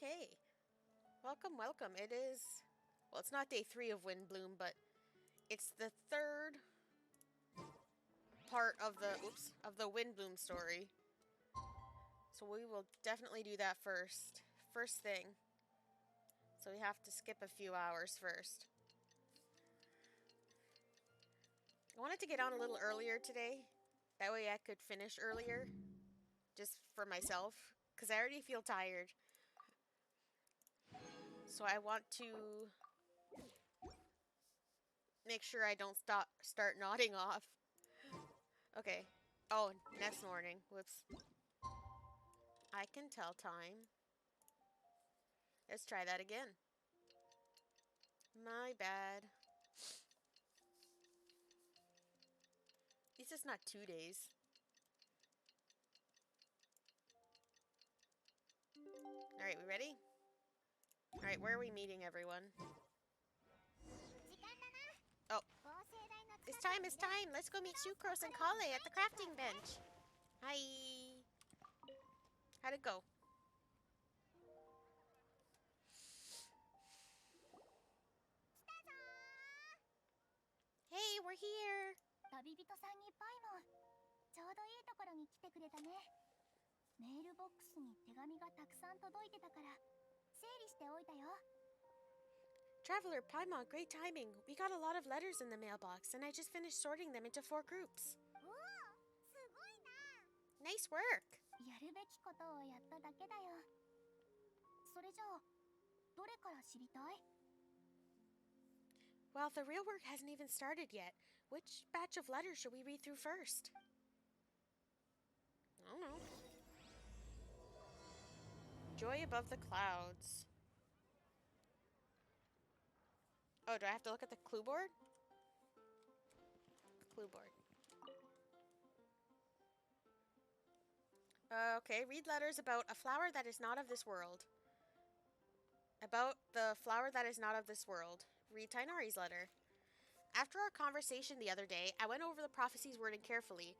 Okay. Welcome, welcome. It is... Well, it's not day 3 of Windblume, but it's the third part of the... Oops. Of the Windblume story. So we will definitely do that first. First thing. So we have to skip a few hours first. I wanted to get on a little earlier today. That way I could finish earlier. Just for myself. Because I already feel tired. So I want to make sure I don't start nodding off. Okay. Oh, next morning. Whoops. I can tell time. Let's try that again. My bad. At least it's not 2 days. Alright, we ready? Alright, where are we meeting, everyone? Oh. It's time, it's time! Let's go meet Sucrose and Coillei at the crafting bench! Hi! How'd it go? Hey, we're here! 旅人さんにパイモン、ちょうどいいところに来てくれたね。メールボックスに手紙がたくさん届いてたから整理しておいたよ。 Traveler Paimon, great timing. We got a lot of letters in the mailbox, and I just finished sorting them into 4 groups. おお、すごいな。 Nice work! やるべきことをやっただけだよ。それじゃあ、どれから知りたい？ Well, the real work hasn't even started yet. Which batch of letters should we read through first? I don't know. Joy above the clouds. Oh, do I have to look at the clue board? Clue board. Okay, read letters about a flower that is not of this world. About the flower that is not of this world. Read Tighnari's letter. After our conversation the other day, I went over the prophecy's wording carefully.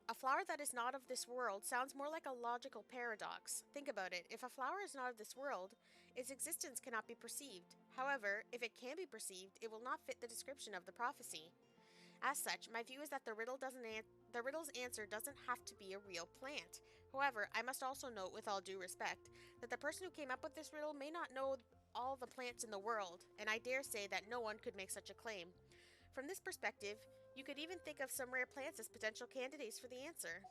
A flower that is not of this world sounds more like a logical paradox. Think about it. If a flower is not of this world, its existence cannot be perceived. However, if it can be perceived, it will not fit the description of the prophecy. As such, my view is that the riddle's answer doesn't have to be a real plant. However, I must also note, with all due respect, that the person who came up with this riddle may not know all the plants in the world, and I dare say that no one could make such a claim. From this perspective, you could even think of some rare plants as potential candidates for the answer.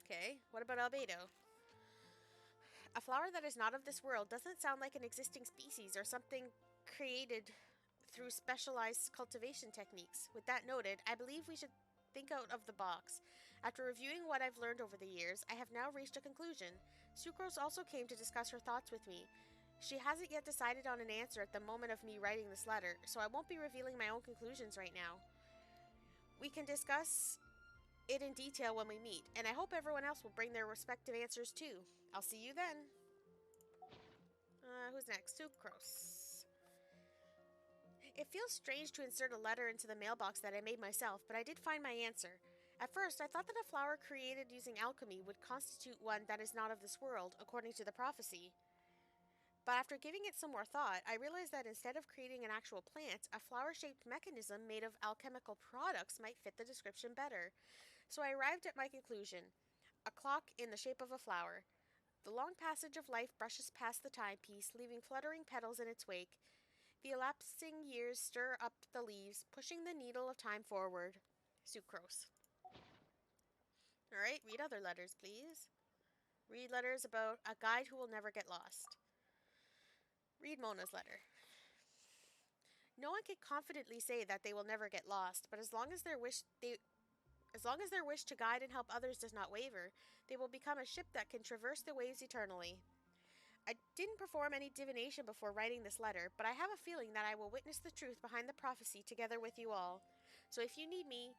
Okay, what about albedo? A flower that is not of this world doesn't sound like an existing species or something created through specialized cultivation techniques. With that noted, I believe we should think out of the box. After reviewing what I've learned over the years, I have now reached a conclusion. Sucrose also came to discuss her thoughts with me. She hasn't yet decided on an answer at the moment of me writing this letter, so I won't be revealing my own conclusions right now. We can discuss it in detail when we meet, and I hope everyone else will bring their respective answers too. I'll see you then. Who's next? Sucrose. It feels strange to insert a letter into the mailbox that I made myself, but I did find my answer. At first, I thought that a flower created using alchemy would constitute one that is not of this world, according to the prophecy. But after giving it some more thought, I realized that instead of creating an actual plant, a flower-shaped mechanism made of alchemical products might fit the description better. So I arrived at my conclusion. A clock in the shape of a flower. The long passage of life brushes past the timepiece, leaving fluttering petals in its wake. The elapsing years stir up the leaves, pushing the needle of time forward. Sucrose. Alright, read other letters, please. Read letters about a guide who will never get lost. Read Mona's letter. No one can confidently say that they will never get lost, but as long as their wish to guide and help others does not waver, they will become a ship that can traverse the waves eternally. I didn't perform any divination before writing this letter, but I have a feeling that I will witness the truth behind the prophecy together with you all. So if you need me,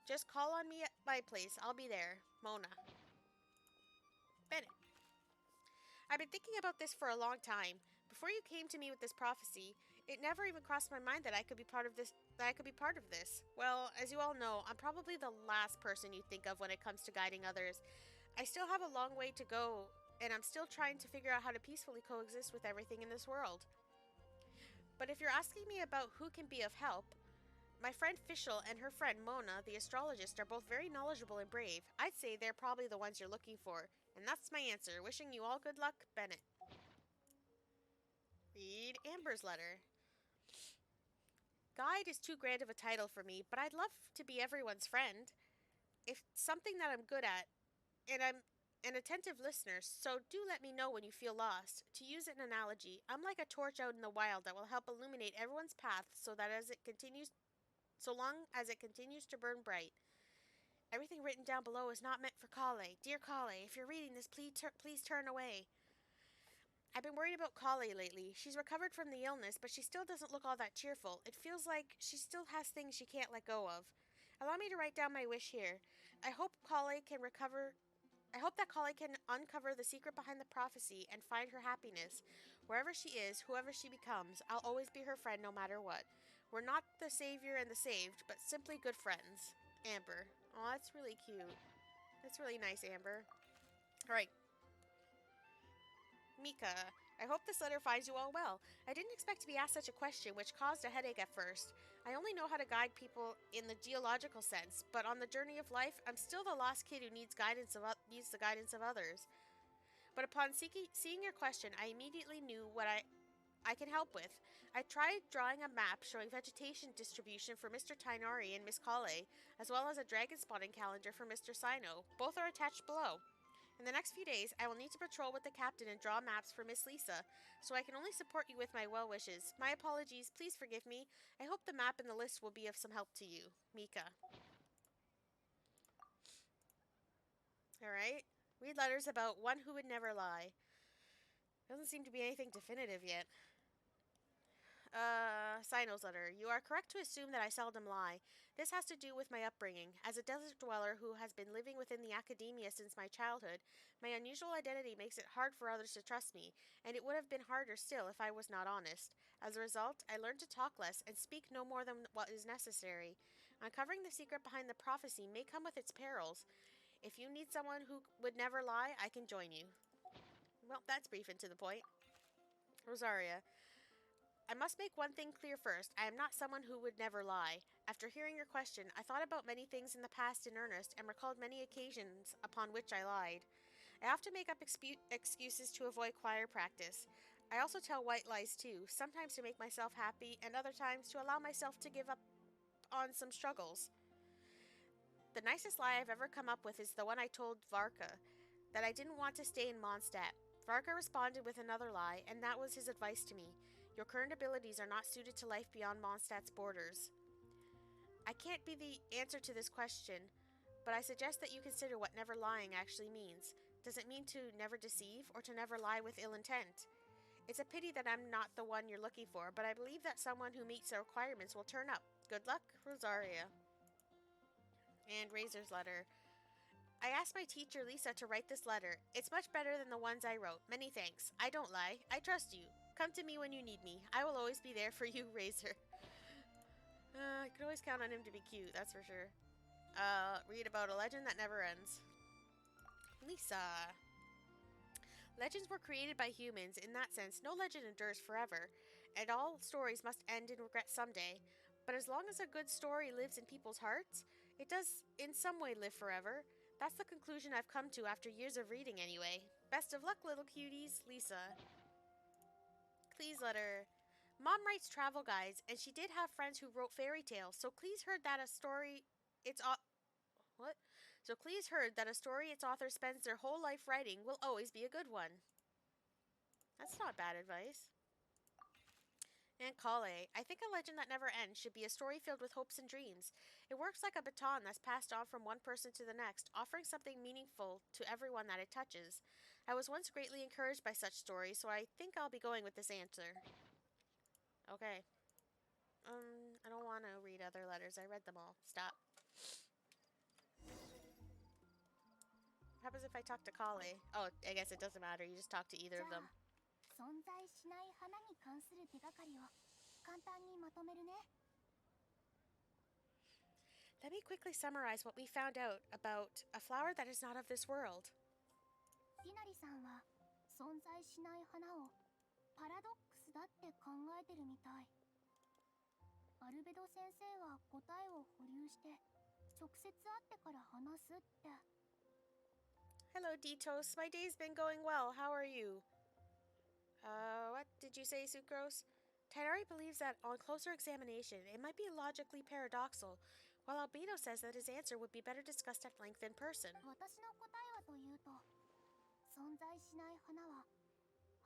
just call on me at my place. I'll be there. Mona. Bennett. I've been thinking about this for a long time. Before you came to me with this prophecy, it never even crossed my mind that I could be part of this. Well, as you all know, I'm probably the last person you think of when it comes to guiding others. I still have a long way to go and I'm still trying to figure out how to peacefully coexist with everything in this world. But if you're asking me about who can be of help, my friend Fischl and her friend Mona, the astrologist, are both very knowledgeable and brave. I'd say they're probably the ones you're looking for. And that's my answer. Wishing you all good luck, Bennett. Read Amber's letter. Guide is too grand of a title for me, but I'd love to be everyone's friend. It's something that I'm good at, and I'm an attentive listener, so do let me know when you feel lost. To use an analogy, I'm like a torch out in the wild that will help illuminate everyone's path so long as it continues to burn bright. Everything written down below is not meant for Coillei. Dear Coillei, if you're reading this, please turn away. I've been worried about Coillei lately. She's recovered from the illness, but she still doesn't look all that cheerful. It feels like she still has things she can't let go of. Allow me to write down my wish here. I hope that Coillei can uncover the secret behind the prophecy and find her happiness. Wherever she is, whoever she becomes, I'll always be her friend no matter what. We're not the savior and the saved, but simply good friends. Amber. Oh, that's really cute. That's really nice, Amber. Alright. Mika, I hope this letter finds you all well. I didn't expect to be asked such a question, which caused a headache at first. I only know how to guide people in the geological sense, but on the journey of life, I'm still the lost kid who needs the guidance of others. But upon seeing your question, I immediately knew what I can help with. I tried drawing a map showing vegetation distribution for Mr. Tighnari and Miss Coillei, as well as a dragon spotting calendar for Mr. Cyno. Both are attached below. In the next few days, I will need to patrol with the captain and draw maps for Miss Lisa, so I can only support you with my well wishes. My apologies, please forgive me. I hope the map and the list will be of some help to you. Mika. Alright. Read letters about one who would never lie. Doesn't seem to be anything definitive yet. Cyno's letter. You are correct to assume that I seldom lie. This has to do with my upbringing. As a desert dweller who has been living within the academia since my childhood, my unusual identity makes it hard for others to trust me, and it would have been harder still if I was not honest. As a result, I learned to talk less and speak no more than what is necessary. Uncovering the secret behind the prophecy may come with its perils. If you need someone who would never lie, I can join you. Well, that's brief and to the point. Rosaria. I must make one thing clear first. I am not someone who would never lie. After hearing your question, I thought about many things in the past in earnest and recalled many occasions upon which I lied. I often make up excuses to avoid choir practice. I also tell white lies too, sometimes to make myself happy and other times to allow myself to give up on some struggles. The nicest lie I've ever come up with is the one I told Varka, that I didn't want to stay in Mondstadt. Varka responded with another lie, and that was his advice to me. Your current abilities are not suited to life beyond Mondstadt's borders. I can't be the answer to this question, but I suggest that you consider what never lying actually means. Does it mean to never deceive, or to never lie with ill intent? It's a pity that I'm not the one you're looking for, but I believe that someone who meets the requirements will turn up. Good luck, Rosaria. And Razor's letter. I asked my teacher Lisa to write this letter. It's much better than the ones I wrote. Many thanks. I don't lie. I trust you. Come to me when you need me. I will always be there for you, Razor. I could always count on him to be cute, that's for sure. Read about a legend that never ends. Lisa. Legends were created by humans. In that sense, no legend endures forever, and all stories must end in regret someday. But as long as a good story lives in people's hearts, it does in some way live forever. That's the conclusion I've come to after years of reading anyway. Best of luck, little cuties, Lisa. Klee's letter. Mom writes travel guides, and she did have friends who wrote fairy tales, so Klee's heard that a story its author spends their whole life writing will always be a good one. That's not bad advice. And Coillei. I think a legend that never ends should be a story filled with hopes and dreams. It works like a baton that's passed on from one person to the next, offering something meaningful to everyone that it touches. I was once greatly encouraged by such stories, so I think I'll be going with this answer. Okay. I don't want to read other letters. I read them all. Stop. What happens if I talk to Coillei? Oh, I guess it doesn't matter. You just talk to either of them. 存在しない花に関する手がかりを簡単にまとめるね。 Let me quickly summarize what we found out about a flower that is not of this world. ティナリさんは存在しない花をパラドックスだって考えてるみたい。アルベド先生は答えを保留して直接会ってから話すって。 Hello, Ditos. My day's been going well. How are you? What did you say, Sucrose? Tighnari believes that on closer examination, it might be logically paradoxical, while Albedo says that his answer would be better discussed at length in person. 私の答えはというと、存在しない花は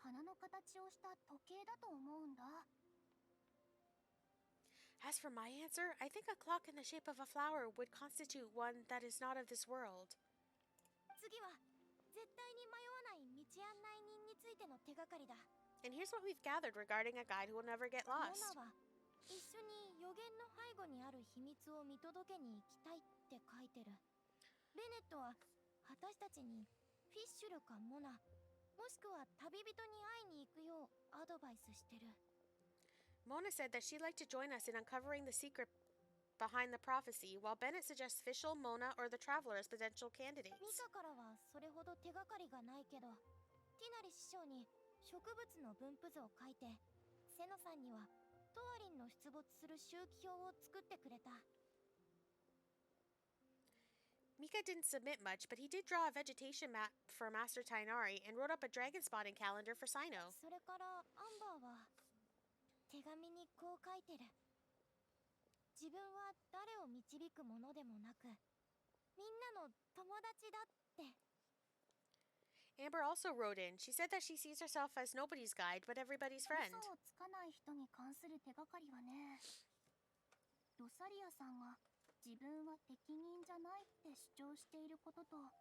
花の形をした時計だと思うんだ。 As for my answer, I think a clock in the shape of a flower would constitute one that is not of this world. 次は絶対に迷わない道案内人についての手がかりだ。 And here's what we've gathered regarding a guide who will never get モ lost. ナは一緒に予言の背後にある秘密を見届けに行きたいって書いてる。ベネットは私たちにフィッシュルかモナ、もしくは旅人に会いに行くようアドバイスしてる。 Mona said that she'd like to join us in uncovering the secret behind the prophecy, while Bennett suggests Fischl, Mona, or the Traveler as potential ミ candidates. カからはそれほど手がかりがないけど、ティナリ師匠に植物の分布図を書いて、セノさんにはトワリンの出没する周期表を作ってくれた。 Mika didn't submit much, but he did draw a vegetation map for Master Tighnari and wrote up a dragon spotting calendar for Cyno. それからアンバーは手紙にこう書いてる。自分は誰を導くものでもなく、みんなの友達だって。 Amber also wrote in. She said that she sees herself as nobody's guide, but everybody's friend. 嘘をつかない人に関する手がかりはね、ロサリアさんが自分は適任じゃないって主張していることと、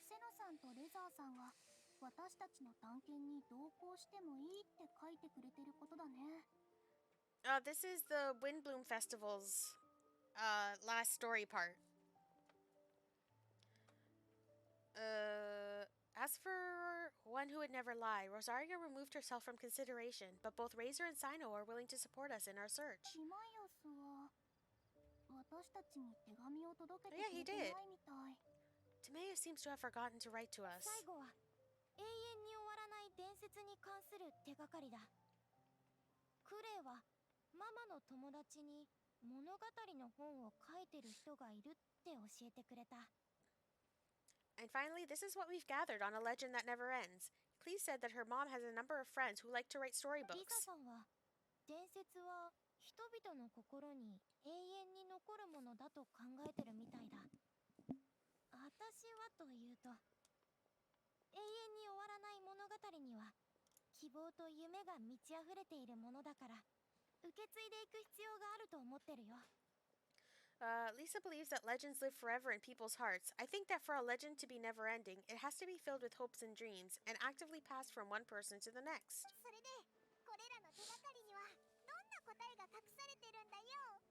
セノさんとレザーさんが私たちの探検に同行してもいいって書いてくれてることだね。 This is the Windblume Festival's last story part. As for one who would never lie, Rosaria removed herself from consideration, but both Razor and Cyno are willing to support us in our search. ティマイオスは私たちに手紙を届けて Yeah, く he れて did. ないみたい。 Timaeus seems to have forgotten to write to us. 最後は永遠に終わらない伝説に関する手がかりだ。クレイはママの友達に物語の本を書いてる人がいるって教えてくれた。 And finally, this is what we've gathered on a legend that never ends. Klee said that her mom has a number of friends who like to write リサ storybooks. さんは伝説は人々の心に永遠に残るものだと考えてるみたいだ。私はというと、永遠に終わらない物語には希望と夢が満ち溢れているものだから、受け継いでいく必要があると思ってるよ。 Lisa believes that legends live forever in people's hearts. I think that for a legend to be never ending, it has to be filled with hopes and dreams, and actively passed from one person to the next. それで、これらの手がかりにはどんな答えが隠されてるんだよ。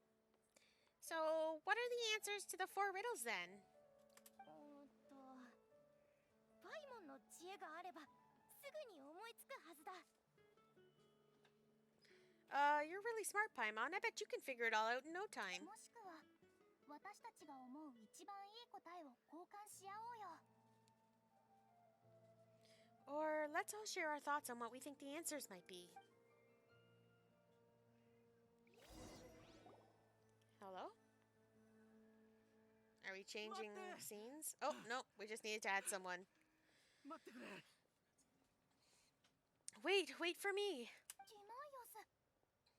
So, what are the answers to the 4 riddles then? パイモンの知恵があればすぐに思いつくはずだ。 You're really smart, Paimon. I bet you can figure it all out in no time. もしくは私たちが思う一番いい答えを交換し合おうよ。 Or let's all share our thoughts on what we think the answers might be. Hello? Are we changing scenes? Oh, no, we just needed to add someone. Wait for me. ティマイオス、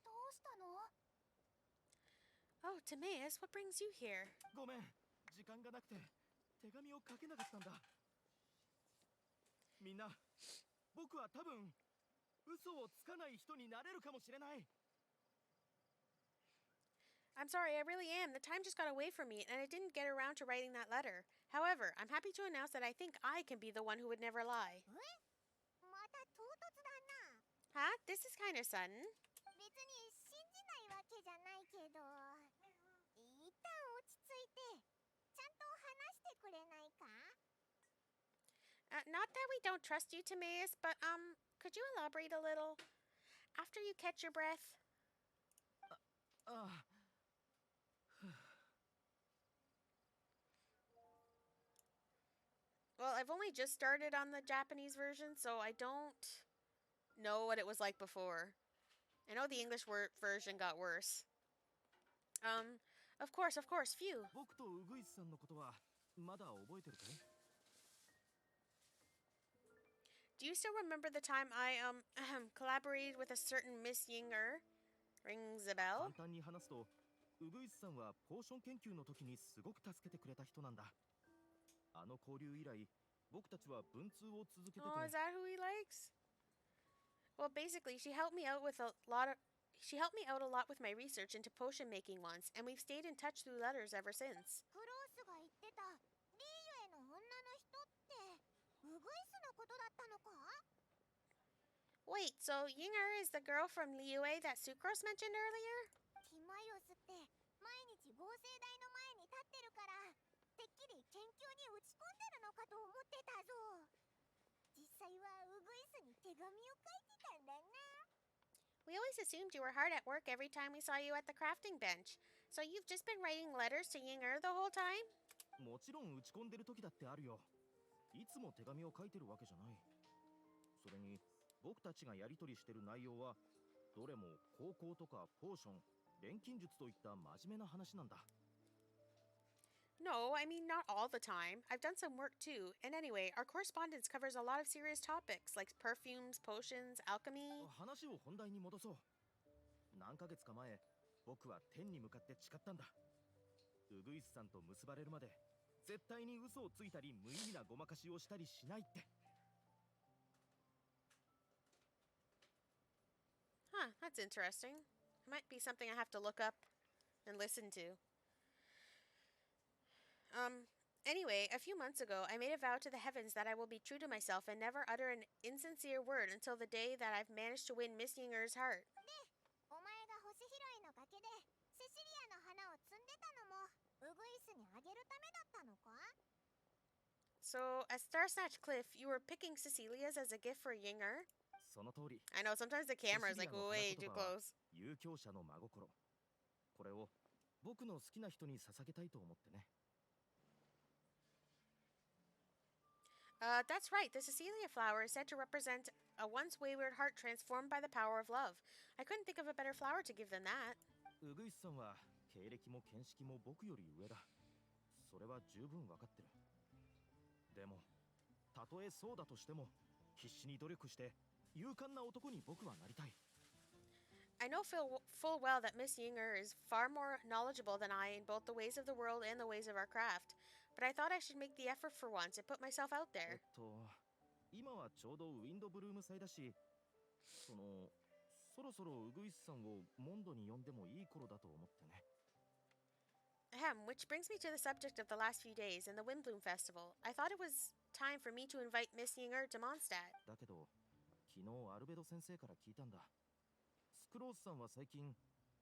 どうしたの？ Oh, Timaeus, what brings you here? ごめん、時間がなくて手紙を書けなかったんだ。みんな、僕は多分嘘をつかない人になれるかもしれない。 I'm sorry, I really am. The time just got away from me, and I didn't get around to writing that letter. However, I'm happy to announce that I think I can be the one who would never lie. また唐突だな。 Huh? This is kind of sudden. 別に信じないわけじゃないけど、一旦落ち着いてちゃんと話してくれないか？ Not that we don't trust you, Timaeus, but, could you elaborate a little? After you catch your breath. I Well, I've only just started on the Japanese version, so I don't know what it was like before. I know the English version got worse. Of course, phew. 僕とウグイスさんのことはまだ覚えてるかい？ Do you still remember the time I, collaborated with a certain Miss Ying'er? Rings a 簡 bell? 単に話すと、ウグイスさんはポーション研究の時にすごく助けてくれた人なんだ。あの交流以来、僕たちは文通を続けてて。 Oh, is that who he likes? Well, basically, she helped me out with a lot with my research into potion making once, and we've stayed in touch through letters ever since. クロースが言ってたリーユへの女の人ってウグイスのことだったのか？ Wait, so Ying'er is the girl from Liyue that Sucrose mentioned earlier? ティマイオスって毎日合成台の前に立ってるからてっきり研究に打ち込んでるのかと思ってたぞ。実際はウグイスに手紙を書いてたんだな。 We always assumed you were hard at work every time we saw you at the crafting bench. So you've just been writing letters to Ying'er the whole time? もちろん打ち込んでる時だってあるよ。いつも手紙を書いてるわけじゃない。それに僕たちがやり取りしてる内容はどれも高校とかポーション、錬金術といった真面目な話なんだ。 No, I mean not all the time. I've done some work too. And anyway, our correspondence covers a lot of serious topics like perfumes, potions, alchemy. 話を本題に戻そう。何ヶ月か前、僕は天に向かって誓ったんだ。ウグイスさんと結ばれるまで絶対に嘘をついたり無意味なごまかしをしたりしないって。 Huh, that's interesting. It might be something I have to look up and listen to. Anyway, a few months ago, I made a vow to the heavens that I will be true to myself and never utter an insincere word until the day that I've managed to win Miss Ying'er's heart. お前が星拾いの崖でセシリアの花を摘んでたのもウグイスにあげるためだったのか？ So, at Star Snatch Cliff, you were picking Cecilia's as a gift for Ying'er? その通り。 I know, sometimes the camera is like way too close. 遊興者の真心。これを僕の好きな人に捧げたいと思ってね。 That's right. The Cecilia flower is said to represent a once wayward heart transformed by the power of love. I couldn't think of a better flower to give than that. ウグイスさんは経歴も見識も僕より上だ。それは十分わかってる。でも、たとえそうだとしても、必死に努力して勇敢な男に僕はなりたい。 I know full well that Miss Ying'er is far more knowledgeable than I in both the ways of the world and the ways of our craft. But I thought I should make the effort for once and put myself out there. 今はちょうどウィンドブルーム祭だし、そろそろウグイスさんをモンドに呼んでもいい頃だと思ってね。 Which brings me to the subject of the last few days and the Windblume Festival. I thought it was time for me to invite Miss Ying'er to Mondstadt. だけど、昨日アルベド先生から聞いたんだ。スクロースさんは最近、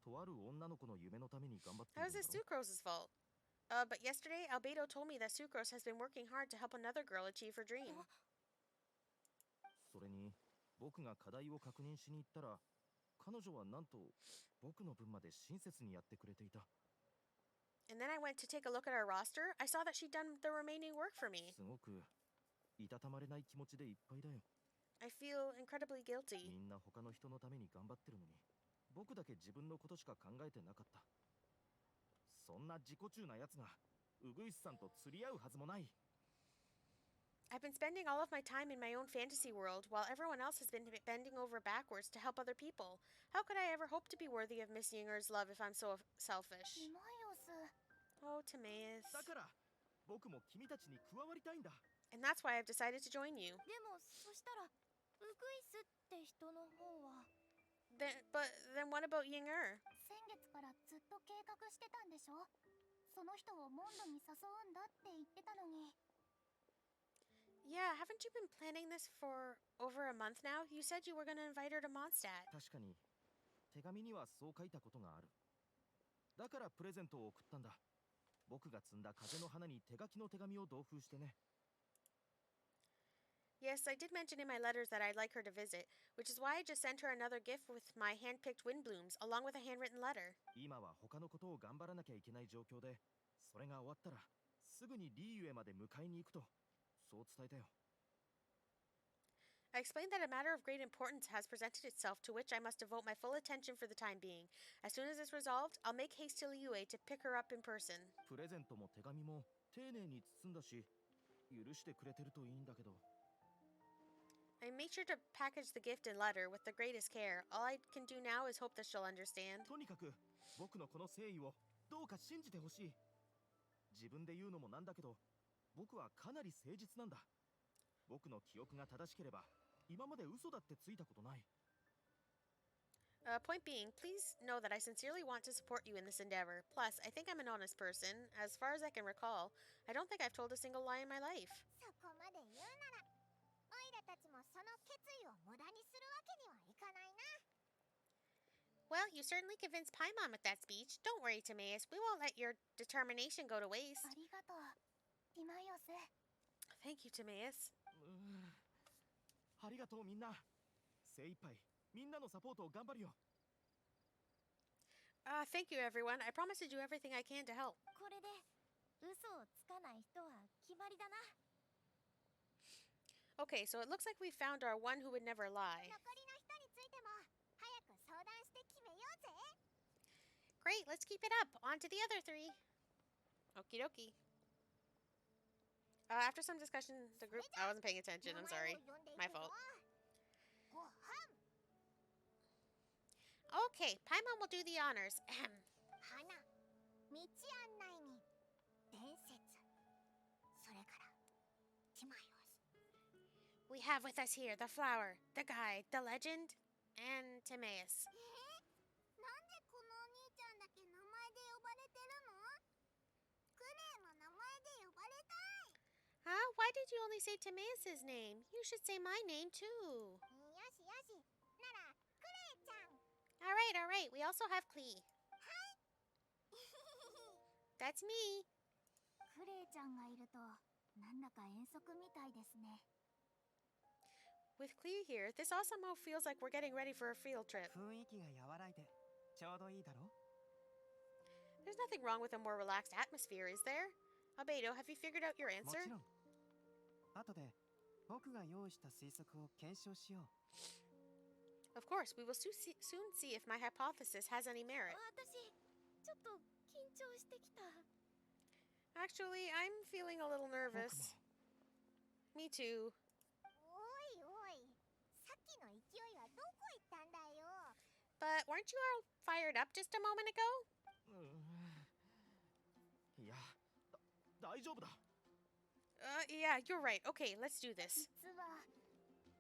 とある女の子の夢のために頑張ってい How るん is だ this ろ？ Sucrose's fault? But yesterday, Albedo told me that Sucrose has been working hard to help another girl achieve her dream. それに、僕が課題を確認しに行ったら、彼女はなんと僕の分まで親切にやってくれていた。 And then I went to take a look at our roster. I saw that she'd done the remaining work for me. すごくいたたまれない気持ちでいっぱいだよ。 I feel incredibly guilty. みんな他の人のために頑張ってるのに、僕だけ自分のことしか考えてなかった。そんな自己中な奴がウグイスさんと釣り合うはずもない。 I've been spending all of my time in my own fantasy world while everyone else has been bending over backwards to help other people. How could I ever hope to be worthy of Miss Ying'er's love if I'm so selfish? ティマイオス。 Oh, Timaeus. だから僕も君たちに加わりたいんだ。 And that's why I've decided to join you. でもそしたらウグイスって人の方は But then what about Ying'er? 先月からずっと計画してたんでしょ？その人をモンドに誘うんだって言ってたのに。 Yeah, haven't you been planning this for over a month now? You said you were going to invite her to Mondstadt. 確かに手紙にはそう書いたことがある。だからプレゼントを送ったんだ。僕が積んだ風の花に手書きの手紙を同封してね。 Yes, I did mention in my letters that I'd like her to visit, which is why I just sent her another gift with my hand-picked windblooms, along with a handwritten letter. 今は他のことを頑張らなきゃいけない状況で、それが終わったらすぐにリーユへまで迎えに行くと、そう伝えたよ。 I explained that a matter of great importance has presented itself to which I must devote my full attention for the time being. As soon as it's resolved, I'll make haste to Liyue to pick her up in person. プレゼントも手紙も丁寧に包んだし、許してくれてるといいんだけど。 I made sure to package the gift and letter with the greatest care. All I can do now is hope that she'll understand. とにかく僕のこの誠意をどうか信じてほしい。自分で言うのもなんだけど、僕はかなり誠実なんだ。僕の記憶が正しければ今まで嘘だってついたことない。 Point being, please know that I sincerely want to support you in this endeavor. Plus, I think I'm an honest person. As far as I can recall, I don't think I've told a single lie in my life. そこまで言うならオイラたちもその決意を無駄にするわけにはいかないな。 Well, you certainly convinced Paimon with that speech. Don't worry, Timaeus. We won't let your determination go to waste. ありがとう、ティマイオス。 Thank you, Timaeus. ありがとうみんな。精一杯みんなのサポートを頑張るよ。 Thank you, everyone. I promise to do everything I can to help. これで嘘をつかない人は決まりだな。 Okay, so it looks like we found our one who would never lie. 残りの人についても早く相談して決めようぜ。 Great, let's keep it up. On to the other three. Okie dokie. After some discussion, the group... I wasn't paying attention, I'm sorry. My fault. ごはん。 Okay, Paimon will do the honors. Ahem. 花、道案内人、伝説、それからティマイオス。 We have with us here the flower, the guide, the legend, and Timaeus. なんでこのお兄ちゃんだけ名前で呼ばれてるの？クレイも名前で呼ばれたい。 Huh? Why did you only say Timaeus' name? You should say my name too. よしよし。ならクレイちゃん。 All right. We also have Klee. That's me. クレイちゃんがいるとなんだか遠足みたいですね。 With Klee here, this all somehow feels like we're getting ready for a field trip. 雰囲気が和らいでちょうどいいだろう。 There's nothing wrong with a more relaxed atmosphere, is there? Albedo, have you figured out your も answer? ちろん。後で僕が用意した推測を検証しよう。 Of course, we will soon see if my hypothesis has any merit. 私ちょっと緊張してきた。 Actually, I'm feeling a little 僕 nervous. も Me too. おいおい、さっきの勢いはどこ行ったんだよ。 But weren't you all fired up just a moment ago? いや、大丈夫だ。 Yeah, you're right. Okay, let's do this. 実は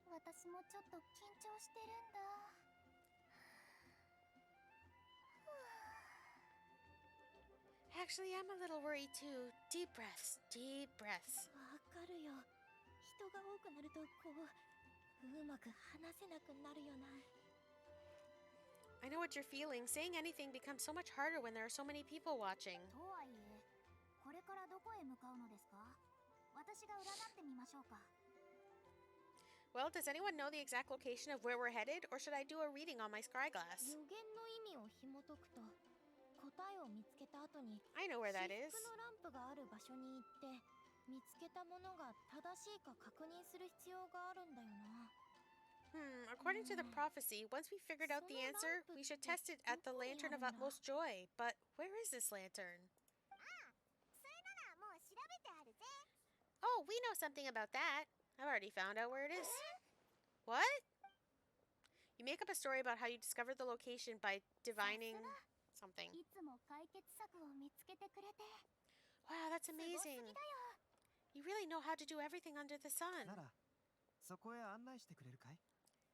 私もちょっと緊張してるんだ。 Actually, I'm a little worried too. Deep breaths, deep breaths. わかるよ。人が多くなるとこううまく話せなくなるよな。 I know what you're feeling. Saying anything becomes so much harder when there are so many people watching. とはいえ、これからどこへ向かうのですか？私が占ってみましょうか。 Well, does anyone know the exact location of where we're headed, or should I do a reading on my scry glass? 予言の意味を紐解くと、答えを見つけた後に I know where that is. 至福のランプがある場所に行って見つけたものが正しいか確認する必要があるんだよな。 According to the prophecy, once we figured out the answer, we should test it at the Lantern of Utmost Joy. But where is this lantern? それならもう調べてあるぜ。 Oh, we know something about that. I've already found out where it is. What? You make up a story about how you discovered the location by divining something. いつも解決策を見つけてくれて。 Wow, that's すごす amazing. ぎだよ。 You really know how to do everything under the sun. ならそこへ案内してくれるかい？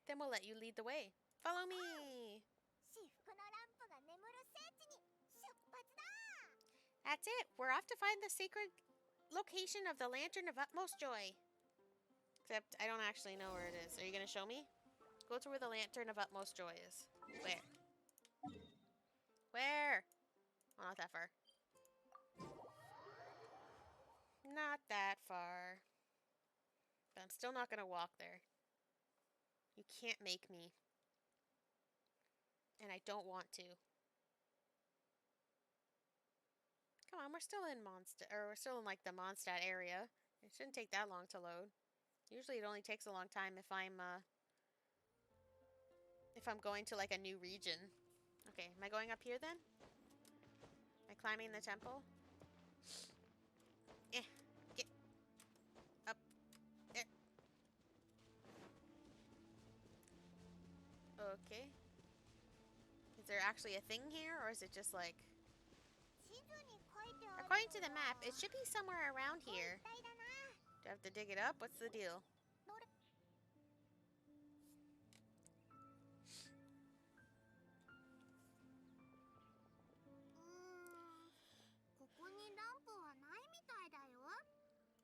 Then we'll let you lead the way. Follow me. 至福のランプが眠る聖地に出発だ。 That's it. We're off to find the sacred location of the Lantern of Utmost Joy. Except I don't actually know where it is. Are you going to show me? Go to where the Lantern of Utmost Joy is. Where? Where? Oh, not that far. Not that far. But I'm still not going to walk there. You can't make me. And I don't want to. Come on, we're still in Mondstadt, or we're still in like the Mondstadt area. It shouldn't take that long to load. Usually it only takes a long time if I'm going to like a new region. Okay, am I going up here then? Am I climbing the temple? Get up there. Okay. Is there actually a thing here, or is it just like... According to the map, it should be somewhere around here. Do I have to dig it up? What's the deal?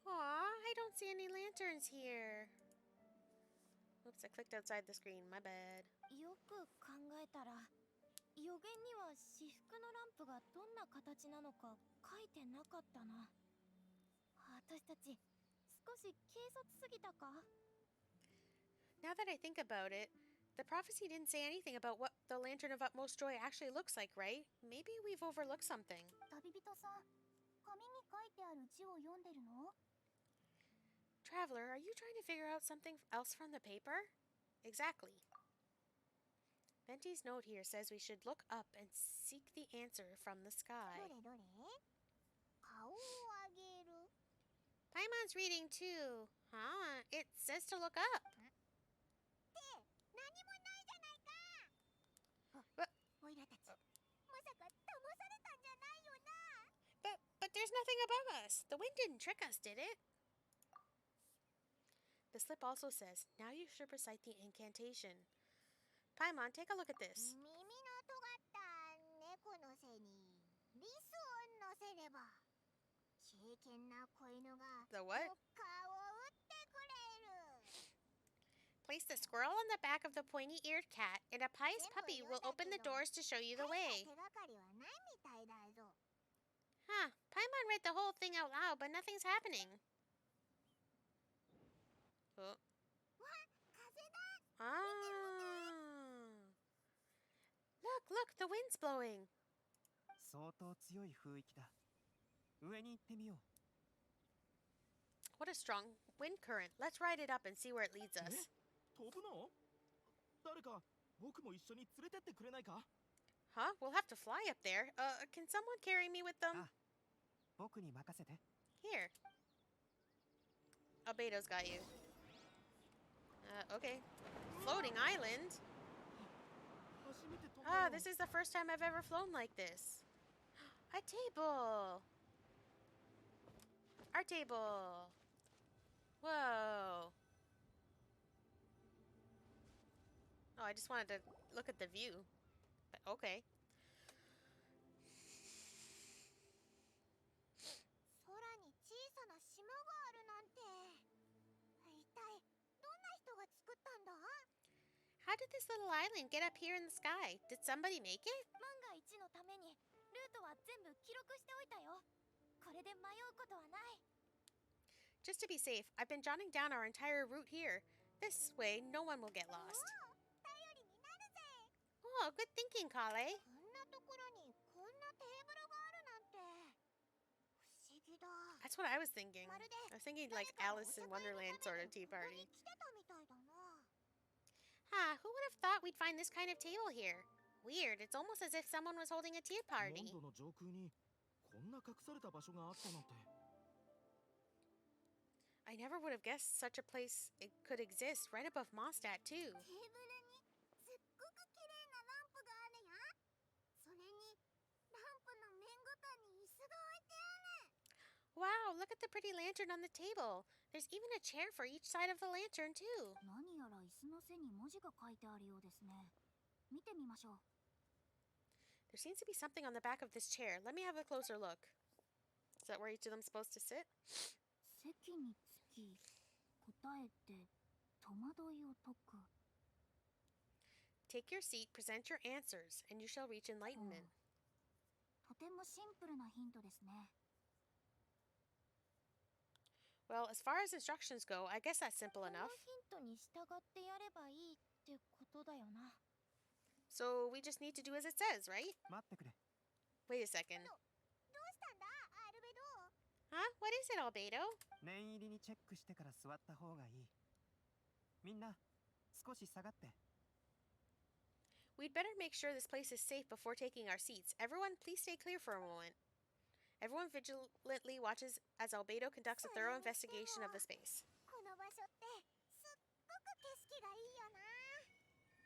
Aw, I don't see any lanterns here. Oops, I clicked outside the screen. My bad. よく考えたら予言には至福のランプがどんな形なのか書いてなかったな。私たち少し軽率すぎたか？ Now that I think about it, the prophecy didn't say anything about what the Lantern of Utmost Joy actually looks like, right? Maybe we've overlooked something. 旅人さん、紙に書いてある字を読んでるの？ Traveler, are you trying to figure out something else from the paper? Exactly. Venti's note here says we should look up and seek the answer from the sky. どれどれ？顔を上げる。 Paimon's reading too. Huh? It says to look up. って何もないじゃないか。But, おいらたち、まさか騙されたんじゃないよな。but there's nothing above us. The wind didn't trick us, did it? The slip also says, now you should recite the incantation. Paimon, take a look at this. 耳の尖った猫の背にリスを乗せれば敬虔な子犬が The what? どっかを打ってくれる。 Place the squirrel on the back of the pointy-eared cat, and a pious puppy will open the doors to show you the way. 手がかりはないみたいだぞ。 Huh. Paimon read the whole thing out loud, but nothing's happening. Oh. わ、風だ。 Ah. Look, the wind's blowing. 相当強い雰囲気だ。上に行ってみよう。 What a strong wind current. Let's ride it up and see where it leads us. 飛ぶの？誰か僕も一緒に連れてってくれないか？ Huh? We'll have to fly up there. Can someone carry me with them? あ、僕に任せて。 Here. Albedo's got you. Okay. Floating island? 初めて飛んだ Ah, よ。 this is the first time I've ever flown like this. A table! Our table! Whoa! Oh, I just wanted to look at the view. But okay. 空に小さな島があるなんて。一体どんな人が作ったんだ？ How did this little island get up here in the sky? Did somebody make it? 万が一のためにルートは全部記録しておいたよ。これで迷うことはない。 Just to be safe, I've been jotting down our entire route here. This way, no one will get lost. 頼りになるぜ。 Oh, good thinking, Klee. こんなところにこんなテーブルがあるなんて不思議だ。 That's what I was thinking. まるで I was thinking like 誰かが Alice in お茶会の Wonderland た sort め of に tea ここ party. に来てたみたいだな。 Huh, who would have thought we'd find this kind of table here? Weird, it's almost as if someone was holding a tea モ party. ンドの上空にこんな隠された場所があったなんて。 I never would have guessed such a place could exist right above Mondstadt, too. テーブルにすっごく綺麗なランプがあるや。それにランプの面ごとに椅子が置いてある。 Wow, look at the pretty lantern on the table. There's even a chair for each side of the lantern, too. 何やら椅子の背に文字が書いてあるようですね。見てみましょう。 There seems to be something on the back of this chair. Let me have a closer look. Is that where each of them's supposed to sit? 席につき答えて戸惑いを解く。 Take your seat, present your answers, and you shall reach enlightenment. とてもシンプルなヒントですね。 Well, as far as instructions go, I guess that's simple この enough. ヒントに従ってやればいいってことだよな。 So we just need to do as it says, right? 待ってくれ。 Wait a second. どうしたんだアルベド？ Huh? What is it, Albedo? 念入りにチェックしてから座った方がいい。みんな少し下がって。 We'd better make sure this place is safe before taking our seats. Everyone, please stay clear for a moment. Everyone vigilantly watches as Albedo conducts a thorough investigation of the space. この場所ってすっごく景色がいいよな。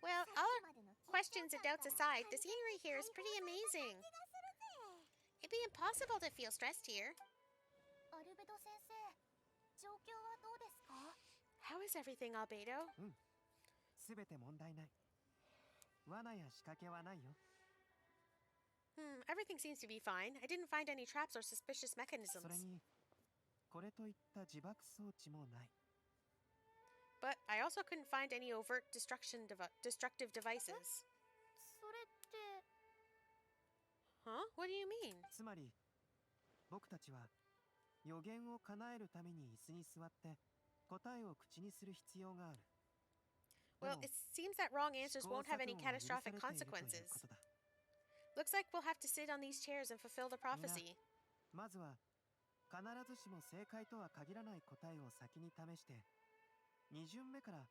Well, all our questions and doubts aside, the scenery here is pretty amazing. It'd be impossible to feel stressed here. アルベド先生、状況はどうですか？ How is everything, Albedo? すべて問題ない。罠や仕掛けはないよ。Everything seems to be fine. I didn't find any traps or suspicious それ mechanisms. にこれといった自爆装置もない。 But I also couldn't find any overt destructive devices. それって Huh? What do you mean? つまり僕たちは予言を叶えるために椅子に座って答えを口にする必要がある。 Well, it seems that wrong answers won't have any catastrophic consequences. Looks like we'll have to sit on these chairs and fulfill the prophecy. まずは必ずしも正解とは限らない答えを先に試して2巡目から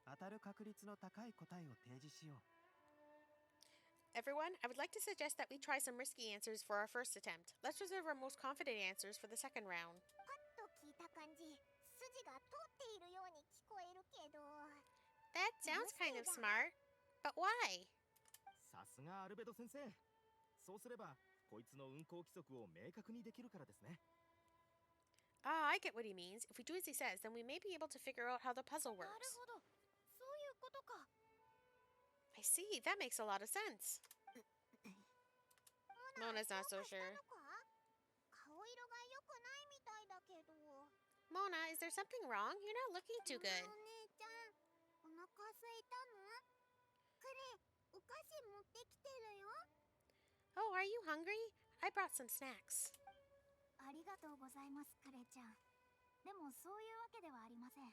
当たる確率の高い答えを提示しよう。 Everyone, I would like to suggest that we try some risky answers for our first attempt. Let's reserve our most confident answers for the second round. パッと聞いた感じ、筋が通っているように聞こえるけど。 That sounds kind of smart. But why? さすがアルベド先生。そうすればこいつの運行規則を明確にできるからですね。 Ah, I get what he means. If we do as he says, then we may be able to figure out how the puzzle なる works. ほど、そういうことか。 I see. That makes a lot of sense. Mona's not so sure. 顔色が良くないみたいだけど。 Mona, is there something wrong? You're not looking too good. お姉ちゃん、お腹空いたの？クレイ、お菓子持ってきてるよ。 Oh, are you hungry? I brought some snacks. ありがとうございます、クレイちゃん。でもそういうわけではありません。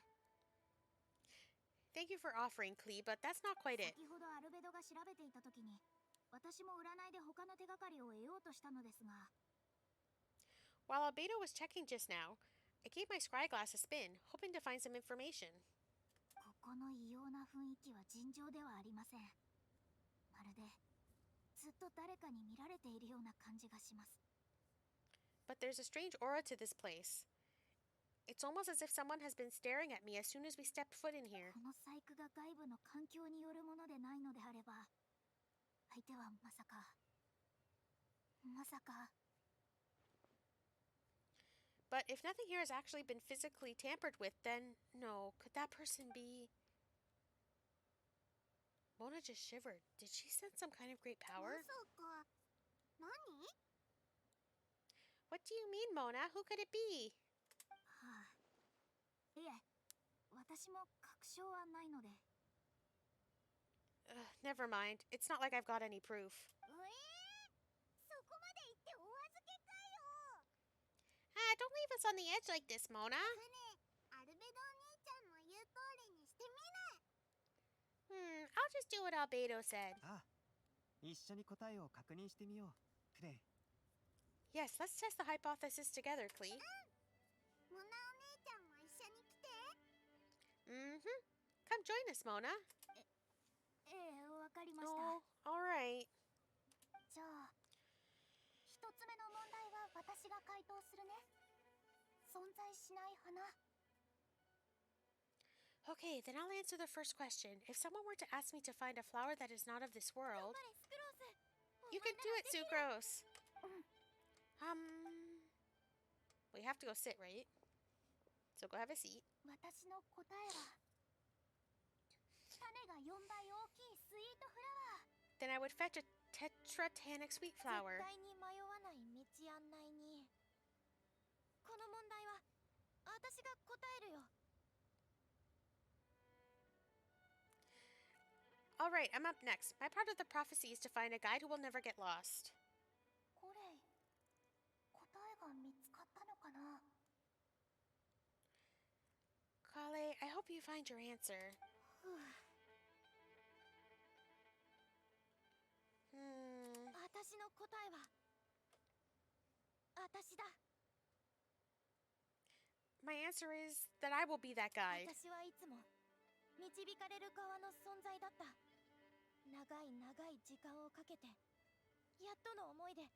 Thank you for offering, Klee, but that's not quite it. 先ほどアルベドが調べていた時に、私も占いで他の手がかりを得ようとしたのですが。 While Albedo was checking just now, I gave my scry glass a spin, hoping to find some information. ここの異様な雰囲気は尋常ではありません。まるでずっと誰かに見られているような感じがします。 But there's a strange aura to this place. It's almost as if someone has been staring at me as soon as we stepped foot in here. この細工が外部の環境によるものでないのであれば、相手はまさか。 But if nothing here has actually been physically tampered with, then no, could that person be... Mona just shivered. Did she sense some kind of great power? そうか。何？ What do you mean, Mona? Who could it be? はあ、いえ、私も確証はないので。Never mind. It's not like I've got any proof. そこまで言ってお預けかよ。 Ah, don't leave us on the edge like this, Mona. アルベドお兄ちゃんの言う通りにしてみる。I'll just do what Albedo said. ああ、一緒に答えを確認してみよう。クレイ。 Yes, let's test the hypothesis together, Klee. モナお姉ちゃんも一緒に来て。 Come join us, Mona. ええ、わかりました。 Oh, all right. じゃあ、一つ目の問題は私が回答するね。存在しない花。 Okay, then I'll answer the first question. If someone were to ask me to find a flower that is not of this 頑 world, 張れ、スクロース。 you can do it, Sucrose. We have to go sit, right? So go have a seat. 私の答えは、種が4倍大きいスイートフラワー。 Then I would fetch a tetratanic sweet 絶 flower. 対に迷わない道案内に。この問題は私が答えるよ。 All right, I'm up next. My part of the prophecy is to find a guide who will never get lost. コレイ、答えが見つかったのかな？ Coillei, I hope you find your answer. ふう。 私の答えは、私だ。My answer is that I will be that guide. 私はいつも導かれる側の存在だった。長い長い時間をかけてやっとの思いで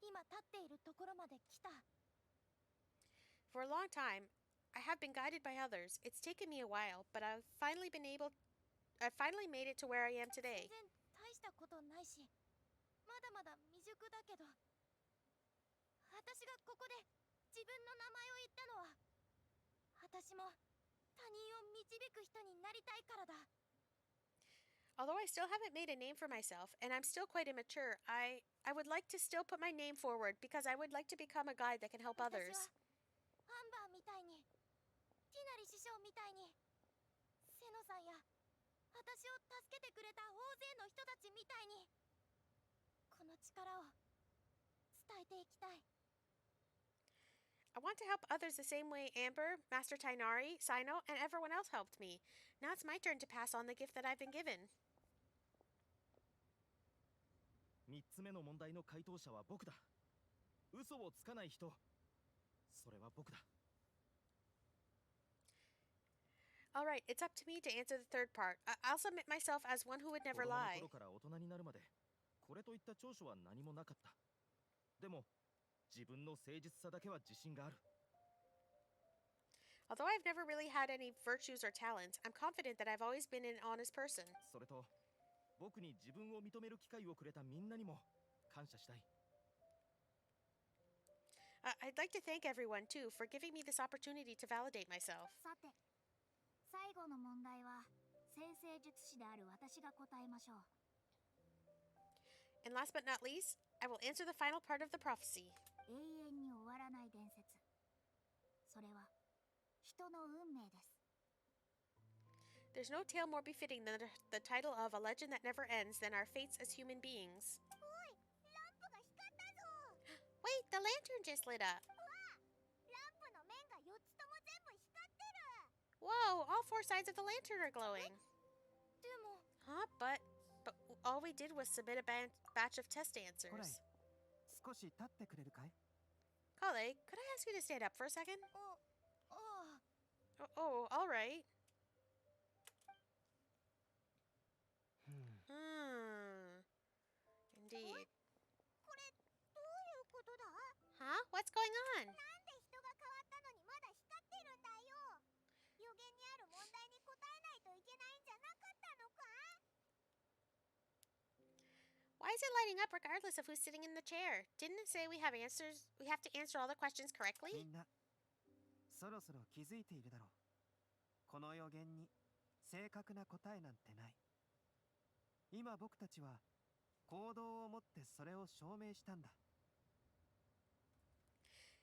今立っているところまで来た。 For a long time, I have been guided by others. It's taken me a while, but I've finally made it to where I am 全 today. 然大したことないし、まだまだ未熟だけど、私がここで自分の名前を言ったのは、私も他人を導く人になりたいからだ。 Although I still haven't made a name for myself, and I'm still quite immature, I would like to still put my name forward because I would like to become a guide that can help 私 others. はアンバーみたいに、ティナリ師匠みたいに、セノさんや私を助けてくれた大勢の人たちみたいに、この力を伝えていきたい。 I want to help others the same way Amber, Master Tighnari, Cyno, and everyone else helped me. Now it's my turn to pass on the gift that I've been given. 3つ目の問題の回答者は僕だ。嘘をつかない人。それは僕だ。 Alright, it's up to me to answer the third part. I'll submit myself as one who would 子 never 供の lie. 頃から大人になるまで、これといった長所は何もなかった。でも、自分の誠実さだけは自信がある。 Although I've never really had any virtues or talents, I'm confident that I've always been an honest person. それと、僕に自分を認める機会をくれたみんなにも感謝したい。 I'd like to thank everyone, too, for giving me this opportunity to validate myself. さて、最後の問題は先生術師である私が答えましょう。 And last but not least, I will answer the final part of the prophecy. 永遠に終わらない伝説。それは人の運命です。 There's no tale more befitting than the title of a legend that never ends than our fates as human beings. おい、ランプが光ったぞ。 Wait, the lantern just lit up. ランプの面が4つとも全部光ってる。 Whoa, all four sides of the lantern are glowing. でも、 Huh? But all we did was submit a batch of test コレイ answers. 少し立ってくれるかい？ Coillei, could I ask you to stand up for a second? ああ、 Oh, all right. ふん Indeed. これどういうことだ？ Huh? What's going on? なんで人が変わったのにまだ光ってるんだよ。予言にある問題に答えないといけないんじゃなかったのか？ Why is it lighting up regardless of who's sitting in the chair? Didn't it say we have answers? We have to answer all the questions み correctly? んなそろそろ気づいているだろう。この予言に正確な答えなんてない。今僕たちは行動をもってそれを証明したんだ。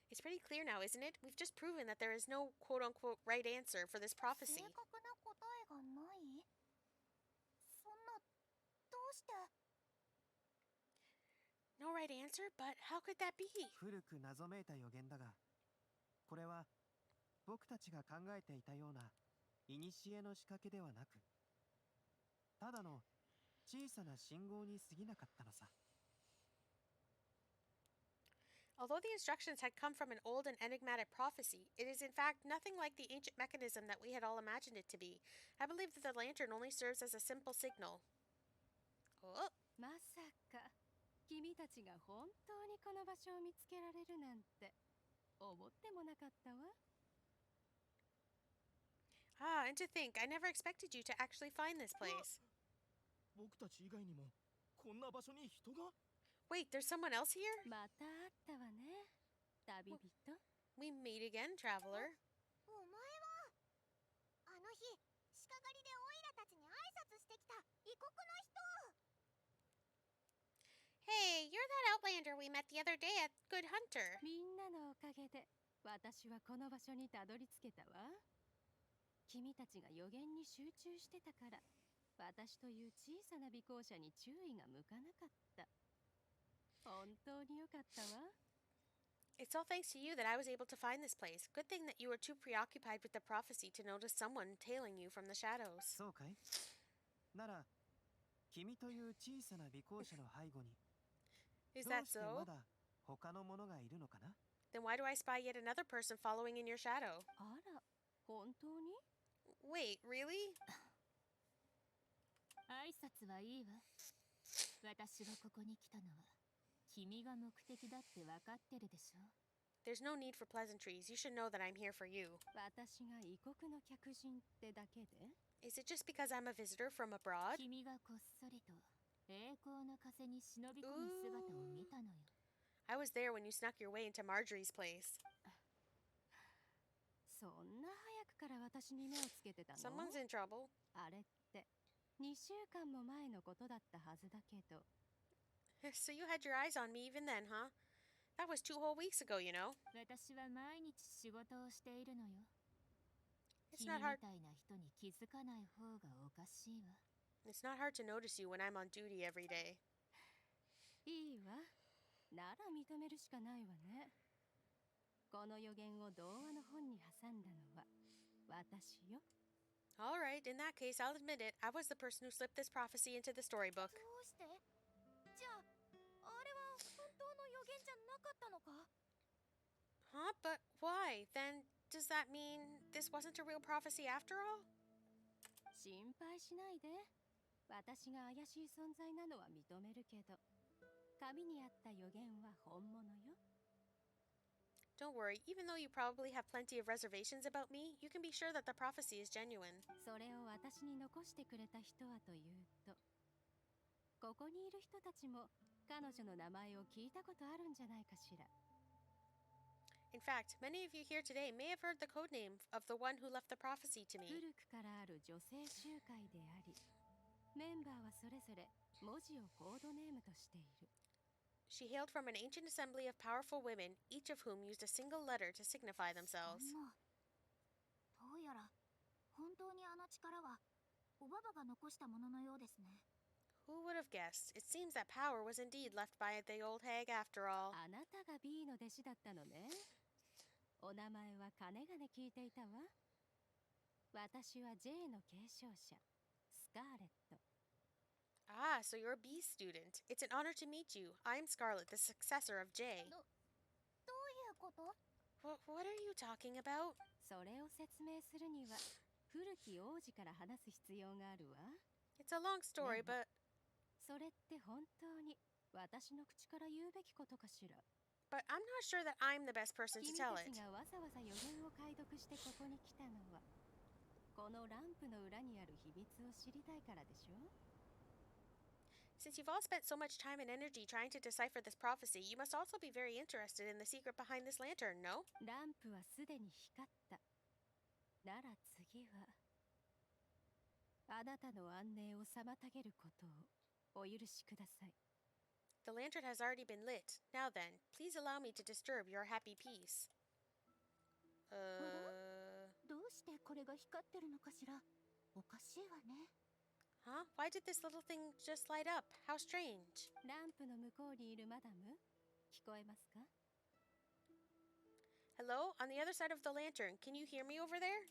It's pretty clear now, isn't it? We've just proven that there is no quote unquote right answer for this 正 prophecy. 確な答えがない？そんな、どうして？ No right answer? But how could that be? 古く謎めいた予言だが、これは僕たちが考えていたような古の仕掛けではなく、ただの小さな信号に過ぎなかったのさ。 Although the instructions had come from an old and enigmatic prophecy, it is in fact nothing like the ancient mechanism that we had all imagined it to be. I believe that the lantern only serves as a simple signal. Oh, まさか君たちが本当にこの場所を見つけられるなんて思ってもなかったわ。 and to think, I never expected you to actually find this place. 僕たち以外にもこんな場所に人が？ Wait, there's someone else here? また会ったわね、旅人。 We meet again, traveler. お前は、あの日、鹿狩りでオイラたちに挨拶してきた異国の人。 Hey, you're that outlander we met the other day at Good Hunter. みんなのおかげで私はこの場所にたどり着けたわ。君たちが予言に集中してたから、私という小さな尾行者に注意が向かなかった。本当によかったわ。 It's all thanks to you that I was able to find this place. Good thing that you were too preoccupied with the prophecy to notice someone tailing you from the shadows. そうかい？なら、君という小さな尾行者の背後に、 Is どう that してま so? だ他の者がいるのかな？ Then why do I spy yet another person following in your shadow? あら、本当に？ Wait, really? 挨拶はいいわ。私がここに来たのは君が目的だって分かってるでしょ。 There's no need for pleasantries. You should know that I'm here for you. 私が異国の客人ってだけで？ Is it just because I'm a visitor from abroad? 君がこっそりと栄光の風に忍び込む姿を見たのよ。 I was there when you snuck your way into Marjorie's place. そんな早くから私に目をつけてたの？ Someone's in trouble. あれって2週間も前のことだったはずだけど。 So you had your eyes on me even then, huh? That was 2 whole weeks ago, you know. 私は毎日仕事をしているのよ。 It's 君 not み hard. たいな人に気づかない方がおかしいわ。 It's not hard to notice you when I'm on duty every day. いいわ。なら認めるしかないわね。この予言を童話の本に挟んだのは私よ。 All right, in that case, I'll admit it. I was the person who slipped this prophecy into the storybook. どうして？じゃあ、あれは本当の予言じゃなかったのか？ Huh? But why? Then does that mean this wasn't a real prophecy after all? 心配しないで。私が怪しい存在なのは認めるけど、紙にあった予言は本物よ。 Don't worry, even though you probably have plenty of reservations about me, you can be sure that the prophecy is genuine. それを私に残してくれた人はというと、ここにいる人たちも彼女の名前を聞いたことあるんじゃないかしら。 In fact, many of you here today may have heard the code name of the one who left the prophecy to me. 古くからある女性集会であり、メンバーはそれぞれ文字をコードネームとしている。 She hailed from an ancient assembly of powerful women, each of whom used a single letter to signify themselves. どうやら本当にあの力はおばばが残したもののようですね。 Who would have guessed? It seems that power was indeed left by the old hag after all. あなたが B の弟子だったのね。お名前はかねがね聞いていたわ。私は J の継承者、スカーレット。 Ah, so you're a B student. It's an honor to meet you. I'm Scarlet, the successor of J. どういうこと？ What are you talking about? それを説明するには古き王子から話す必要があるわ。 It's a long story, Yeah. but それって本当に私の口から言うべきことかしら。 I'm not sure that I'm the best person to 君 tell た it. ちがわざわざ予言を解読してここに来たのは、このランプの裏にある秘密を知りたいからでしょ。 Since you've all spent so much time and energy trying to decipher this prophecy, you must also be very interested in the secret behind this lantern, no? ランプはすでに光った。なら次は、あなたの安寧を妨げることをお許しください。 The lantern has already been lit. Now then, please allow me to disturb your happy peace. どうしてこれが光ってるのかしら？おかしいわね。 Huh? Why did this little thing just light up? How strange. ランプの向こうにいるマダム、聞こえますか？ Hello? On the other side of the lantern. Can you hear me over there?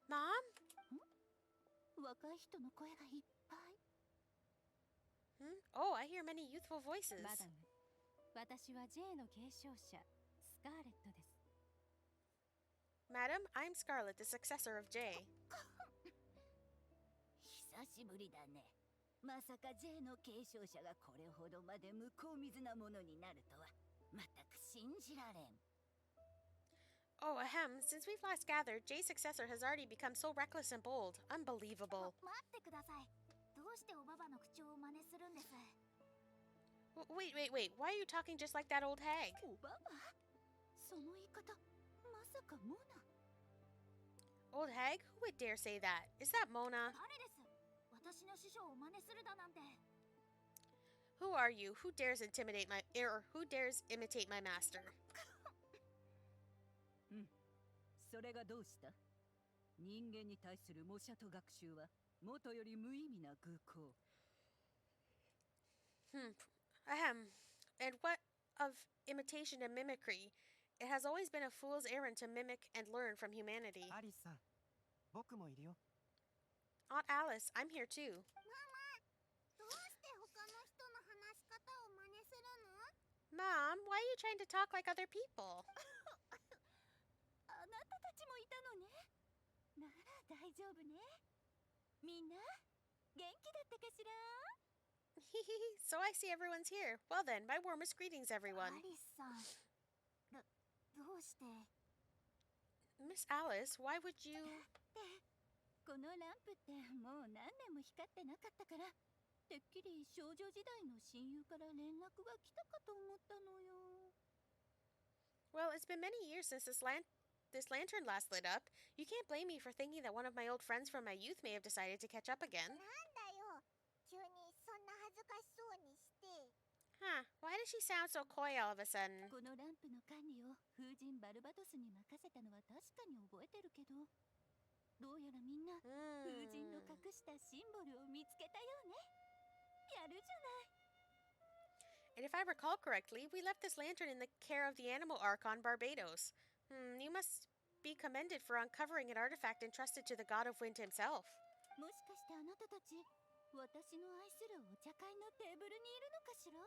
Mom? 若い人の声がいっぱい。 Oh, I hear many youthful voices. マダム、私は J の継承者、スカーレットです。 Madam, I'm Scarlet, the successor of J. 久しぶりだね。まさか J の継承者がこれほどまで向こう水なものになるとは全く信じられん。 Oh, ahem. Since we've last gathered, J's successor has already become so reckless and bold. Unbelievable. 待ってください。どうしておばばの口調を真似するんです？ Wait. Why are you talking just like that old hag? おばば？その言い方、まさかモナ？ Old hag? Who would dare say that? Is that Mona? 誰です？私の師匠を真似するだなんて。 Who are you? Who dares who dares imitate my master? それがどうした？人間に対する模写と学習は元より無意味な愚行。Ahem. And what of imitation and mimicry? It has always been a fool's errand to mimic and learn from humanity. アリスさん、僕もいるよ。 Aunt Alice, I'm here too. どうして他の人の話し方を真似するの？ Mom, why are you trying to talk like other people? あなたたちもいたのね。なら大丈夫ね。みんな元気だったかしら？ So I see everyone's here. Well then, my warmest greetings, ア everyone. リスさん、どうして？ Miss Alice, why would you... で、このランプってもう何年も光ってなかったから、てっきり少女時代の親友から連絡が来たかと思ったのよ。 Well, it's been many years since this lantern last lit up. You can't blame me for thinking that one of my old friends from my youth may have decided to catch up again. なんだよ、急にそんな恥ずかしそうにして。 Huh, why does she sound so coy all of a sudden? このランプの管理を風神バルバトスに任せたのは確かに覚えてるけど、どうやらみんな風神の隠したシンボルを見つけたようね。やるじゃない。 And if I recall correctly, we left this lantern in the care of the animal Archon Barbados. You must be commended for uncovering an artifact entrusted to the god of wind himself. もしかしてあなたたち、私の愛するお茶会のテーブルにいるのかしら？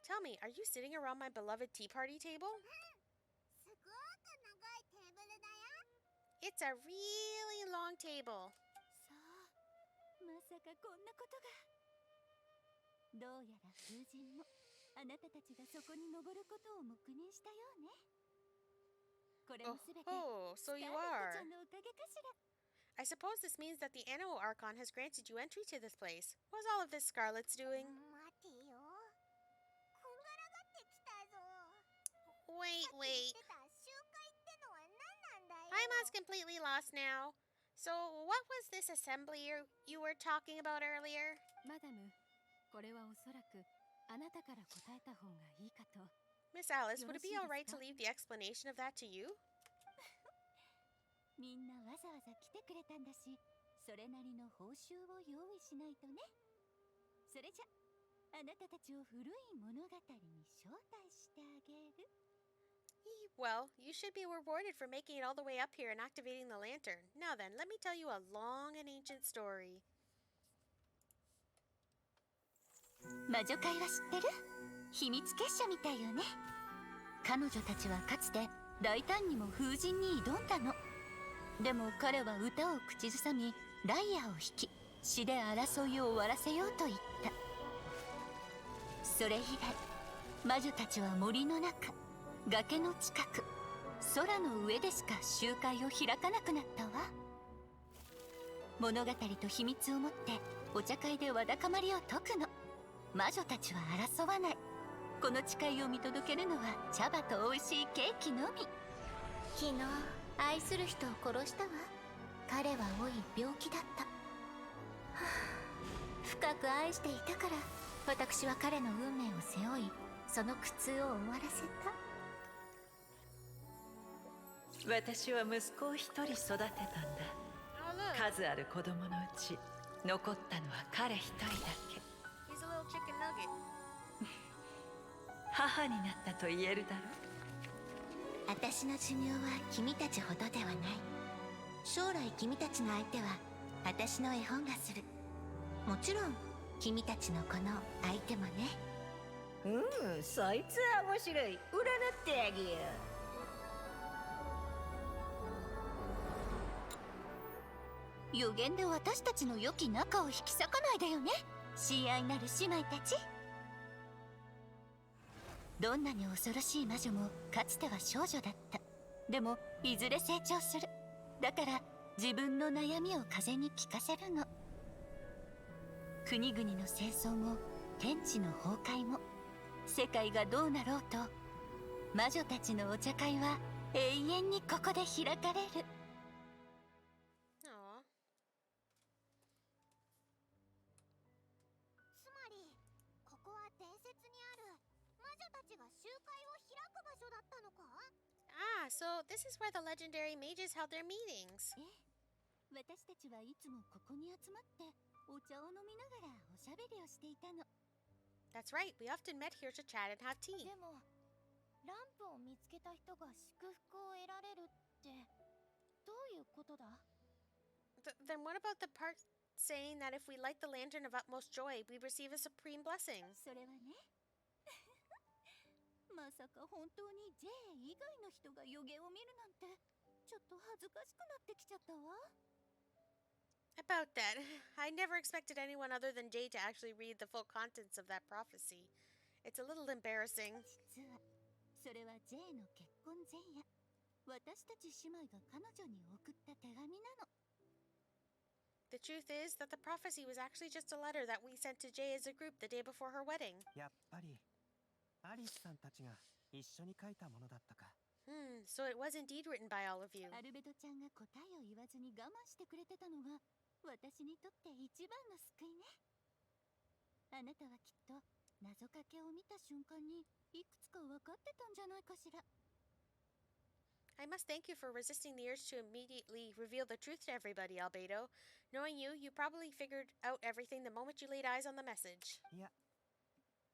Tell me, are you sitting around my beloved tea party table? すごく長いテーブルだよ。 It's a really long table. さあ、まさかこんなことが。どうやら風神もあなたたちがそこに登ることを黙認したようね。これもすべて So ス you カーレット are. ちゃんのおかげかしら。 I suppose this means that the animal Archon has granted you entry to this place. What's all of this Scarlet's doing? 待てよ。こんがらがってきたぞ。 Wait. 言ってた集会ってのは何なんだよ。 Paimon's completely lost now. So, what was this assembly you were talking about earlier? マダム、これはおそらくあなたから答えた方がいいかと。 Miss Alice, would it be よろしい alright ですか？ to leave the explanation of that to you? みんなわざわざ来てくれたんだし、それなりの報酬を用意しないとね。それじゃ、あなたたちを古い物語に招待してあげる。 Well, you should be rewarded for making it all the way up here and activating the lantern. Now then, let me tell you a long and ancient story. 魔女会は知ってる？秘密結社みたいよね。彼女たちはかつて大胆にも風神に挑んだの。でも彼は歌を口ずさみ、ライアを弾き、詩で争いを終わらせようと言った。それ以来、魔女たちは森の中、崖の近く、空の上でしか集会を開かなくなったわ。物語と秘密を持ってお茶会でわだかまりを解くの。魔女たちは争わない。この誓いを見届けるのは茶葉と美味しいケーキのみ。昨日愛する人を殺したわ。彼は老い病気だった、はあ、深く愛していたから私は彼の運命を背負い、その苦痛を終わらせた。私は息子を一人育てたんだ。 Oh, look. 数ある子供のうち残ったのは彼一人だけ。 He's a little chicken nugget. 母になったと言えるだろう。私の寿命は君たちほどではない。将来君たちの相手は私の絵本がする。もちろん君たちの子の相手もね。そいつは面白い。占ってあげよう。予言で私たちの良き仲を引き裂かないでよね、親愛なる姉妹たち。どんなに恐ろしい魔女もかつては少女だった。でもいずれ成長する。だから自分の悩みを風に聞かせるの。国々の戦争も天地の崩壊も、世界がどうなろうと魔女たちのお茶会は永遠にここで開かれる。 Aw. つまりここは伝説にある魔女たちが集会を開く場所だったのか？ Ah, so this is where the legendary mages held their meetings. 私たちはいつもここに集まってお茶を飲みながらおしゃべりをしていたの。 That's right, we often met here to chat and have tea. でもランプを見つけた人が祝福を得られるってどういうことだ？ Then what about the part saying that if we light the lantern of utmost joy, we receive a supreme blessing? それはねまさか本当に J 以外の人が予言を見るなんてちょっと恥ずかしくなってきちゃったわ。 About that, I never expected anyone other than Jay to actually read the full contents of that prophecy. It's a little embarrassing. 実はそれは J の結婚前夜、私たち姉妹が彼女に送った手紙なの。 The truth is that the prophecy was actually just a letter that we sent to Jay as a group the day before her wedding. やっぱりアリスさんたちが一緒に書いたものだったか。So it was indeed written by all of you. アルベドちゃんが答えを言わずに我慢してくれてたのが私にとって一番の救いね。あなたはきっと謎かけを見た瞬間にいくつか分かってたんじゃないかしら。 I must thank you for resisting the urge to immediately reveal the truth to everybody, Albedo. Knowing you, you probably figured out everything the moment you laid eyes on the message. いや、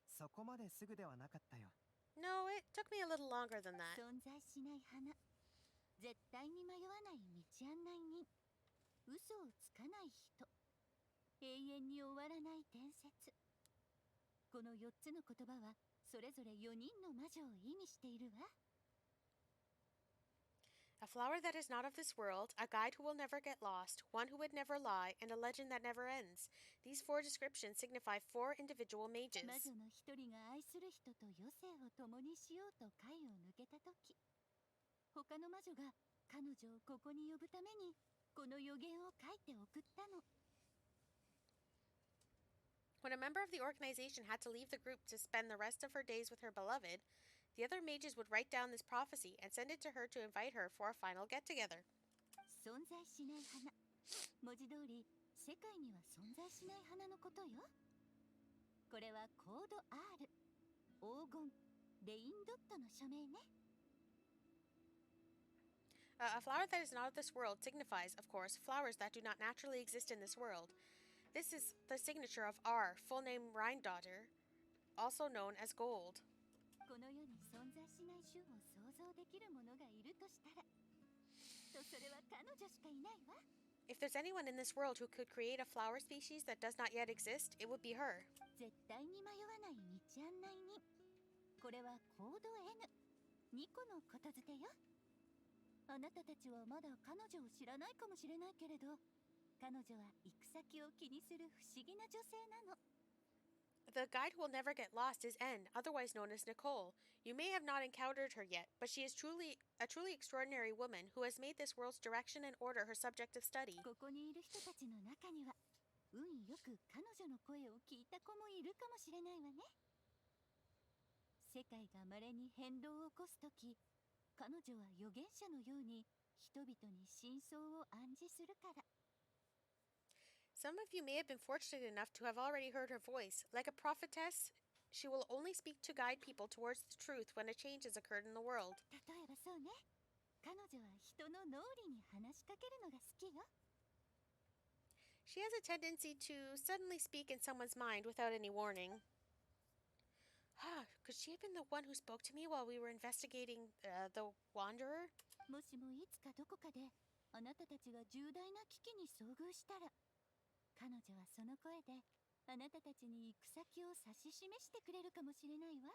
そこまですぐではなかったよ。 No, it took me a little longer than that. 存在しない花、絶対に迷わない道案内人、嘘をつかない人、永遠に終わらない伝説。この4つの言葉はそれぞれ4人の魔女を意味しているわ。 A flower that is not of this world, a guide who will never get lost, one who would never lie, and a legend that never ends. These 4 descriptions signify 4 individual mages. 魔女の一人が愛する人と余生を共にしようと階を抜けた時、他の魔女が彼女をここに呼ぶためにこの予言を書いて送ったの。 When a member of the organization had to leave the group to spend the rest of her days with her beloved, the other mages would write down this prophecy and send it to her to invite her for a final get-together. 存在しない花、文字通り世界には存在しない花のことよ。これはコード R、 黄金、レインドットの署名ね。 A flower that is not of this world signifies, of course, flowers that do not naturally exist in this world. This is the signature of R, full name Rhine-daughter, also known as gold. この世に存在しない種を想像できるものがいるとしたら、それは彼女しかいないわ。 If there's anyone in this world who could create a flower species that does not yet exist, it would be her. 絶対に迷わない道案内人。これはコード N、 2個のことづてよ。あなたたちはまだ彼女を知らないかもしれないけれど、彼女は行く先を気にする不思議な女性なの。 The guide who will never get lost is N, otherwise known as Nicole. You may have not encountered her yet, but she is a truly extraordinary woman who has made this world's direction and order her subject of study. ここにいる人たちの中には、運よく彼女の声を聞いた子もいるかもしれないわね。世界が稀に変動を起こすとき、彼女は預言者のように人々に真相を暗示するから。 Some of you may have been fortunate enough to have already heard her voice. Like a prophetess, she will only speak to guide people towards the truth when a change has occurred in the world. 例えばそうね。彼女は人の脳裏に話しかけるのが好きよ。 She has a tendency to suddenly speak in someone's mind without any warning. Could she have been the one who spoke to me while we were investigating the Wanderer? もしもいつかどこかであなたたちが重大な危機に遭遇したら、彼女はその声であなたたちに行く先を指し示してくれるかもしれないわ。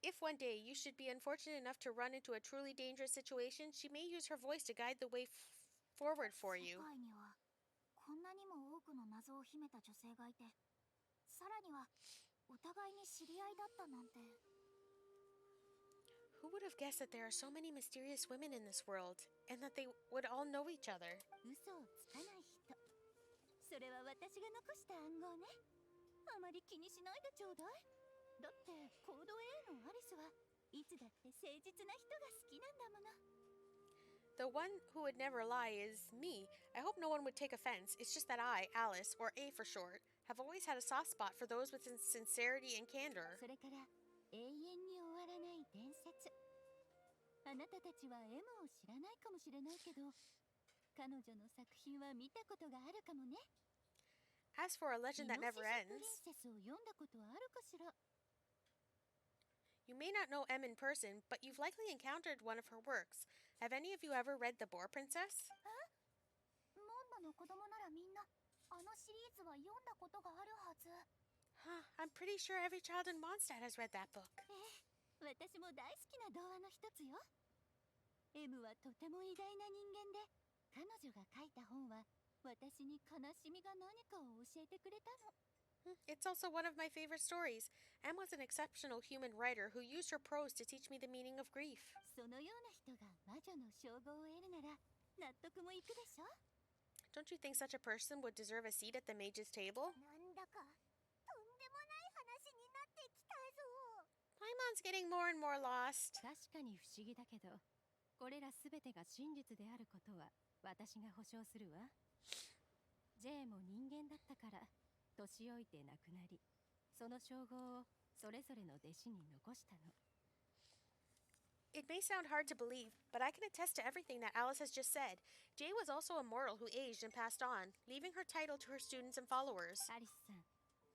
If one day you should be unfortunate enough to run into a truly dangerous situation, she may use her voice to guide the way forward for 世 you. 界にはこんなにも多くの謎を秘めた女性がいて、さらにはお互いに知り合いだったなんて。 Who would have guessed that there are so many mysterious women in this world, and that they would all know each other? 嘘をつかない人。それは私が残した暗号ね。あまり気にしないでちょうだい。だってコード A のアリスはいつだって誠実な人が好きなんだもの。 The one who would never lie is me. I hope no one would take offense. It's just that I, Alice, or A for short, have always had a soft spot for those with sincerity and candor. それから永遠に終わらない伝説。あなたたちは M を知らないかもしれないけど、彼女の作品は見たことがあるかもね。 As for a イ legend ノ that シ never シプリン ends, セスを読んだことあるかしら。 you may not know M in person, but you've likely encountered one of her works. Have any of you ever read The Boar Princess? モンバの子供ならみんなあのシリーズは読んだことがあるはず。I'm pretty sure every child in Mondstadt has read that book. 私も大好きな童話の一つよ。M はとても偉大な人間で、彼女が書いた本は私に悲しみが何かを教えてくれたの。It's also one of my favorite stories. Em was an exceptional human writer who used her prose to teach me the meaning of grief. そのような人が魔女の称号を得るなら納得もいくでしょ。 Don't you think such a person would deserve a seat at the mage's table? なんだかとんでもない話になってきたぞ。 Paimon's getting more and more lost. 確かに不思議だけど、これらすべてが真実であることは私が保証するわ。J も人間だったから年老いて亡くなり、その称号をそれぞれの弟子に残したの。It may sound hard to believe, but I can attest to everything that Alice has just said. Jay was also a mortal who aged and passed on, leaving her title to her students and followers. アリスさん、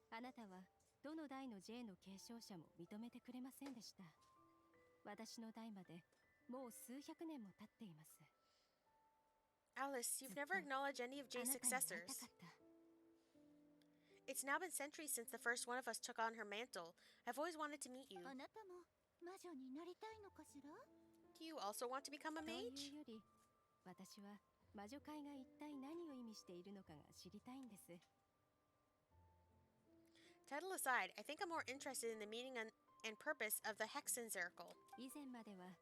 あなたはどの代の J の継承者も認めてくれませんでした。私の代までもう数百年も経っています。Alice, you've never acknowledged any of あ Jay's なたに会いた successors. かった。 It's now been centuries since the first one of us took on her mantle. I've always wanted to meet you. あなたも魔女になりたいのかしら？ Do you also want to become a という mage? より、私は魔女界が一体何を意味しているのかが知りたいんです。 Title aside, I think I'm more interested in the meaning and purpose of the Hexen Circle. 以前までは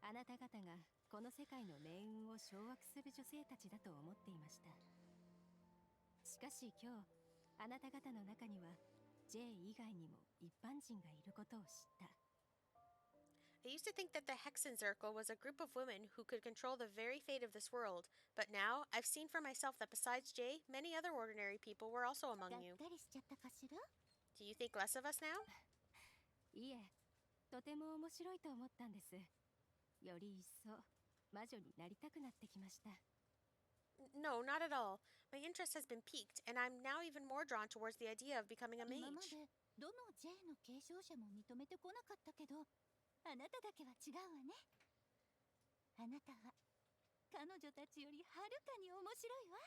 あなた方がこの世界の命運を掌握する女性たちだと思っていました。しかし今日、あなた方の中には J 以外にも一般人がいることを知った。 I used to think that the Hexen Circle was a group of women who could control the very fate of this world, but now I've seen for myself that besides Jay, many other ordinary people were also が among っ you. かりしちゃったかしら？ Do you think less of us now? いえ、とても面白いと思ったんです。より一層魔女になりたくなってきました。 No, not at all. My interest has been piqued, and I'm now even more drawn towards the idea of becoming a 今ま mage. でどの J の継承者も認めてこなかったけど、あなただけは違うわね。あなたは彼女たちよりはるかに面白いわ。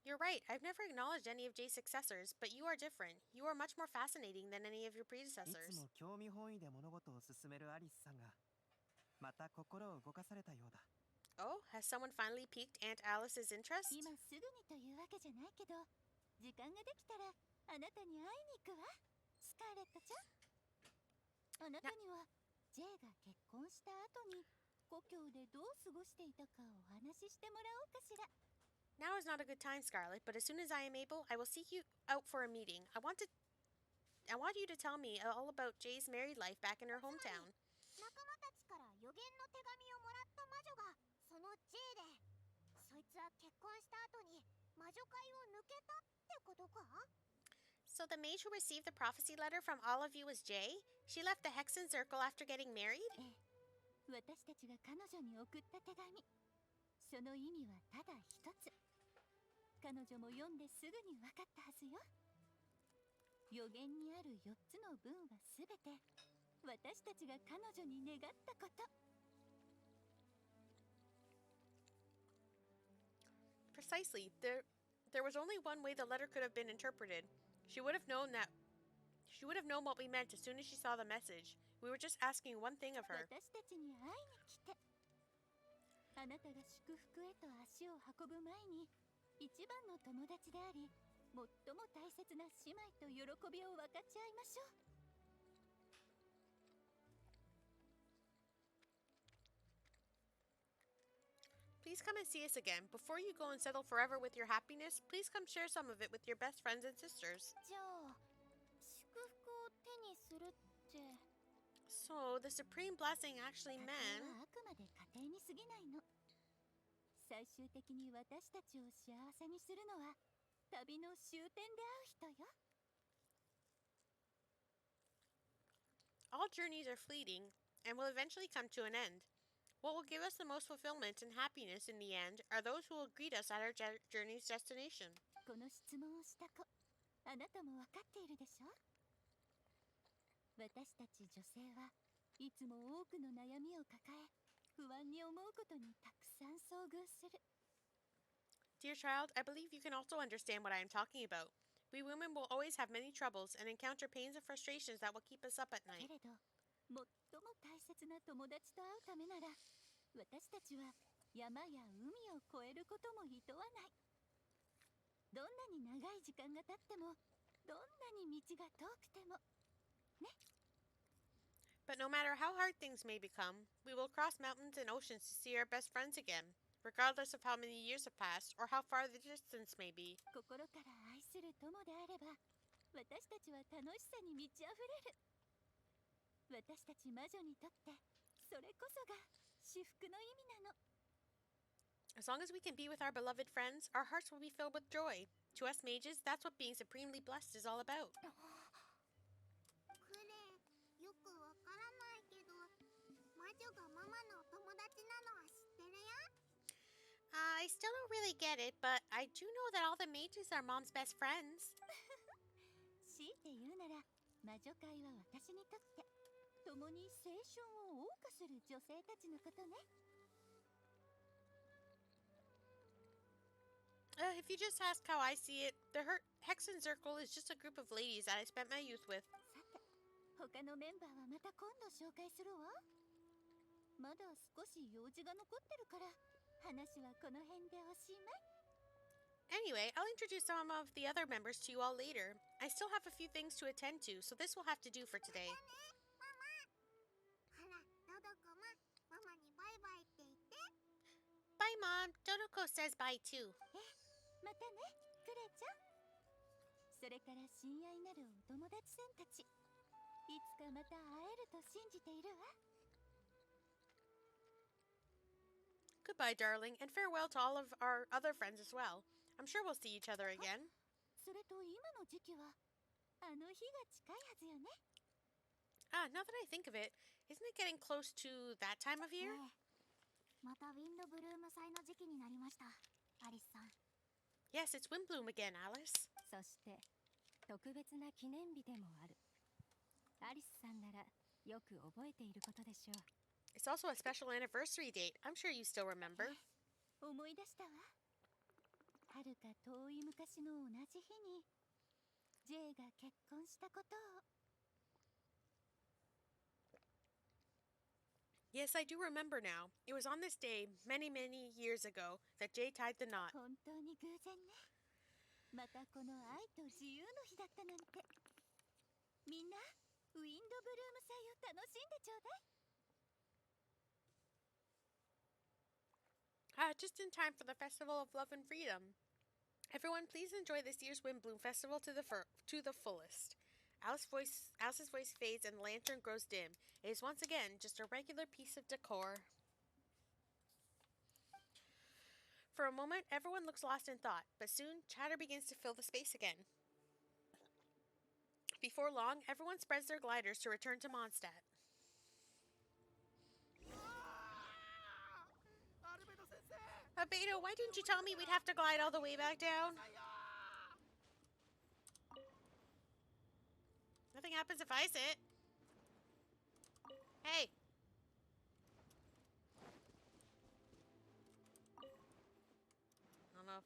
You're right, I've never acknowledged any of Jay's successors, but you are different. You are much more fascinating than any of your いつ predecessors. も興味本位で物事を進めるアリスさんがまた心を動かされたようだ。 Oh, has someone finally piqued Aunt Alice's interest? 今すぐにというわけじゃないけど、時間ができたらあなたに会いに行くわ、スカーレットちゃん。あなたには J が結婚した後に故郷でどう過ごしていたかお話ししてもらおうかしら。 Now is not a good time, Scarlet, but as soon as I am able, I will seek you out for a meeting. I want you to tell me all about Jay's married life back in her hometown. 仲間たちから予言の手紙をもらった魔女がその J で、そいつは結婚した後に魔女界を抜けたってことか？ So the mage who received the prophecy letter from all of you was Jay? She left the Hexen Circle after getting married? ええ、私たちが彼女に送った手紙。その意味はただ一つ。彼女も読んですぐに分かったはずよ。予言にある4つの文はすべて私たちが彼女に願ったこと。 Precisely. There was only one way the letter could have been interpreted. She would have known what we meant as soon as she saw the message. We were just asking one thing of her. 私たちに会いに来て。あなたが祝福へと足を運ぶ前に一番の友達であり最も大切な姉妹と喜びを分かち合いましょう。 Please come and see us again. Before you go and settle forever with your happiness, please come share some of it with your best friends and sisters. じゃあ祝福を手にするって So, the supreme blessing actually 家 meant... 庭はあくまで家庭に過ぎないの。最終的に私たちを幸せにするのは旅の終点で会う人よ。 All journeys are fleeting and will eventually come to an end. What will give us the most fulfillment and happiness in the end are those who will greet us at our journey's destination. この質問をした子、あなたも分かっているでしょ？私たち女性はいつも多くの悩みを抱え、不安に思うことにたくさん遭遇する。 Dear child, I believe you can also understand what I am talking about. We women will always have many troubles and encounter pains and frustrations that will keep us up at け night. れど最も大切な友達と会うためなら私たちは山や海を越えることも厭わない。どんなに長い時間が経ってもどんなに道が遠くてもね。 But no matter how hard things may become, we will cross mountains and oceans to see our best friends again, regardless of how many years have passed or how far the distance may be. 心から愛する友であれば私たちは楽しさに満ち溢れる。私たち魔女にとってそれこそが至福の意味なの。 As long as we can be with our beloved friends, our hearts will be filled with joy. To us mages, that's what being supremely blessed is all about. クレイ、よくわからないけど、魔女がママのお友達なのは知ってるよ。I still don't really get it, but I do know that all the mages are Mom's best friends. 強いて言うなら魔女界は私にとって共に青春を謳歌する女性たちのことね。 If you just ask how I see it, the Hexen Circle is just a group of ladies that I spent my youth with. さて他のメンバーはまた今度紹介するわ。まだ少し用事が残ってるから話はこの辺でおしまい。 Anyway, I'll introduce some of the other members to you all later. I still have a few things to attend to, so this will have to do for today. ほら、ドドコもママにバイバイって言って。 Bye, Mom. Dodoko says bye too. またねクレちゃん。それから親愛なるお友達さんたち、いつかまた会えると信じているわ。 Goodbye, darling, and farewell to all of our other friends as well. I'm sure we'll see each other again. それと今の時期はあの日が近いはずよね。 Ah, now that I think of it, isn't it getting close to that time of year? ねえ、またウィンドブルーム祭の時期になりました、アリスさん。 Yes, it's Windblume again, Alice. そして特別な記念日でもある。アリスさんならよく覚えていることでしょう。 It's also a special anniversary date. I'm sure you still remember. 思い出したわ。はるか遠い昔の同じ日に J が結婚したことを。 Yes, I do remember now. It was on this day, many, many years ago, that Jay tied the knot. 本当に偶然ね。またこの愛と自由の日だったなんて。みんなウィンドブルーム祭を楽しんでちょうだい。 Just in time for the Festival of Love and Freedom. Everyone, please enjoy this year's Windblume Festival to the fullest. Alice's voice fades and the lantern grows dim. It is once again just a regular piece of decor. For a moment, everyone looks lost in thought, but soon chatter begins to fill the space again. Before long, everyone spreads their gliders to return to Mondstadt. Beto, why didn't you tell me we'd have to glide all the way back down? Nothing happens if I sit. Hey. I don't know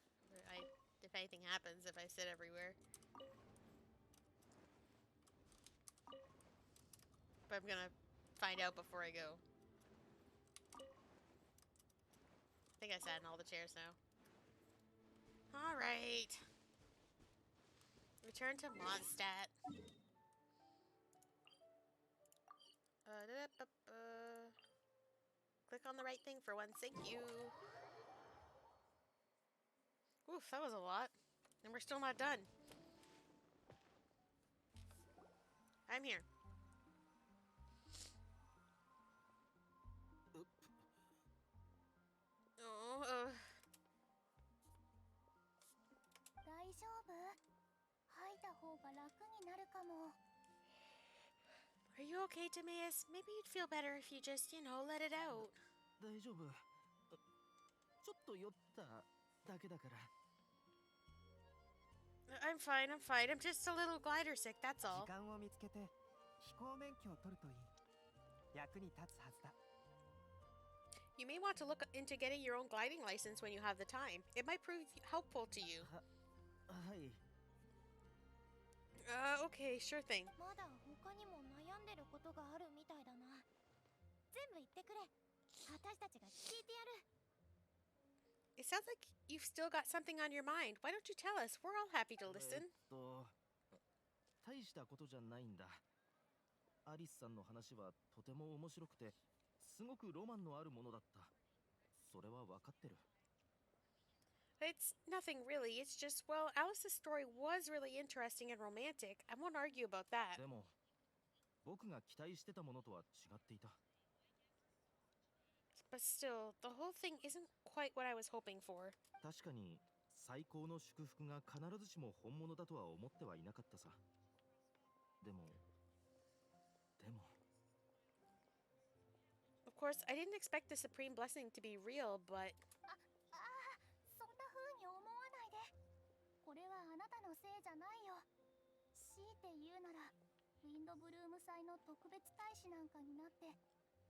if anything happens if I sit everywhere. But I'm gonna find out before I go. I think I sat in all the chairs now. Alright. Return to Mondstadt. Click on the right thing for once. Thank you. Oof, that was a lot. And we're still not done. I'm here. Oh, 大丈夫？吐いた方が楽になるかも。 Are you okay, Timaeus? Maybe you'd feel better if you just, let it out. 大丈夫。ちょっと酔っただけだから。 I'm fine. I'm just a little glider sick, that's all. 時間を見つけて飛行免許を取るといい。役に立つはずだ。 You may want to look into getting your own gliding license when you have the time. It might prove helpful to you. はい。Okay, sure thing. まだ他にも悩んでることがあるみたいだな。全部言ってくれ。私たちが聞いてやる。 It sounds like you've still got something on your mind. Why don't you tell us? We're all happy to listen. 大したことじゃないんだ。アリスさんの話はとても面白くて、すごくロマンのあるものだった。それは分かってる。It's nothing really. It's just, well, Alice's story was really interesting and romantic. I won't argue about that. でも、僕が期待してたものとは違っていた。But still, the whole thing isn't quite what I was hoping for. 確かに最高の祝福が必ずしも本物だとは思ってはいなかったさ。でも Of course, I didn't expect the supreme blessing to be real, but そんな風に思わないで。これはあなたのせいじゃないよ。強いて言うなら、ウィンドブルーム祭の特別大使なんかになって、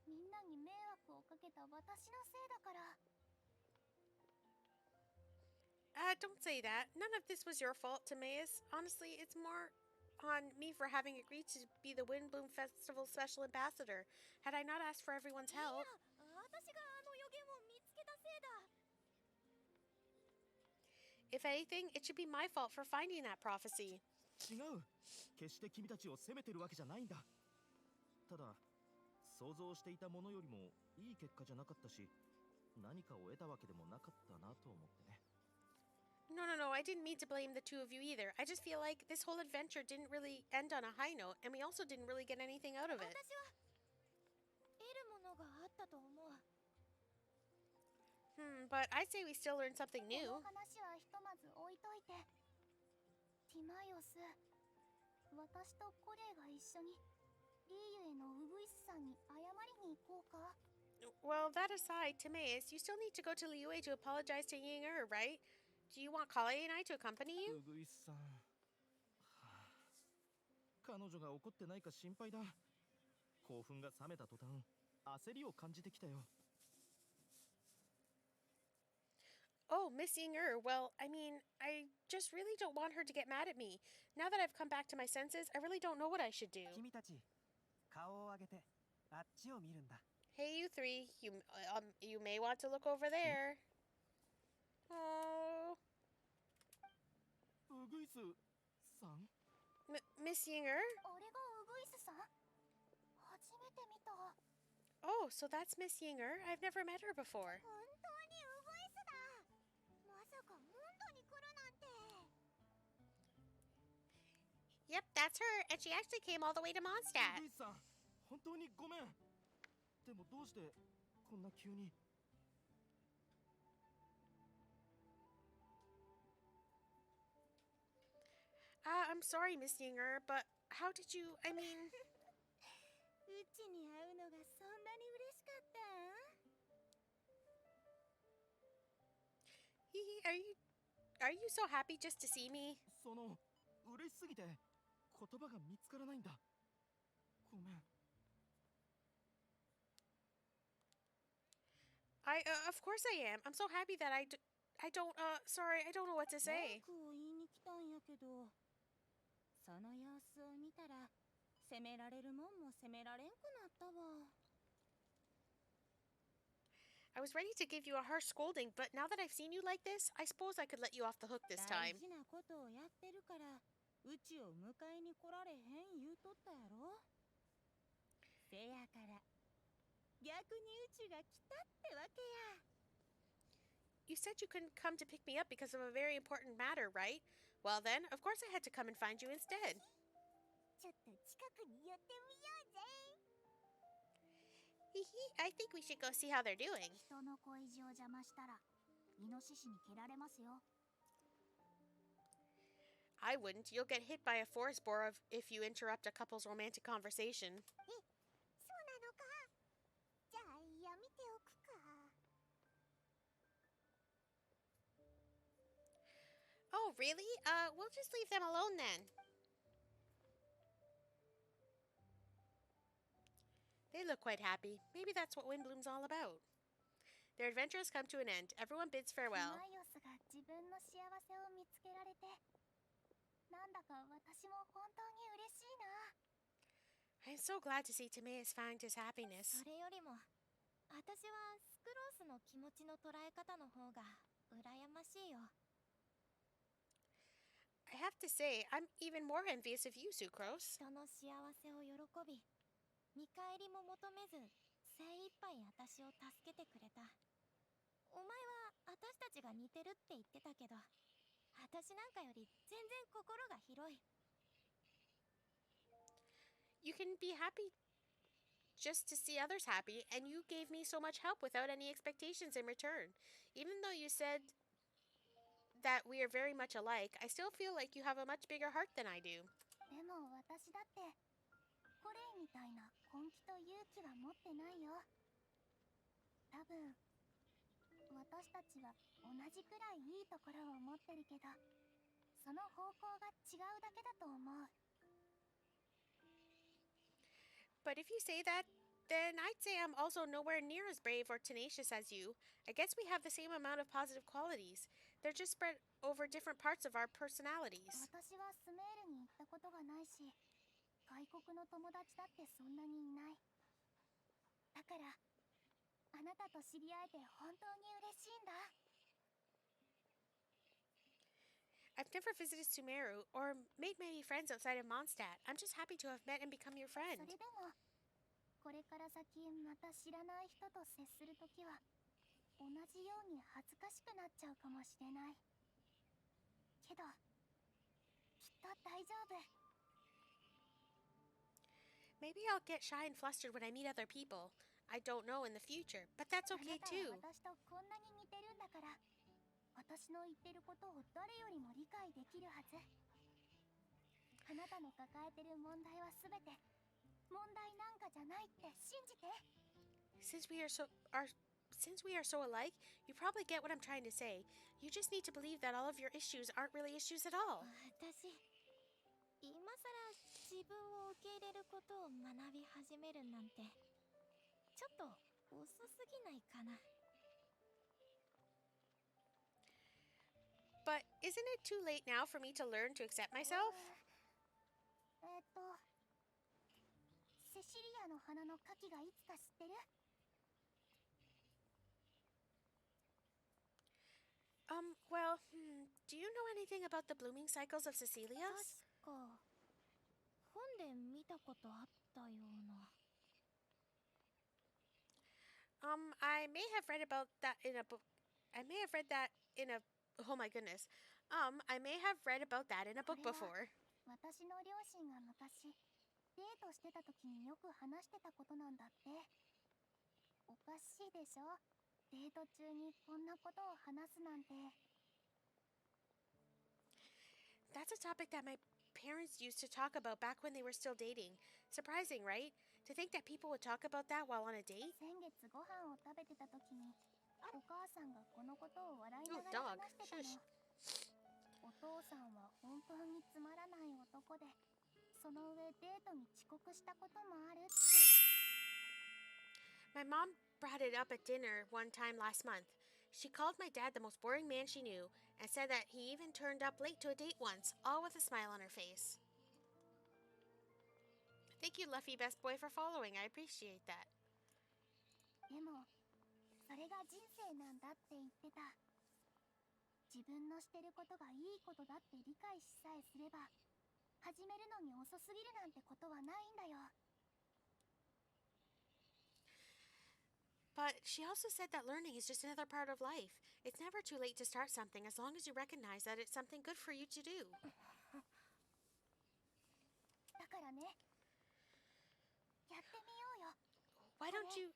みんなに迷惑をかけた私のせいだから。don't say that. None of this was your fault, Timaeus. Honestly, it's more on me for having agreed to be the Windblume Festival Special Ambassador. Had I not asked for everyone's いや、 help... 私があの予言を見つけたせいだ。 If anything, it should be my fault for finding that prophecy. 違う。決して君たちを責めてるわけじゃないんだ。ただ、想像していたものよりもいい結果じゃなかったし、何かを得たわけでもなかったなと思ってね。No, I didn't mean to blame the two of you either. I just feel like this whole adventure didn't really end on a high note, and we also didn't really get anything out of it. 私は得るものがあったと思う。 But I'd say we still learned something こ new. の話はひとまず置いといて。ティマイオス、私とコレイが一緒にリーユへのウグイスさんに謝りに行こうか。 Well, that aside, Timaeus, you still need to go to Liyue to apologize to Ying'er, right? Do you want Coillei and I to accompany you? ウグイスさん、彼女が怒ってないか心配だ。興奮が冷めた途端、焦りを感じてきたよ。Oh, Miss Ying'er, well, I mean, I just really don't want her to get mad at me. Now that I've come back to my senses, I really don't know what I should do. 君たち顔を上げてあっちを見るんだ。 Hey, you three, you may want to look over there. Oh, ウグイスさん、 Miss Ying'er? あれがウグイスさん？初めて見た。 Oh, so that's Miss Ying'er. I've never met her before. 本当にウグイスだ。まさかモンドに来るなんて。 Yep, that's her, and she actually came all the way to ウ Mondstadt. グイスさん、本当にごめん。でもどうしてこんな急に。I'm sorry, Miss Ying'er, but how did you, I mean... うちに会うのがそんなに嬉しかったん？ Are you so happy just to see me? その嬉しすぎて言葉が見つからないんだ。ごめん。Of course I am. I'm so happy that sorry, I don't know what to say. 文句を言いに来たんやけど、その様子を見たら責められるもんも責められんくなったわ。 I was ready to give you a harsh scolding, but now that I've seen you like this, I suppose I could let you off the hook this 大 time. 事なことをやってるからうちを迎えに来られへん言うとったやろ。せやから逆にうちが来たってわけや。 You said you couldn't come to pick me up because of a very important matter, right? Well then, of course I had to come and find you instead. ちょっと近くに寄ってみようぜ。 I think we should go see how they're doing. 人の恋路を邪魔したらイノシシに蹴られますよ。 I wouldn't. You'll get hit by a forest boar if you interrupt a couple's romantic conversation. そうなのか。じゃあやめておくか。 Oh, really? We'll just leave them alone then. They look quite happy. Maybe that's what Windblume's all about. Their adventure has come to an end. Everyone bids farewell. マイオスが自分の幸せを見つけられてなんだか私も本当に嬉しいな。 I'm so glad to see Timaeus find his happiness. それよりも私はスクロースの気持ちの捉え方の方が羨ましいよ。 I have to say, I'm even more envious of you, Sucrose. 人の幸せを喜び、見返りも求めず精一杯私を助けてくれた。お前は私たちが似てるって言ってたけど、私なんかより全然心が広い。 You can be happy just to see others happy, and you gave me so much help without any expectations in return. Even though you said that we are very much alike, I still feel like you have a much bigger heart than I do. でも私だってコレイみたいな根気と勇気は持ってないよ。多分私たちは同じくらいいいところを持ってるけど、その方向が違うだけだと思う。 But if you say that, then I'd say I'm also nowhere near as brave or tenacious as you. I guess we have the same amount of positive qualities. They're just spread over different parts of our personalities. 私はスメールに行ったことがないし、外国の友達だってそんなにいない。だからあなたと知り合えて本当に嬉しいんだ。 I've never visited Sumeru or made many friends outside of Mondstadt. I'm just happy to have met and become your そ friend. れでもこれから先また知らない人と接するときは同じように恥ずかしくなっちゃうかもしれない。けどきっと大丈夫。 Maybe I'll get shy and flustered when I meet other people. I don't know in the future, but that's あ okay なた too. は私とこんなに似てるんだから、私の言ってることを誰よりも理解できるはず。あなたの抱えてる問題はすべて問題なんかじゃないって信じて。 Since we are so alike, you probably get what I'm trying to say. You just need to believe that all of your issues aren't really issues at all. 私今さら自分を受け入れることを学び始めるなんてちょっと遅すぎないかな。 But isn't it too late now for me to learn to accept myself? セシリアの花の花期がいつか知ってる？ Do you know anything about the blooming cycles of Cecilia's? 確か本で見たことあったような。 I may have read about that in a book. I may have read that in a. Oh my goodness. I may have read about that in a book before. 私の両親が昔デートしてた時によく話してたことなんだって。おかしいでしょ、デート中にこんなことを話すなんて。 That's a topic that my parents used to talk about back when they were still dating. Surprising, right? To think that people would talk about that while on a date? 先月ご飯を食べてた時にお母さんがこのことを笑い Oh, ながら dog. 話してたの。 Shush. お父さんは本当につまらない男で、その上デートに遅刻したこともあるって。 My mom brought it up at dinner one time last month. She called my dad the most boring man she knew and said that he even turned up late to a date once, all with a smile on her face. Thank you, Luffy Best Boy, for following. I appreciate that. でもそれが人生なんだって言ってた。自分のしてることがいいことだって理解しさえすれば始めるのに遅すぎるなんてことはないんだよ。 But she also said that learning is just another part of life. It's never too late to start something as long as you recognize that it's something good for you to do. だからね、やってみようよ。 Why don't you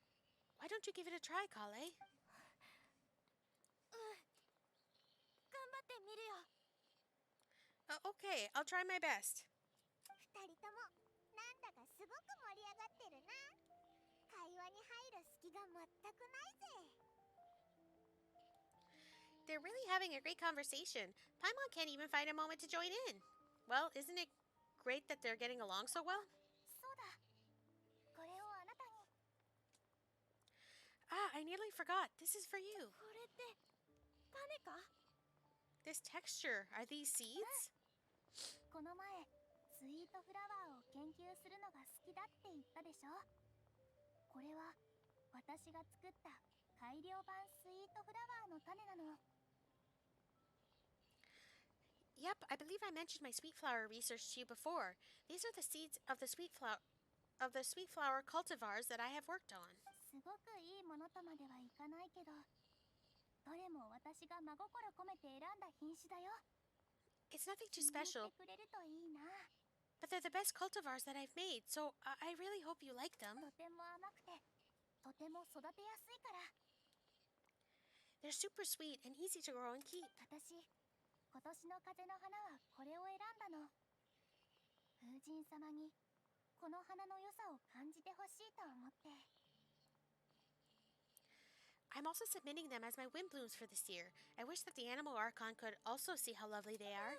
give it a try, Klee? 頑張ってみるよ。 Okay, I'll try my best. 二人ともなんだかすごく盛り上がってるな。会話に入る隙が全くないぜ。 They're really having a great conversation. Paimon can't even find a moment to join in. Well, isn't it great that they're getting along so well? そうだ。これをあなたに。 Ah, I nearly forgot. This is for you. これって種か？ This texture, are these seeds? この前スイートフラワーを研究するのが好きだって言ったでしょ。これは私が作った改良版スイートフラワーの種なの。 Yep, I believe I mentioned my sweet flower research to you before. These are the seeds of the sweet flower cultivars that I have worked on. すごくいいものとまではいかないけど、どれも私が真心込めて選んだ品種だよ。 It's nothing 気 too に入っ special, てくれるといいな。 but they're the best cultivars that I've made, so I really hope you like them. とても甘くてとても育てやすいから。 They're super sweet and easy to grow and keep. 私今年の風の花はこれを選んだの。風神様にこの花の良さを感じてほしいと思って。 I'm also submitting them as my Windblooms for this year. I wish that the Animal Archon could also see how lovely they are.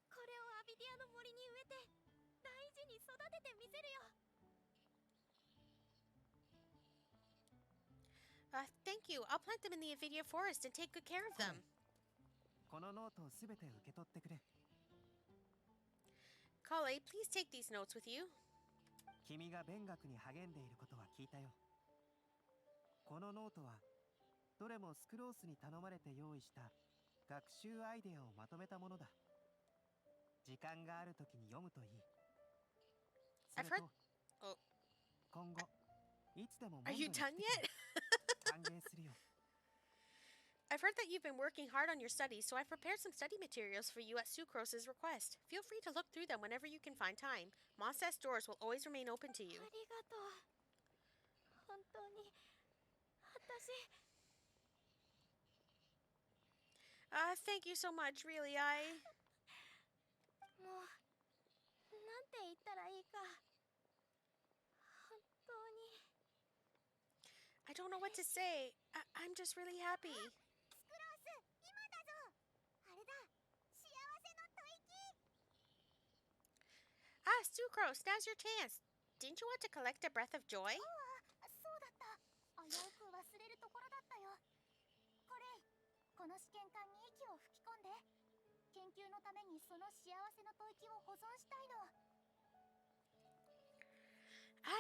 これをアビディアの森に植えて大事に育ててみせるよ。 Thank you. I'll plant them in the Avidia forest and take good care of them. このノートをすべて受け取ってくれ。 Coillei, please take these notes with you. 君が勉学に励んでいることは聞いたよ。このノートはどれもスクロースに頼まれて用意した学習アイデアをまとめたものだ。時間があるときに読むといい。それ I've と heard. Oh, 今後いつでも are you モンドに done 来て yet? 歓迎するよ。 I've heard that you've been working hard on your studies, so I've prepared some study materials for you at Sucrose's request. Feel free to look through them whenever you can find time. Mondstadt's doors will always remain open to you. ありがとう。本当に私。 Thank you so much, really. もうなんて言ったらいいか。本当に。 I don't know what to say. I'm just really happy. スクロース、今だぞ。あれだ。幸せの吐息。 Sucrose, now's your chance. Didn't you want to collect a breath of joy? そうだった。危うく忘れるところだったよ。これ、この試験管に息を吹き込んで。研究のためにその幸せの吐息を保存したいの。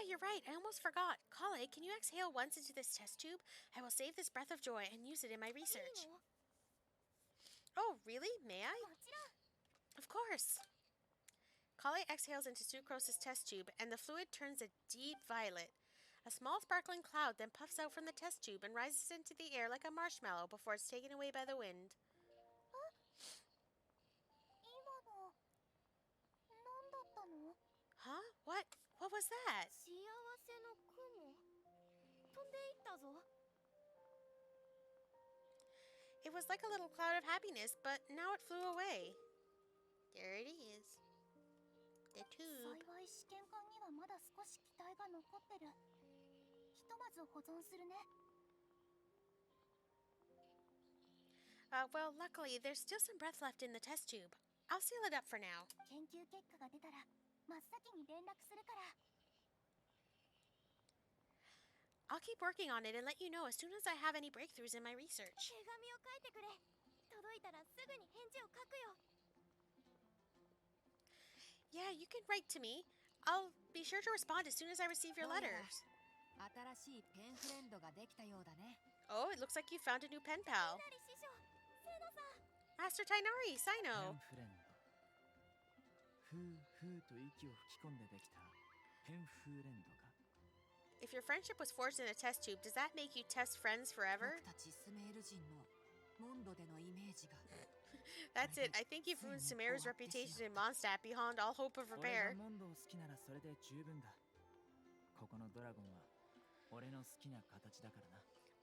You're right. I almost forgot. Coillei, can you exhale once into this test tube? I will save this breath of joy and use it in my いい research. の？ Oh, really? May I? もちろん。 Of course. Coillei exhales into Sucrose's test tube, and the fluid turns a deep violet. A small sparkling cloud then puffs out from the test tube and rises into the air like a marshmallow before it's taken away by the wind. 今の何だったの？ Huh? What was that? 幸せの雲。飛んでいったぞ。 It was like a little cloud of happiness, but now it flew away. There it is. The 幸 tube. い試験管にはまだ少し気体が残ってる。ひとまず保存するね。 Well, luckily, there's still some breath left in the test tube. I'll seal it up for now. 研究結果が出たら真っ先に連絡するから。 I'll keep working on it and let you know as soon as I have any breakthroughs in my research. 手紙を書いてくれ。届いたらすぐに返事を書くよ。 Yeah, you can write to me. I'll be sure to respond as soon as I receive your どうやら letters. 新しいペンフレンドができたようだね。 Oh, it looks like you found a new pen pal. なり師匠、セイノさん。 Master Tighnari, ペ Cyno. ンフレンド。ふうふうと息を吹き込んでできたペンフレンドか。 If your friendship was forged in a test tube, does that make you test friends forever? 僕たちスメール人のモンドでのイメージが That's it. I think you've ruined Sumeru's reputation in Mondstadt beyond all hope of 俺が repair. モンドを好きならそれで十分だ。ここのドラゴンは俺の好きな形だからな。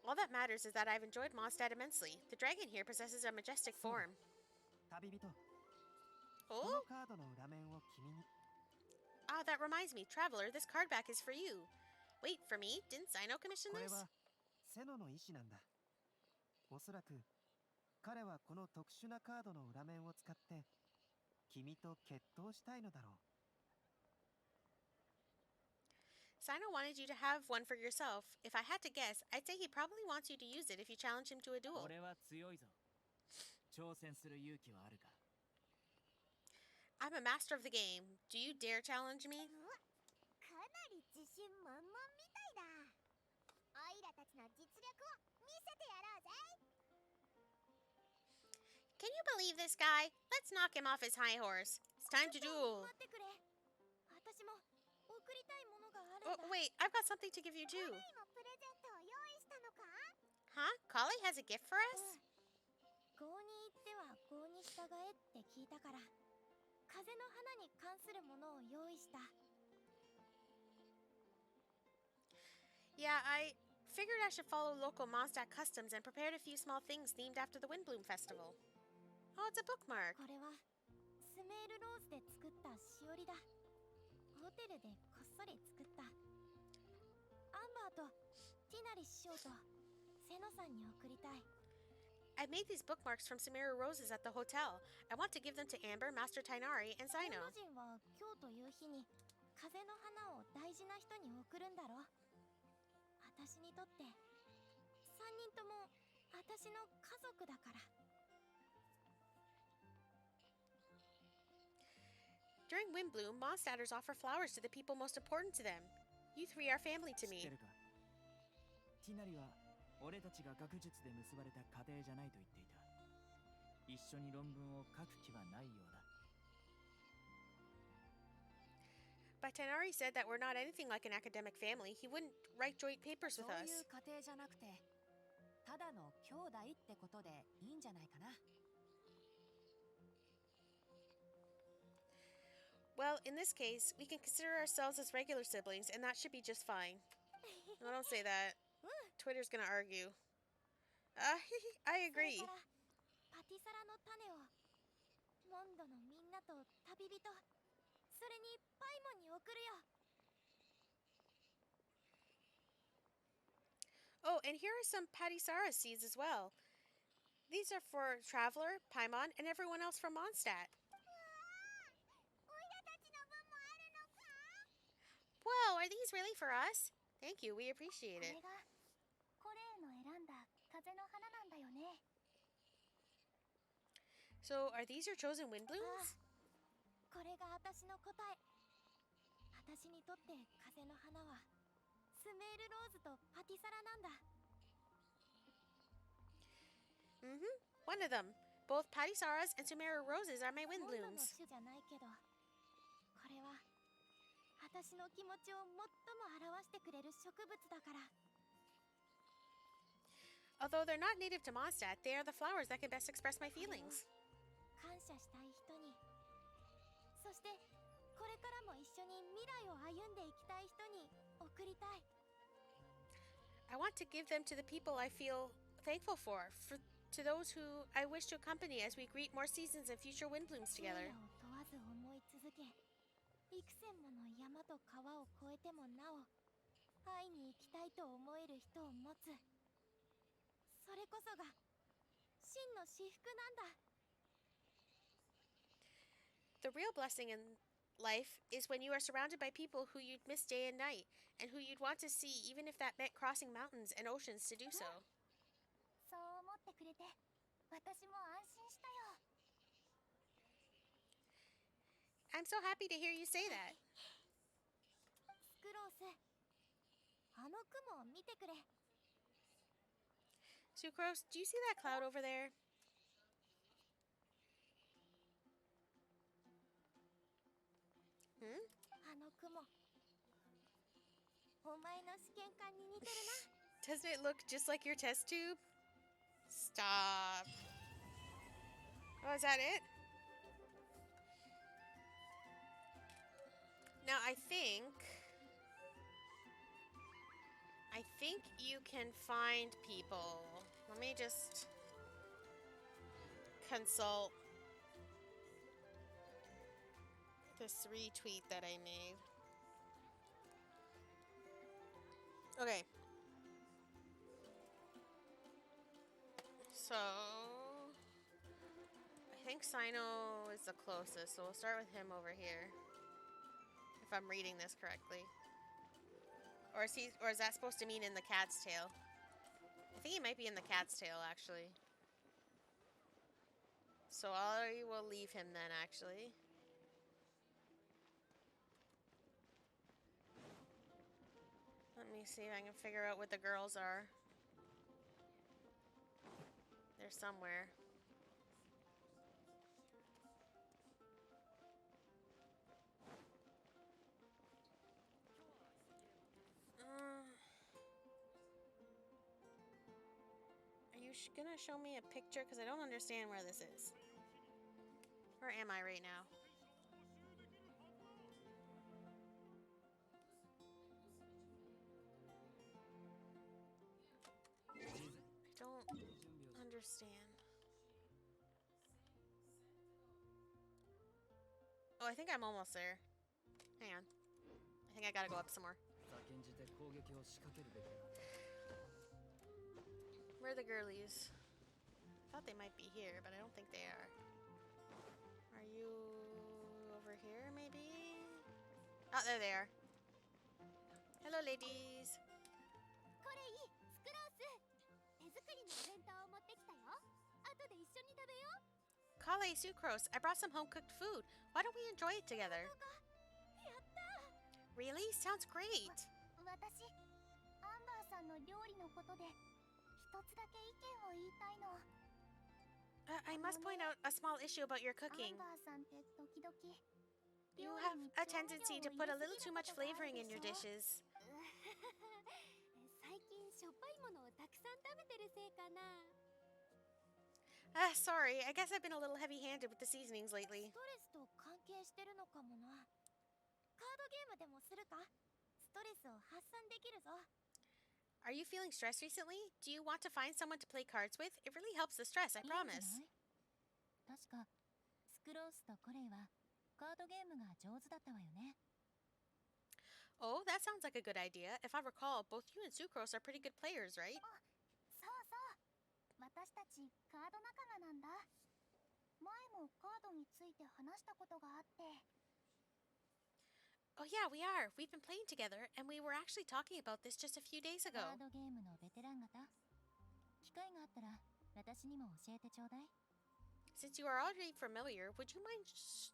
All that matters is that I've enjoyed Mondstadt immensely. The dragon here possesses a majestic form. 旅人、こ Oh? のカードの裏面を君に。 That reminds me, Traveler, this card back is for you. Wait, for me? Didn't Cyno commission これ this? はセノの意志なんだ。おそらく彼はこの特殊なカードの裏面を使って君と決闘したいのだろう。 Cyno wanted you to have one for yourself. If I had to guess, I'd say he probably wants you to use it if you challenge him to a duel. 俺は強いぞ。挑戦する勇気はあるが。I'm a master of the game. Do you dare challenge me? かなり自信満々みたいだ。オイラたちの実力を見せてやろうぜ。 Can you believe this guy? Let's knock him off his high horse. It's time to duel. 待ってくれ。私も送りたいものがあるん Oh, だ。 wait, I've got something to give you too. 今プレゼントを用意したのか？ Huh? Klee has a gift for us? 郷に行っては郷に従えって聞いたから、風の花に関するものを用意した。 Yeah, I figured I should follow local Mondstadt customs and prepared a few small things themed after the Windblume Festival. Oh, it's a bookmark. これはスメールローズで作ったしおりだ。ホテルでこっそり作った。アンバーとティナリ師匠とセノさんに送りたい。 I made these bookmarks from Samira roses at the hotel. I want to give them to Amber, Master Tighnari, and 天 Cyno. の人は今日という日に風の花を大事な人に送るんだろ。私にとって3人とも私の家族だから。 During Windblume, Mondstadters offer flowers to the people most important to them. You three are family to 知って me. るか？ティナリは俺たちが学術で結ばれた家庭じゃないと言っていた。一緒に論文を書く気はないようだ。 But Tighnari said that we're not anything like an academic family. He wouldn't write joint papers そう with いう us. 家庭じゃなくて、ただの兄弟ってことでいいんじゃないかな。 Well, in this case, we can consider ourselves as regular siblings, and that should be just fine. No, don't say that. Twitter's gonna argue. I それ agree. からパティサラの種をモンドのみんなと旅人、それにパイモンに送るよ。 Oh, and here are some Patisara seeds as well. These are for Traveler, Paimon, and everyone else from Mondstadt. オイラたちの分もあるのか？ Whoa, are these really for us? Thank you, we appreciate こ it. れがコレーの選んだ風の花なんだよね。 So, are these your chosen Windblooms? これが私の答え。私にとって風の花はスメールローズとパティサラなんだ。 Mm-hmm, one of them. Both Patisaras and Sumera roses are my モンドの Windblooms. 種じゃないけど、これは私の気持ちを最も表してくれる植物だから。 Although they're not native to Mondstadt, they are the flowers that can best express my feelings. 感謝したい人に、そしてこれからも一緒に未来を歩んでいきたい人に送りたい。 I want to give them to the people I feel thankful for to those who I wish to accompany as we greet more seasons and future Windblooms 昼夜 together. を問わず思い続け、幾千もの山と川を越えてもなお会いに行きたいと思える人を持つ。それこそが真の至福なんだ。 The real blessing in life is when you are surrounded by people who you'd miss day and night, and who you'd want to see even if that meant crossing mountains and oceans to do so. そう思ってくれて私も安心したよ。 I'm so happy to hear you say that. スクロース、あの雲を見てくれ。 Sucrose, do you see that cloud over there? あの雲、お前の試験管に似てる Doesn't it look just like your test tube? Stop. Oh, is that it? Now, I think you can find people. Let me just consult this retweet that I made. Okay. So, I think Cyno is the closest, so we'll start with him over here. If I'm reading this correctly. Or is that supposed to mean in the cat's tail? I think he might be in the cat's tail, actually. So I will leave him then, actually. me see if I can figure out what the girls are. They're somewhere. Are you gonna show me a picture? Because I don't understand where this is. Where am I right now? I don't understand. Oh, I think I'm almost there. Hang on. I think I gotta go up some more. Where are the girlies? I thought they might be here, but I don't think they are. Are you over here, maybe? Oh, there they are. Hello, ladies. Coillei, Sucrose. 手作りのお弁当を持ってきたよ。後で一緒に食べよう。 Coillei, Sucrose, I brought some home-cooked food. Why don't we enjoy it together? やった。 Really? Sounds great. 私、アンバーさんの料理のことで一つだけ意見を言いたいの。I must point out a small issue about your ア cooking. ンバーさんって時々 You have a tendency to put a little too much flavoring in your dishes. 最近しょっぱいものをたくさん食べてるせいかな。 Sorry, I guess I've been a little heavy-handed with the seasonings lately. ストレスと関係してるのかもな。カードゲームでもするか？ストレスを発散できるぞ。 Are you feeling stressed recently? Do you want to find someone to play cards with? It really helps the stress, I いいんじゃない？ promise. 確かスクロースとコレイはカードゲームが上手だったわよね。 Oh, that sounds like a good idea. If I recall, both you and Sucrose are pretty good players, right? そうそう。私たちカード仲間なんだ。前もカードについて話したことがあって。 Oh yeah, we are. We've been playing together, and we were actually talking about this just a few days カ ago. ードゲームのベテラン方、機会があったら私にも教えてちょうだい。 Since you are already familiar, would you mind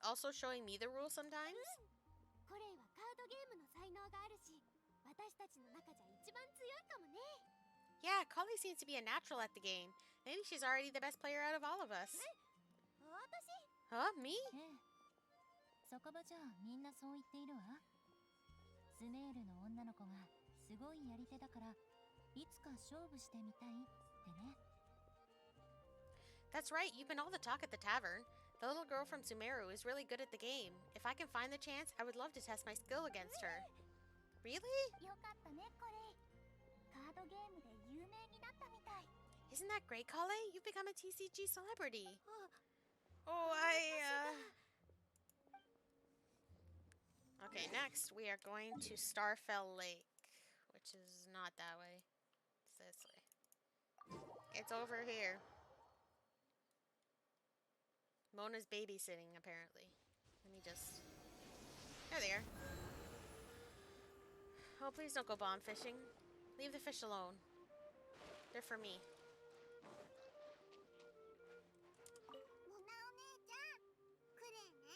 also showing me the rules sometimes? コレイはカードゲームの才能があるし、私たちの中じゃ一番強いかもね。 Yeah, Coillei seems to be a natural at the game. Maybe she's already the best player out of all of us. 私 Huh? Me? ええ、酒場じゃみんなそう言っているわ。スメールの女の子がすごいやり手だからいつか勝負してみたいってね。 That's right, you've been all the talk at the tavern. The little girl from Sumeru is really good at the game. If I can find the chance, I would love to test my skill against her. Really? よかったね、コレイ。カードゲームで有名になったみたい。 Isn't that great, Coillei? You've become a TCG celebrity. あ、 Oh, Okay, next we are going to Starfell Lake, which is not that way. It's this way. It's over here. Mona's babysitting, apparently. Let me just... There they are. Oh, please don't go bomb fishing. Leave the fish alone. They're for me. モナお姉ちゃん、クレイね、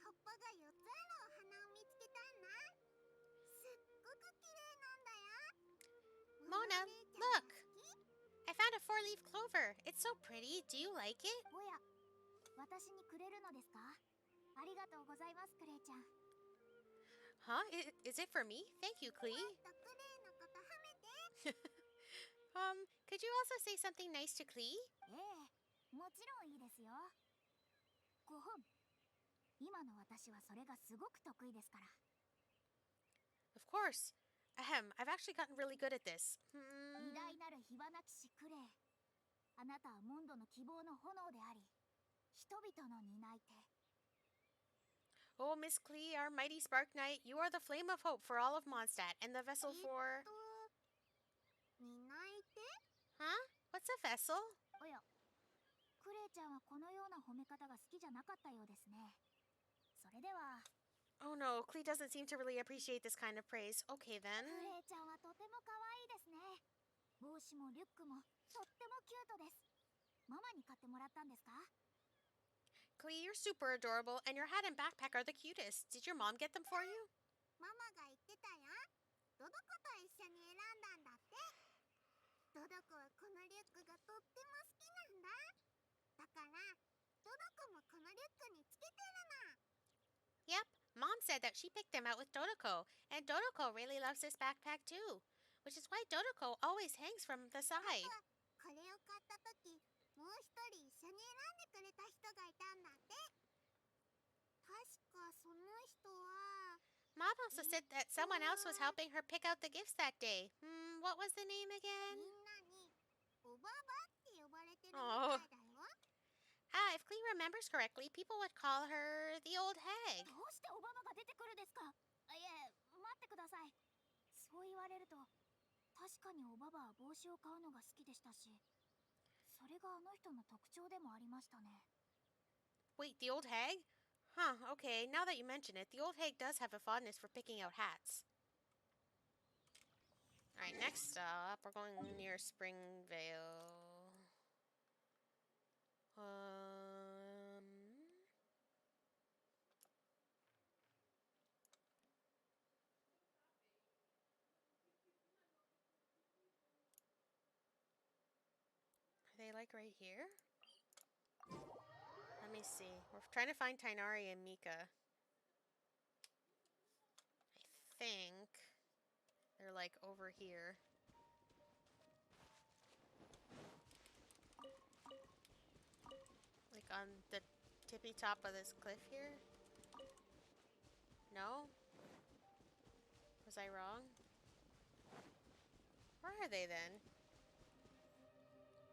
葉っぱが4つあるお花を見つけたんだ。すっごく綺麗なんだよ。 Mona, look! I found a 4-leaf clover. It's so pretty. Do you like it? おや、私にくれるのですか？ありがとうございます、クレイちゃん。 Huh? Is it for me? Thank you, Klee. クレイのこと褒めて。Could you also say something nice to Klee? ええ、もちろんいいですよ。ご本。今の私はそれがすごく得意ですから。 Of course. Ahem, I've actually gotten really good at this. 偉大なる火花騎士クレイ。あなたはモンドの希望の炎であり、人々の担い手。 Oh, Miss Klee, our mighty Spark Knight, you are the flame of hope for all of Mondstadt and the vessel for... 担い手？ Huh? What's a vessel? おや、クレイちゃんはこのような褒め方が好きじゃなかったようですね。それでは、 Oh no, Klee doesn't seem to really appreciate this kind of praise. Okay ク then. レイちゃんはとても可愛いですね。帽子もリュックもとってもキュートです。ママに買ってもらったんですか？ Klee, you're super adorable, and your hat and backpack are the cutest. Did your mom get them for you? ママが言ってたよ。ドドコと一緒に選ドドコはこのリュックがとっても好きなんだ。だからドドコもこのリュックにつけてるの。 Yep, Mom said that she picked them out with Dodoko, and Dodoko really loves this backpack too, which is why Dodoko always hangs from the あ side. とこれを買った時もう一人一緒に選んでくれた人がいたんだって。確かその人は Mom also said that someone else was helping her pick out the gifts that day. What was the name み again? んなにおばばって呼ばれてるみたいだよ。 If Klee remembers correctly, people would call her the old hag. どうしてオバマが出てくるですか。いえ、待ってください。そう言われると確かにオババは帽子を買うのが好きでしたし、それがあの人の特徴でもありましたね。 Wait, the old hag? Huh, okay, now that you mention it, the old hag does have a fondness for picking out hats. Alright, next stop, we're going near Springvale. Are they like right here? Let me see. We're trying to find Tighnari and Mika. I think they're like over here. Like on the tippy top of this cliff here? No? Was I wrong? Where are they then?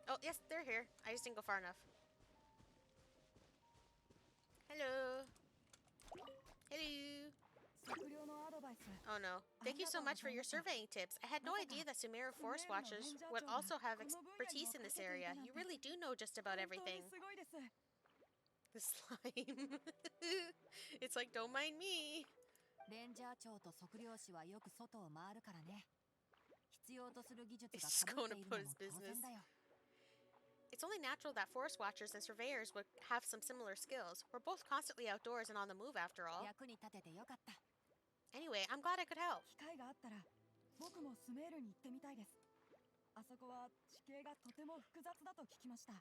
Oh, yes, they're here. I just didn't go far enough. Hello. Hello. Oh no. Thank you so much for your surveying tips. I had no idea that Sumeru Forest Watchers would also have expertise in this area. You really do know just about everything. The slime. It's like, don't mind me. レンジャー長と測量士はよく外を回るからね。必要とする技術が He's 被っ going て to いる put の his も当 business. 然だよ。 It's only natural that forest watchers and surveyors would have some similar skills. We're both constantly outdoors and on the move after all. 役に立ててよかった。 Anyway, I'm glad I could help. 機会があったら僕もスメールに行ってみたいです。あそこは地形がとても複雑だと聞きました。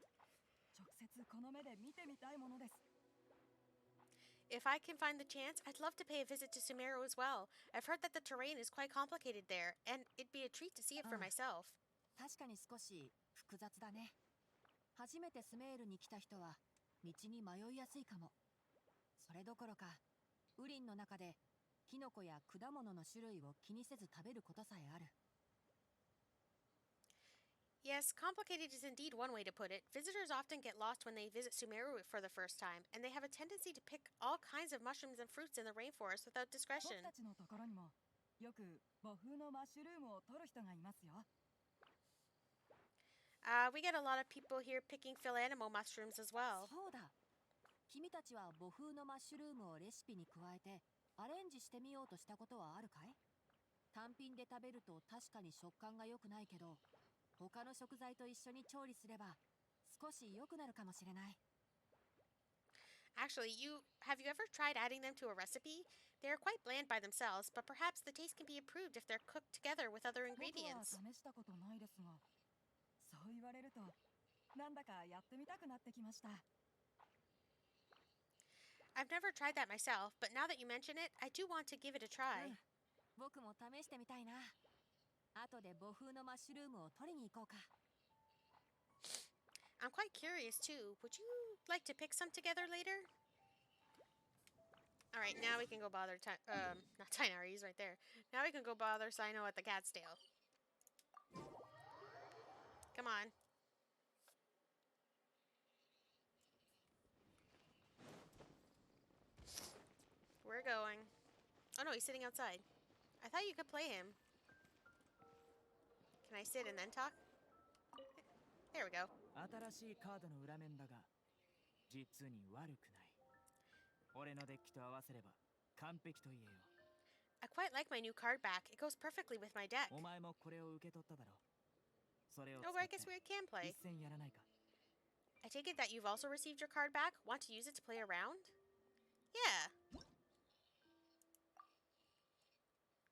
直接この目で見てみたいものです。 If I can find the chance, I'd love to pay a visit to Sumeru as well. I've heard that the terrain is quite complicated there, and it'd be a treat to see it for myself. 確かに少し複雑だね。初めてスメールに来た人は道に迷いやすいかも。それどころか、ウリンの中でキノコや果物の種類を気にせず食べることさえある。 Yes, complicated is indeed one way to put it. Visitors often get lost when they visit Sumeru for the first time, and they have a tendency to pick all kinds of mushrooms and fruits in the rainforest without 僕 discretion. たちのところにもよく母風のマッシュルームを取る人がいますよ。 We get a lot of people here picking philanimo mushrooms as well. そうだ。君たちは母風のマッシュルームをレシピに加えてアレンジしてみようとしたことはあるかい？単品で食べると確かに食感が良くないけど、他の食材と一緒に調理すれば少し良くなるかもしれない。 Actually, have you ever tried adding them to a recipe? They are quite bland by themselves, but perhaps the taste can be improved if they're cooked together with other 僕は ingredients. 試したことないですが、そう言われるとなんだかやってみたくなってきました。 I've never tried that myself, but now that you mention it, I do want to give it a try. 僕も試してみたいな。後で母風のマッシュルームを取りに行こうか。 I'm quite curious too. Would you like to pick some together later? Alright, now we can go bother not Tighnari, he's right there. Now we can go bother Cyno at the cat's tail. Come on. We're going. Oh no, he's sitting outside. I thought you could play him. Can I sit and then talk? There we go. 新しいカードの裏面だが実に悪くない。俺のデッキと合わせれば完璧と言えよ。 I quite like my new card back. It goes perfectly with my deck. お前もこれを受け取っただろう。それを Oh, 使 I って guess we can play. 一戦やらないか。 I take it that you've also received your card back? Want to use it to play around? Yeah.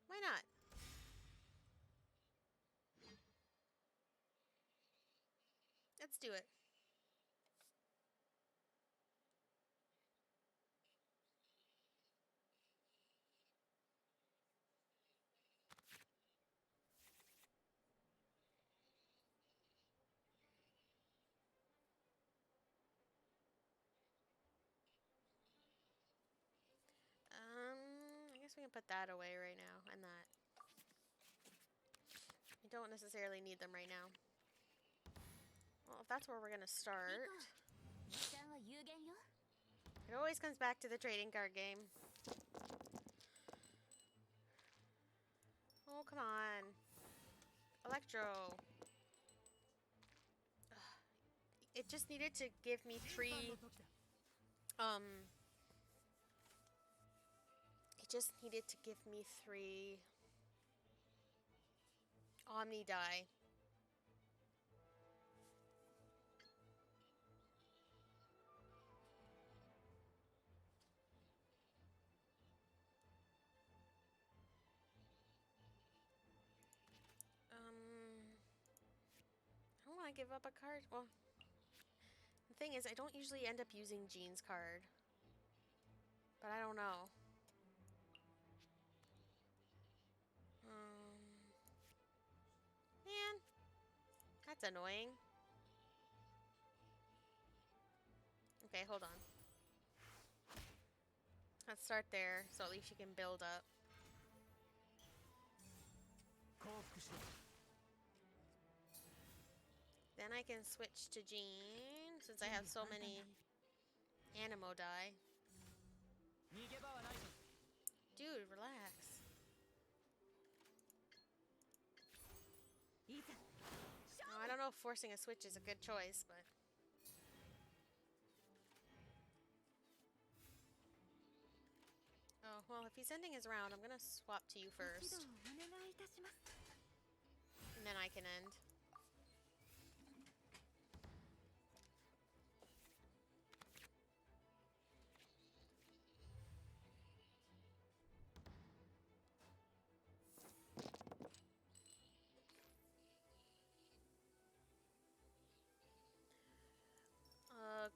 Why not? Let's do it. I guess we can put that away right now, and that. I don't necessarily need them right now. Well, if that's where we're gonna start. 時間は有限よ。 It always comes back to the trading card game. Oh, come on. Electro. Ugh. It just needed to give me 3... It just needed to give me 3... Omni die. I don't want to give up a card. Well, the thing is, I don't usually end up using Jean's card. But I don't know. Man, that's annoying. Okay, hold on. Let's start there, so at least you can build up. Then I can switch to Jean, since I have so many Animo die. Dude, relax. No, I don't know if forcing a switch is a good choice, but... Oh, well, if he's ending his round, I'm gonna swap to you first. And then I can end.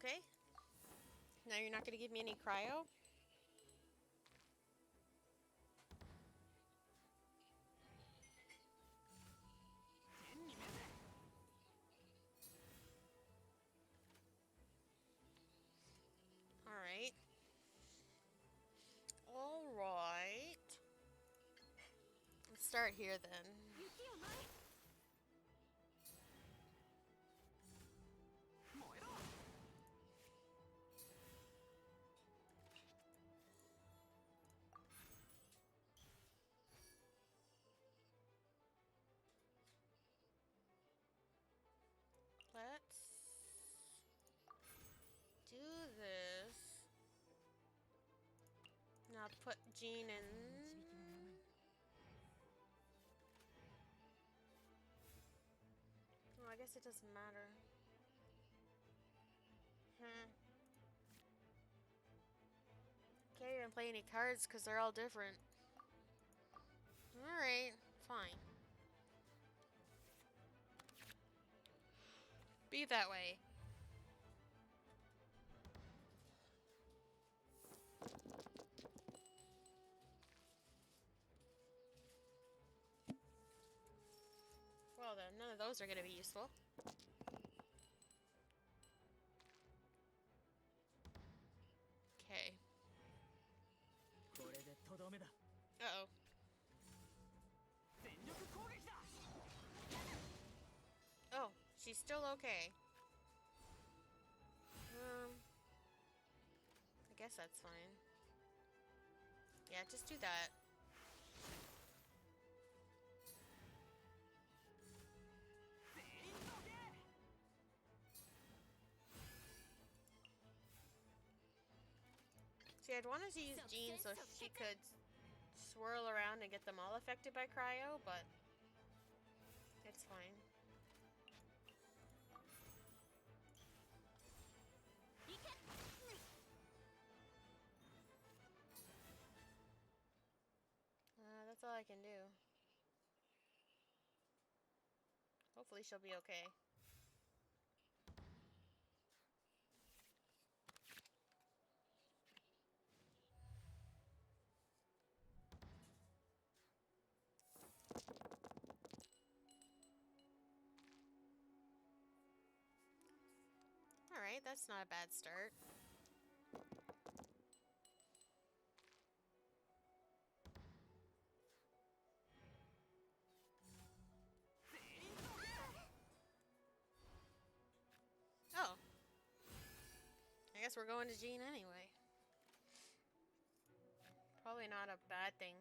Okay. Now you're not gonna give me any cryo? Alright. Alright. Let's start here then. Let's do this. Now put Jean in. Oh, I guess it doesn't matter. Can't even play any cards because they're all different. Alright, fine. Be that way. Well then, none of those are going to be useful. Okay. Uh-oh. Oh, she's still okay. I guess that's fine. Yeah, just do that. See, I'd wanted to use Jean so she could swirl around and get them all affected by cryo, but it's fine. That's all I can do. Hopefully she'll be okay. Alright, that's not a bad start. Oh. I guess we're going to Jean anyway. Probably not a bad thing.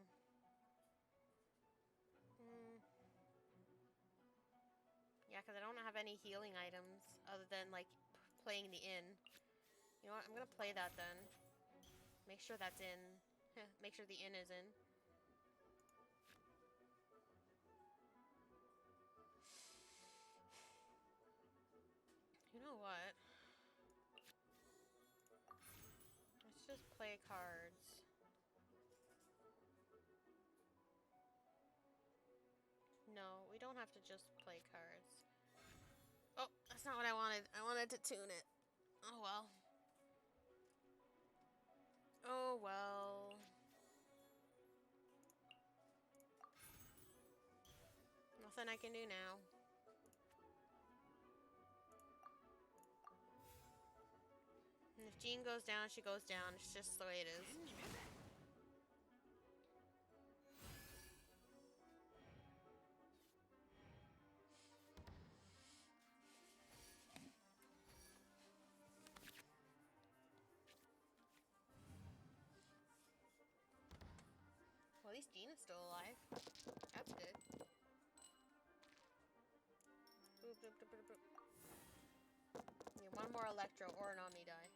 Yeah, because I don't have any healing items other than, like, playing the inn. You know what? I'm gonna play that then. Make sure that's in. Make sure the inn is in. You know what? Let's just play cards. No, we don't have to just play cards. Oh, that's not what I wanted. I wanted to tune it. Oh well. Oh well. Nothing I can do now. And if Jean goes down, she goes down. It's just the way it is. Well, at least Jean is still alive. That's good. Boop, boop, boop, boop, boop. Yeah, one more Electro or an Omni die.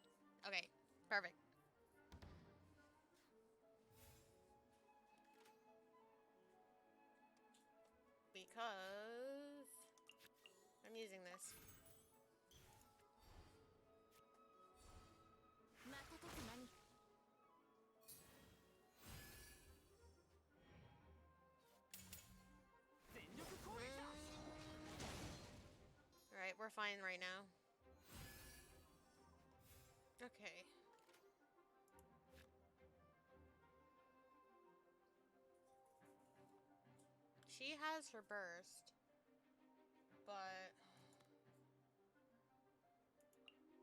Okay, perfect. Because I'm using this. Alright, we're fine right now. Okay. She has her burst, but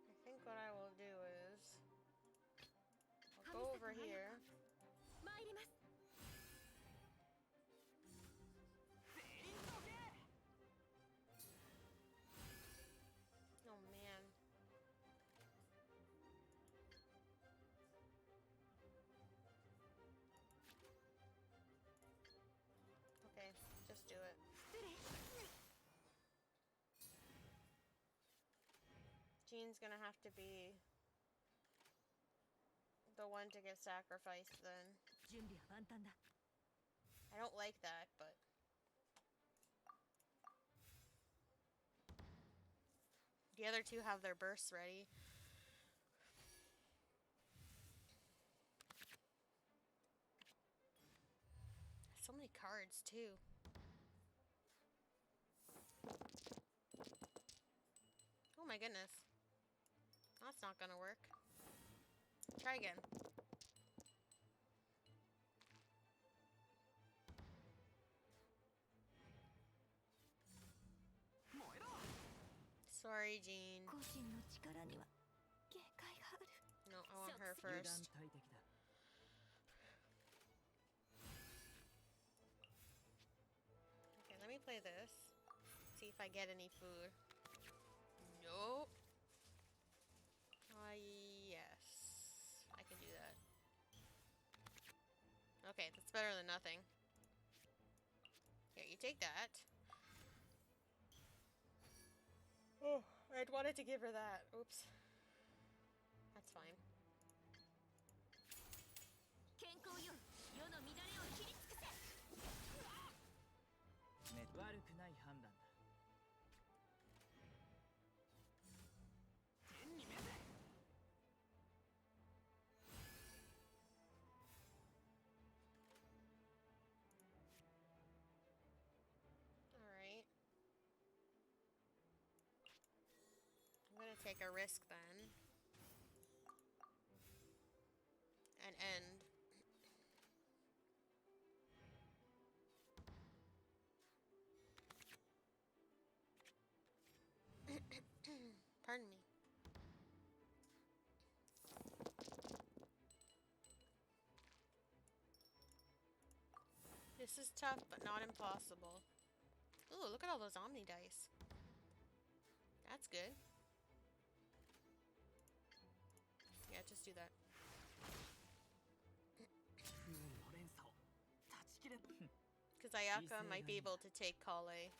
I think what I will do is I'll go over here. Oh man. Okay, just do it. Jean's gonna have to be the one to get sacrificed then. I don't like that, but the other two have their bursts ready. So many cards too. Oh my goodness. That's not gonna work. Try again. Sorry, Jean. No, I want her first. Okay, let me play this. See if I get any food. Nope. Yes. I can do that. Okay, that's better than nothing. Here, you take that. Oh, I'd wanted to give her that. Oops. That's fine. Alright. I'm gonna take a risk then. And end. Pardon me. This is tough, but not impossible. Ooh, look at all those Omni dice. That's good. Yeah, just do that. Because Ayaka might be able to take Coillei.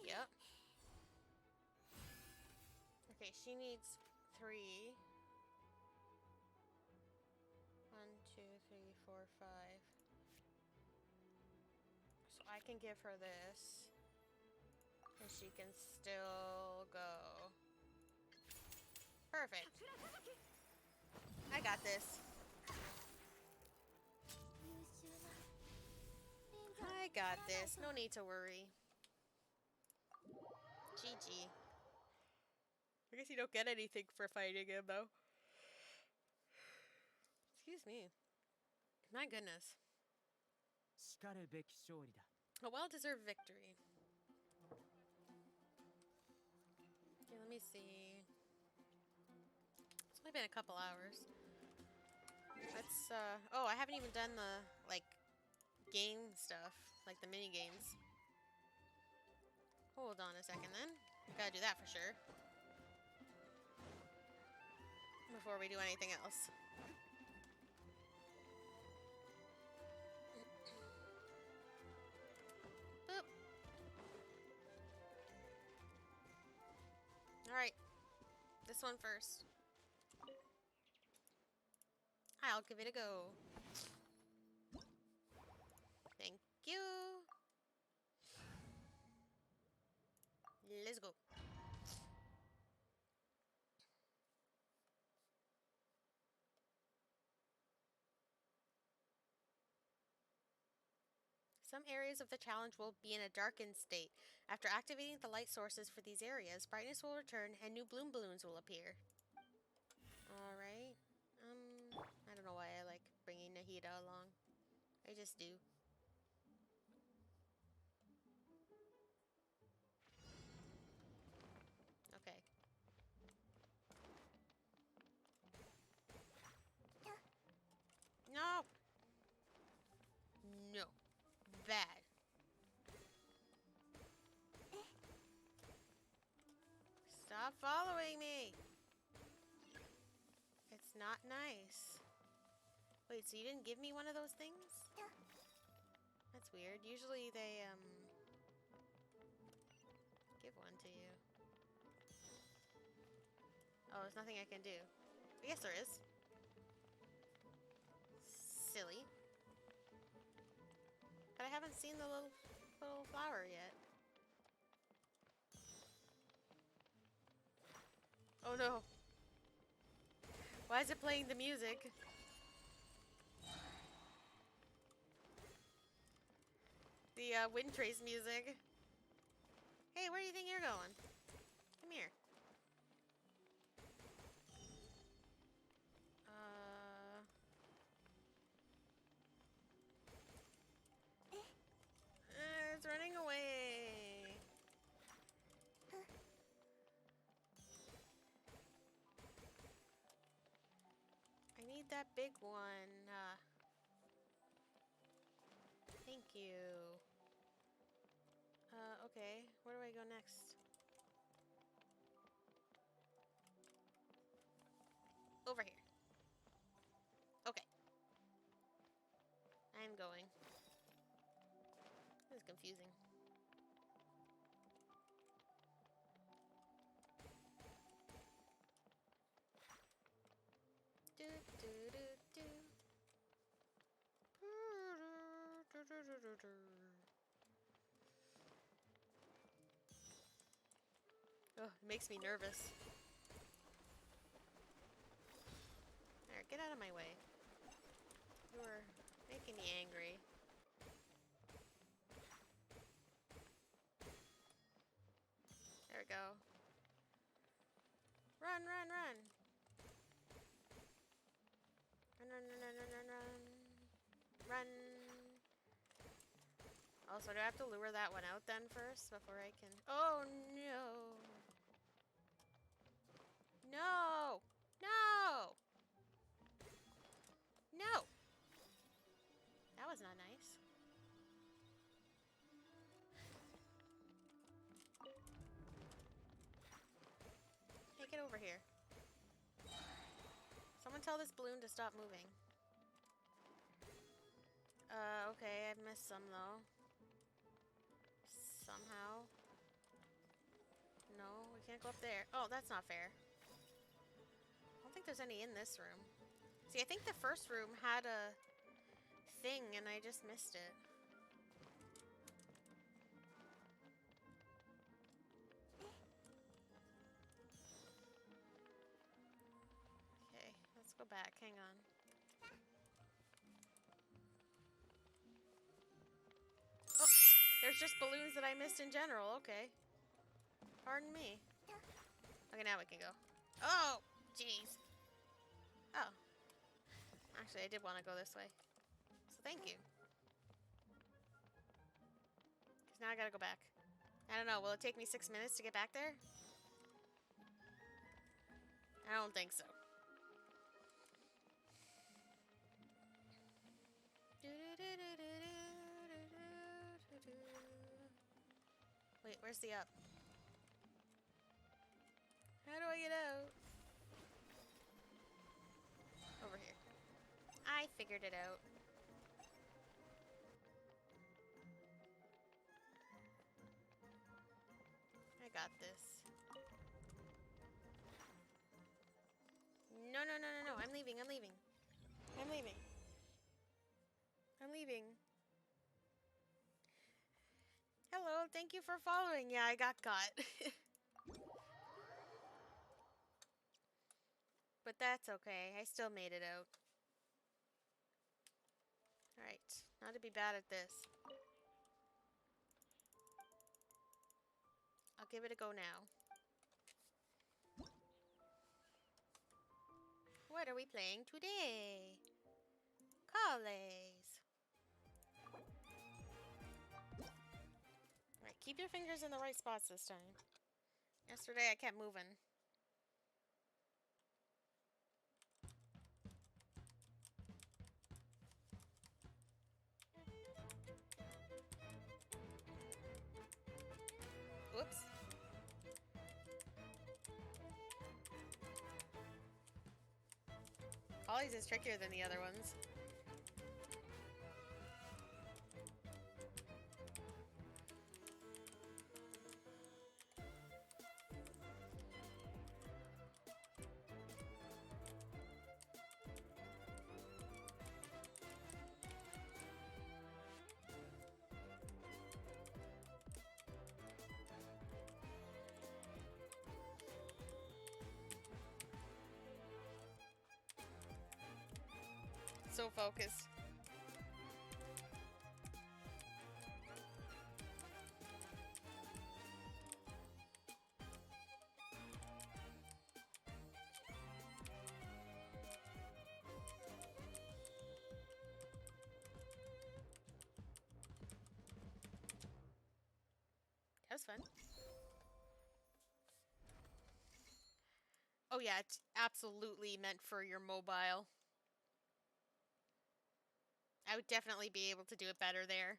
Yep. Okay, she needs 3. 1, 2, 3, 4, 5. So I can give her this. And she can still go. Perfect. I got this. I got this. No need to worry. GG. I guess you don't get anything for fighting him, though. Excuse me. My goodness. A well-deserved victory. Okay, let me see. It's only been a couple hours. Let's, oh, I haven't even done the, like, game stuff. Like the mini games. Hold on a second then. Gotta do that for sure. Before we do anything else. Boop. Alright. This one first. I'll give it a go. Thank you. Let's go. Some areas of the challenge will be in a darkened state. After activating the light sources for these areas, brightness will return and new bloom balloons will appear. Alright. I don't know why I like bringing Nahida along. I just do. Okay. No! No. Bad. Stop following me! It's not nice. Wait, so you didn't give me one of those things? That's weird. Usually they, give one to you. Oh, there's nothing I can do. Yes, there is. Silly. But I haven't seen the little flower yet. Oh no. Why is it playing the music? The wind trace music. Hey, where do you think you're going? Come here. It's running away. I need that big one. Thank you. Okay. Where do I go next? Over here. Okay. I'm going. This is confusing. Do do do do. Oh, it makes me nervous. There, get out of my way. You are making me angry. There we go. Run, run, run! Run, run, run, run, run, run, run. Run! Also, do I have to lure that one out then first before I can... Oh, no! No! No! No! That was not nice. Hey, get over here. Someone tell this balloon to stop moving. Okay, I missed some though. Somehow. No, we can't go up there. Oh, that's not fair. I don't think there's any in this room. See, I think the first room had a thing and I just missed it. Okay, let's go back. Hang on. Oh, there's just balloons that I missed in general. Okay. Pardon me. Okay, now we can go. Oh, jeez. Oh. Actually, I did want to go this way. So thank you. Because now I gotta go back. I don't know, will it take me 6 minutes to get back there? I don't think so. Wait, where's the up? How do I get out? Over here. I figured it out. I got this. No, no, no, no, no. I'm leaving. I'm leaving. I'm leaving. I'm leaving. Hello. Thank you for following. Yeah, I got caught. But that's okay. I still made it out. Alright. Not to be bad at this. I'll give it a go now. What are we playing today? Collei's. Alright, keep your fingers in the right spots this time. Yesterday I kept moving. Whoops. Collei's is trickier than the other ones. So focused. That was fun. Oh yeah, it's absolutely meant for your mobile. I would definitely be able to do it better there.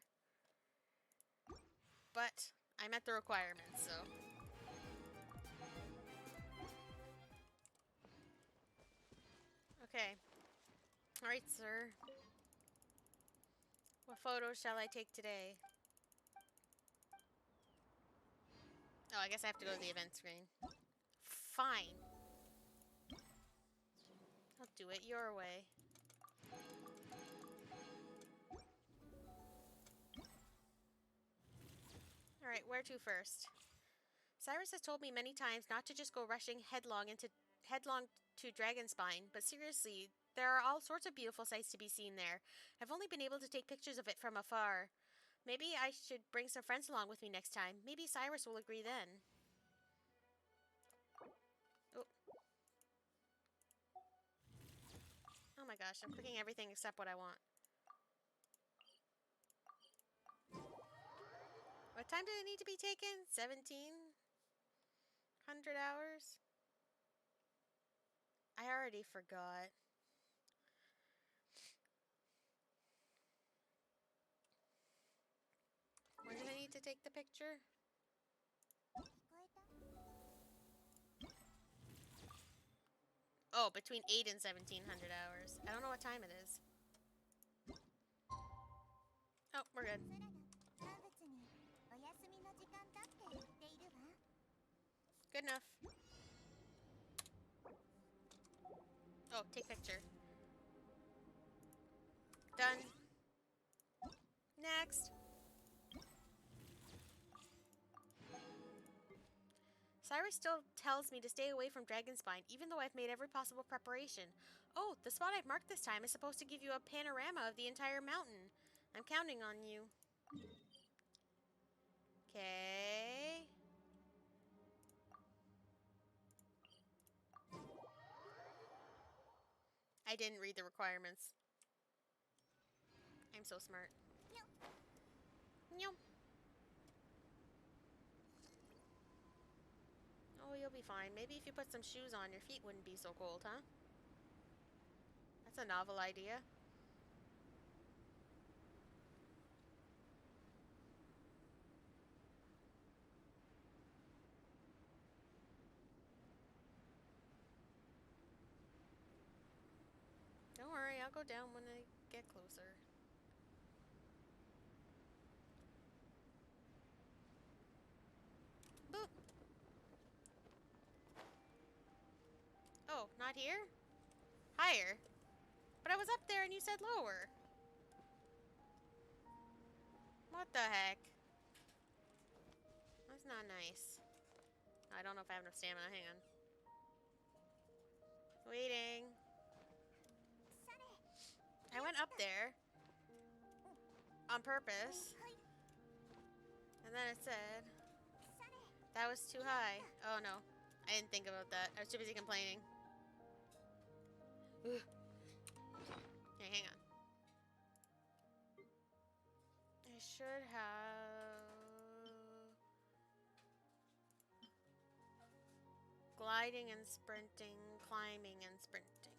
But I met the requirements, so. Okay. Alright, sir. What photos shall I take today? Oh, I guess I have to go to the event screen. Fine. I'll do it your way. Alright, where to first? Cyrus has told me many times not to just go rushing headlong to Dragonspine, but seriously, there are all sorts of beautiful sights to be seen there. I've only been able to take pictures of it from afar. Maybe I should bring some friends along with me next time. Maybe Cyrus will agree then. Oh. Oh my gosh, I'm clicking everything except what I want. What time did it need to be taken? 1700 hours? I already forgot. When do I need to take the picture? 聞こえた？ Oh, between 8 and 1700 hours. I don't know what time it is. Oh, we're good. そらだ。万物にお休みの時間だって言っているわ。 Good enough. Oh, take picture. Done. Next. Cyrus still tells me to stay away from Dragonspine, even though I've made every possible preparation. Oh, the spot I've marked this time is supposed to give you a panorama of the entire mountain. I'm counting on you. Okay. I didn't read the requirements. I'm so smart. Nyum. Oh, you'll be fine. Maybe if you put some shoes on, your feet wouldn't be so cold, huh? That's a novel idea. Don't worry, I'll go down when I get closer. Boop. Oh, not here? Higher? But I was up there and you said lower. What the heck? That's not nice. I don't know if I have enough stamina. Hang on. Waiting. I went up there on purpose. And then it said that was too high. Oh no. I didn't think about that. I was too busy complaining. Ugh. Okay, hang on. I should have gliding and sprinting, climbing and sprinting.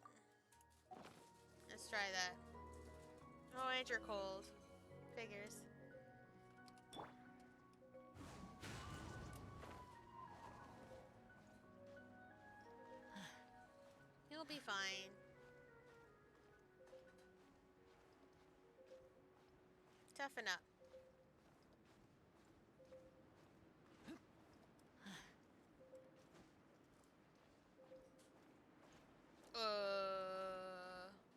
Let's try that. Oh, and you're cold. Figures. You'll be fine. Toughen up.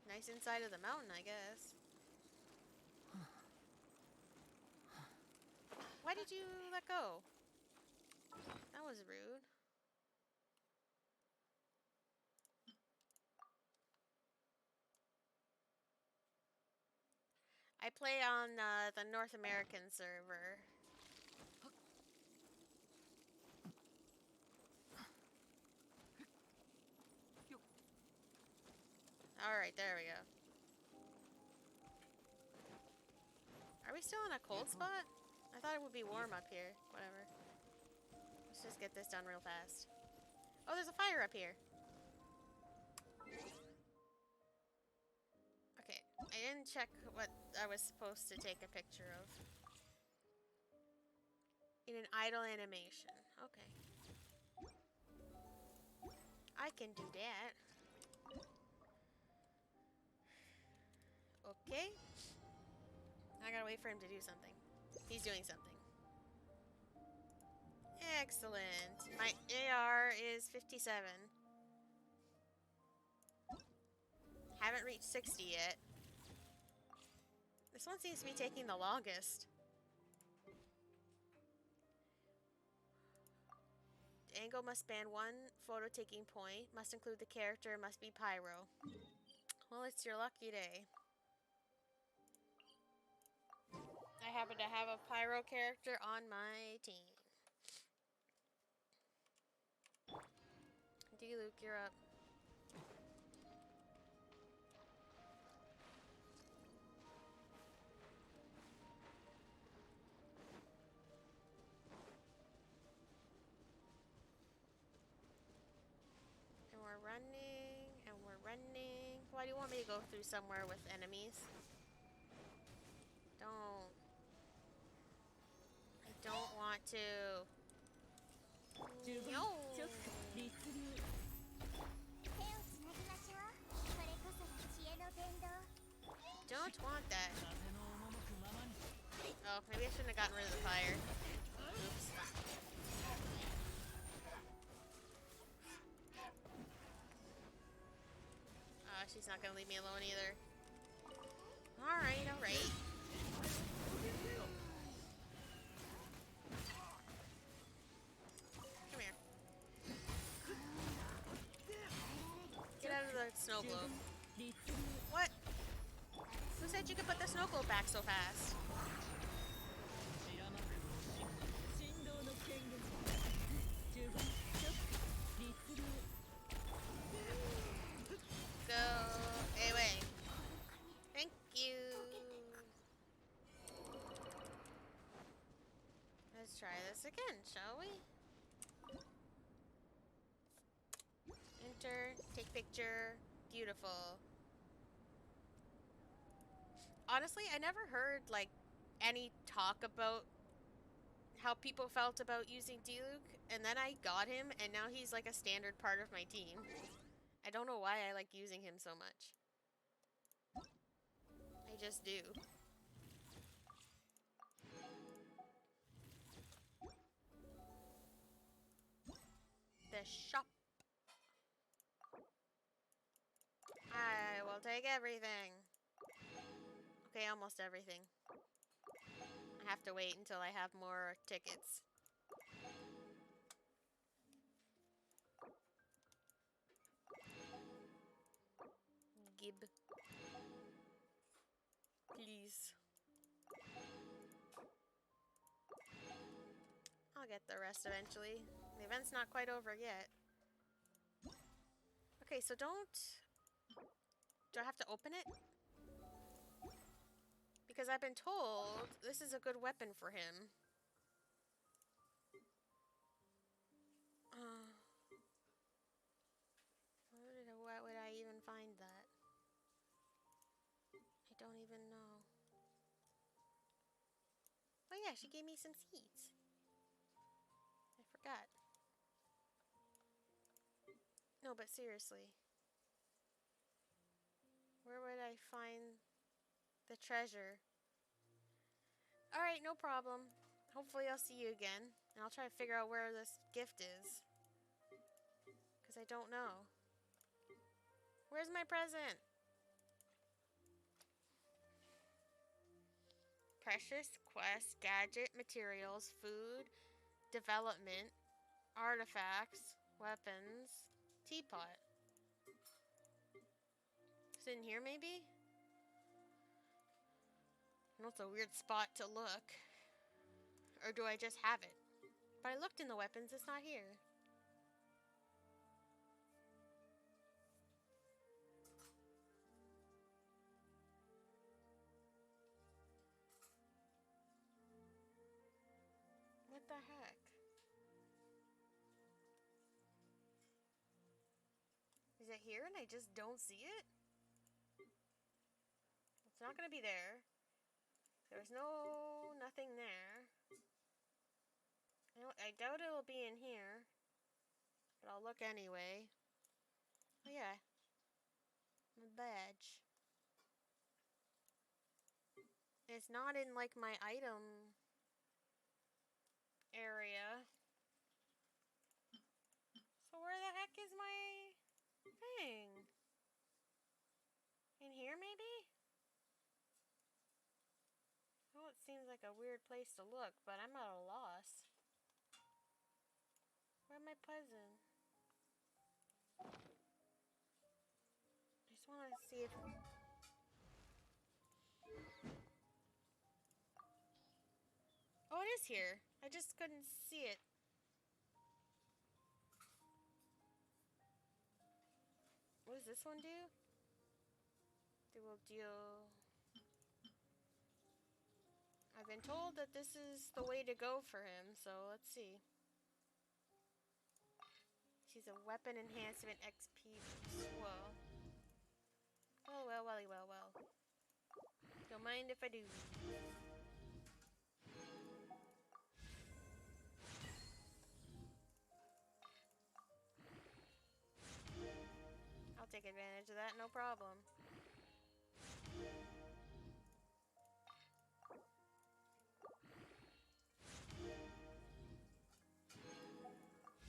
Nice inside of the mountain, I guess. Why did you let go? That was rude. I play on the North American server. Alright, there we go. Are we still in a cold spot? I thought it would be warm up here. Whatever. Let's just get this done real fast. Oh, there's a fire up here. Okay, I didn't check what I was supposed to take a picture of. In an idle animation. Okay. I can do that. Okay. I gotta wait for him to do something. He's doing something. Excellent. My AR is 57. Haven't reached 60 yet. This one seems to be taking the longest. Angle must span one photo taking point. Must include the character. Must be pyro. Well, it's your lucky day. I happen to have a pyro character on my team. D-Luke, you're up. And we're running. Why do you want me to go through somewhere with enemies? Don't. I don't want to. No. 手をつなぎましょう。それこそが知恵の伝道。 Don't want that. Oh, maybe I shouldn't have gotten rid of the fire. Oops. She's not gonna leave me alone either. Alright, alright. Come here. Get out of the snow globe. What? Who said you could put the snow globe back so fast? Go away. Thank you. Let's try this again, shall we? Enter, take picture. Beautiful. Honestly, I never heard like any talk about how people felt about using Diluc, and then I got him, and now he's like a standard part of my team. I don't know why I like using him so much. I just do. The shop. I will take everything. Okay, almost everything. I have to wait until I have more tickets. Gib. Please. I'll get the rest eventually. The event's not quite over yet. Okay, so don't... Do I have to open it? Because I've been told this is a good weapon for him. Why would I even find that? I don't even know. Oh yeah, she gave me some seeds. I forgot. No, but seriously. Where would I find the treasure? Alright, no problem. Hopefully I'll see you again. And I'll try to figure out where this gift is. Because I don't know. Where's my present? Precious quest, gadget, materials, food, development, artifacts, weapons, teapot. Is it in here maybe? I know it's a weird spot to look. Or do I just have it? But I looked in the weapons, it's not here. What the heck? Is it here and I just don't see it? It's not gonna be there. There's nothing there. I doubt it'll be in here. But I'll look anyway. Oh yeah. My badge. It's not in like my item area. So where the heck is my thing? In here maybe? Well, it seems like a weird place to look, but I'm at a loss. Where's my present? I just want to see if... Oh, it is here. I just couldn't see it. What does this one do? They will deal... I've been told that this is the way to go for him, so let's see. She's a weapon enhancement XP. Whoa. Well, well, welly, well, well. Don't mind if I do. I'll take advantage of that, no problem.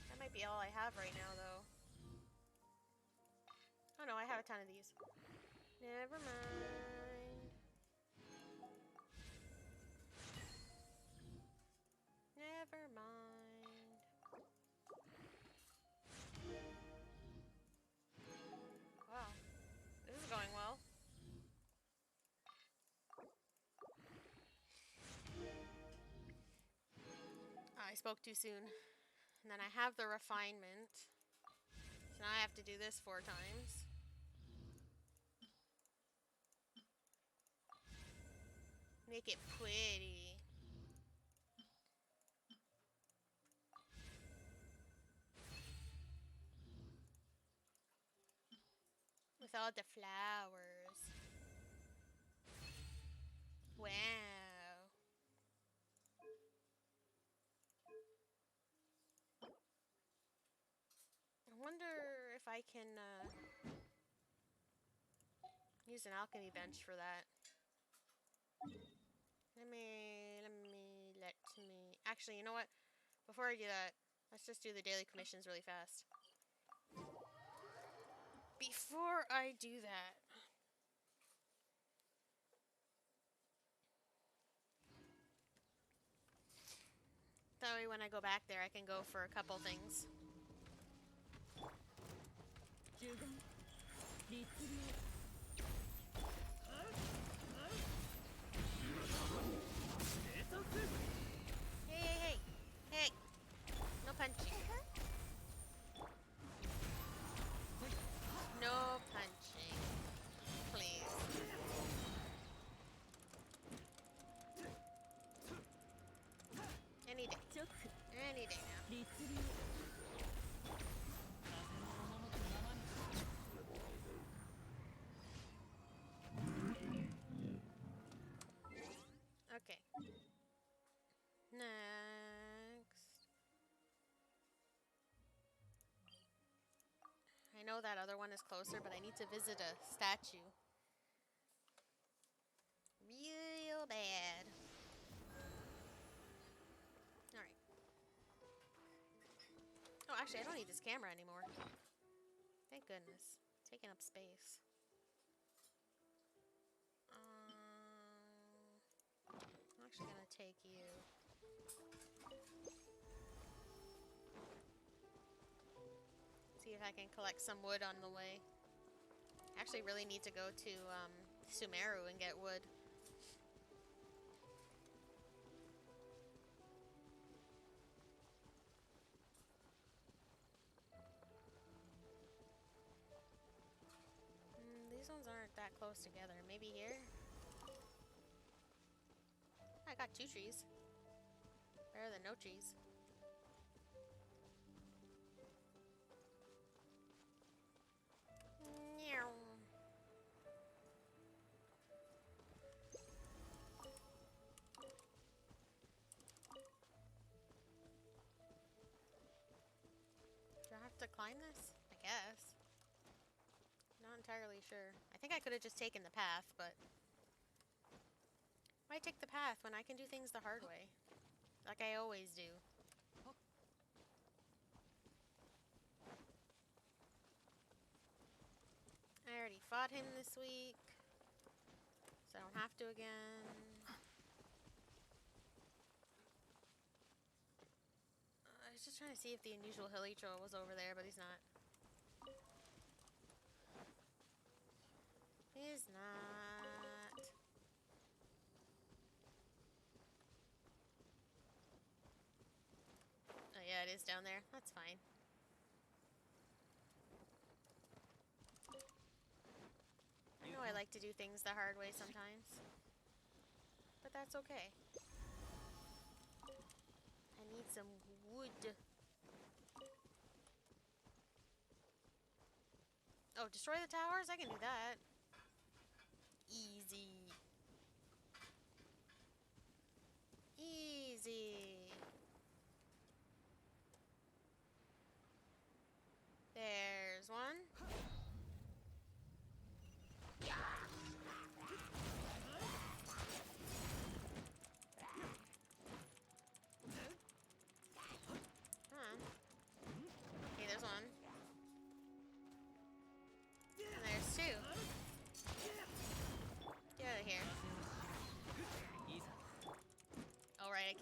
That might be all I have right now, though. Oh no, I have a ton of these. Never mind. Never mind. Wow, this is going well. I spoke too soon. And then I have the refinement. So now I have to do this 4 times. Make it pretty. With all the flowers. Wow. I wonder if I can use an alchemy bench for that. Actually, you know what? Before I do that, let's just do the daily commissions really fast. Before I do that. That way when I go back there, I can go for a couple things. Hey. Hey. No punching. No punching. Please. Any day. Any day now. Okay. Next. I know that other one is closer, but I need to visit a statue. Real bad. Alright. Oh, actually, I don't need this camera anymore. Thank goodness. It's taking up space. I'm actually gonna take you. See if I can collect some wood on the way. I actually really need to go to Sumeru and get wood. These ones aren't that close together. Maybe here? I got 2 trees. Better than no trees. Meow. Do I have to climb this? I guess. Not entirely sure. I think I could have just taken the path, but why take the path when I can do things the hard way? Like I always do. I already fought him this week, so I don't have to again. I was just trying to see if the unusual hilly troll was over there, but he's not. He's not. Oh yeah, it is down there. That's fine. I know I like to do things the hard way sometimes, but that's okay. I need some wood. Oh, destroy the towers? I can do that.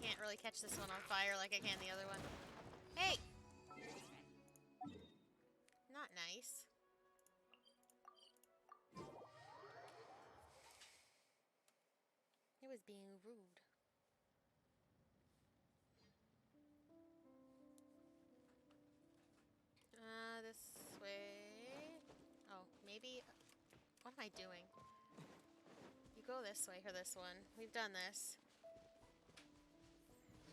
can't really catch this one on fire like I can the other one. Hey! Not nice. It was being rude. This way. Oh, maybe. What am I doing? You go this way or this one. We've done this.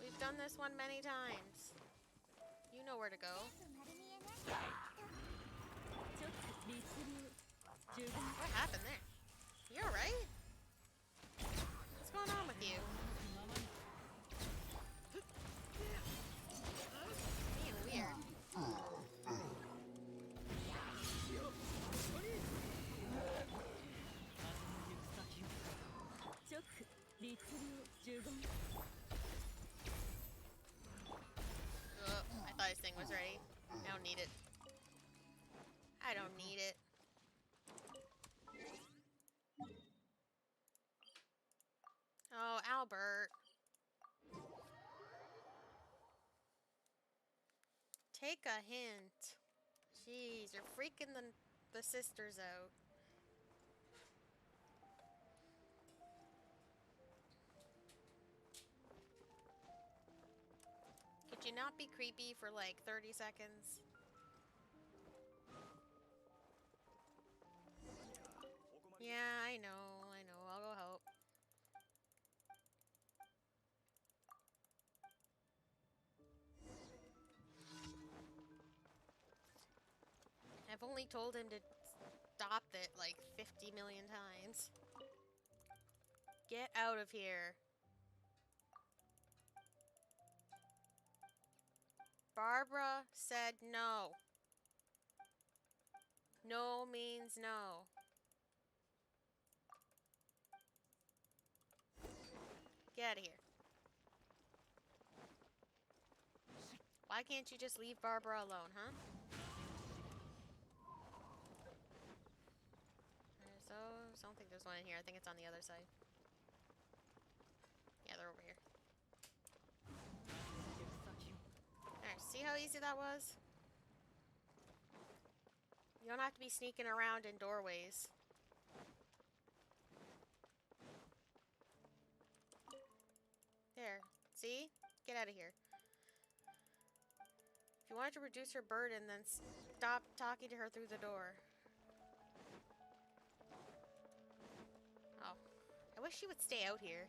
We've done this one many times. You know where to go. What happened there? You alright? What's going on with you? Being weird. I thought his thing was ready. I don't need it. I don't need it. Oh, Albert. Take a hint. Jeez, you're freaking the sisters out. Could you not be creepy for like 30 seconds? Yeah, I know. I'll go help. I've only told him to stop it like 50 million times. Get out of here. Barbara said no. No means no. Get out of here. Why can't you just leave Barbara alone, huh? So, I don't think there's one in here. I think it's on the other side. Yeah, they're over here. Alright, see how easy that was? You don't have to be sneaking around in doorways. There. See? Get out of here. If you wanted to reduce her burden, then stop talking to her through the door. Oh. I wish she would stay out here.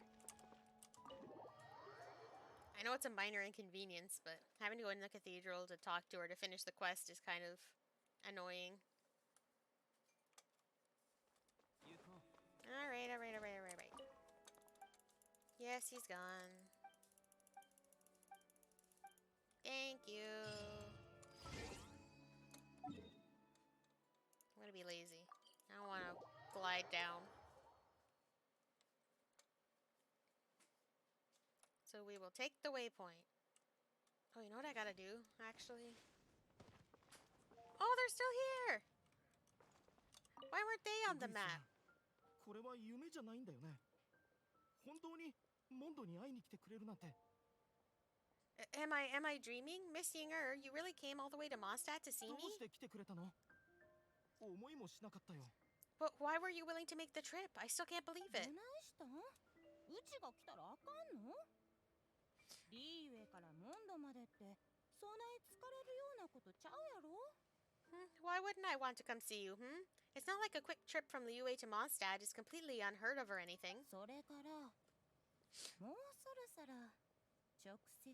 I know it's a minor inconvenience, but having to go in the cathedral to talk to her to finish the quest is kind of annoying. Alright. Yes, he's gone. Thank you. I'm gonna be lazy. I don't want to glide down. So we will take the waypoint. Oh, you know what I gotta do, actually? Oh, they're still here! Why weren't they on the map? これは夢じゃないんだよね。本当にモンドに会いに来てくれるなんて。Am I dreaming? Miss Ying'er, you really came all the way to Mondstadt to see ど me? うして来てくれたの？思いもしなかったよ。 But why were you willing to make the trip? I still can't believe it. どないしたん？うちが来たらあかんの？リーウェイからモンドまでってそない疲れるようなことちゃうやろ？ Why wouldn't I want to come see you, It's not like a quick trip from the UA to Mondstadt is completely unheard of or anything. それからもうそろそろ直接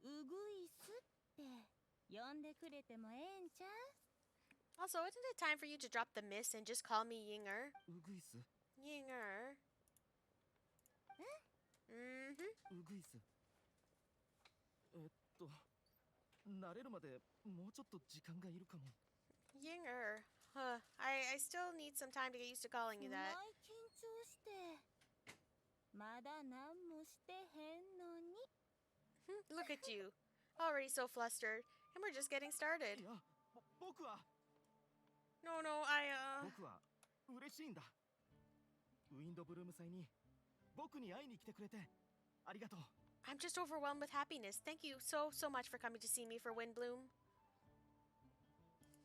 ウグイスって呼んでくれてもええんちゃう？ Also, isn't it time for you to drop the miss and just call me Ying'er? ウグイス？ Ying'er. ウグイス。慣れるまでもうちょっと時間がいるかも。 Ying'er. I still need some time to get used to calling you そな that. い緊張してまだ何もしてへんのに。 Look at you. Already so flustered. And we're just getting started. いや、僕は No, 僕は嬉しいんだ。ウィンドブルーム祭に僕に会いに来てくれてありがとう。I'm just overwhelmed with happiness. Thank you so, so much for coming to see me for Windblume.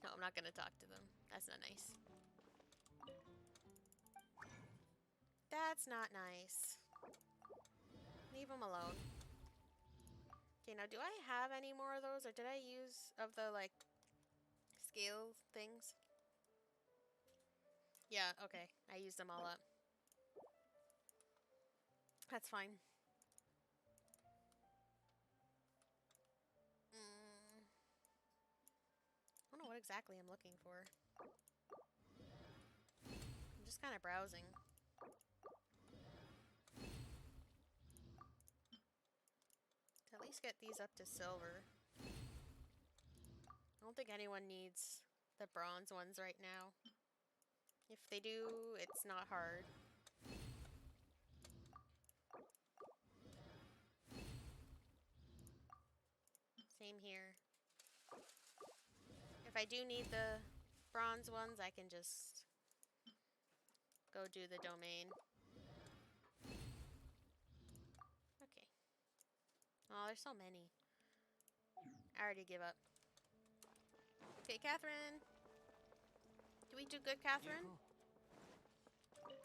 No, I'm not gonna talk to them. That's not nice. That's not nice. Leave them alone. Okay, now do I have any more of those, or did I use of the, like, scale things? Yeah, okay. I used them all up. That's fine. I don't know what exactly I'm looking for. I'm just kind of browsing. To at least get these up to silver. I don't think anyone needs the bronze ones right now. If they do, it's not hard. Same here. If I do need the bronze ones, I can just go do the domain. Okay. Oh, there's so many. I already give up. Okay, Catherine. Do we do good, Catherine?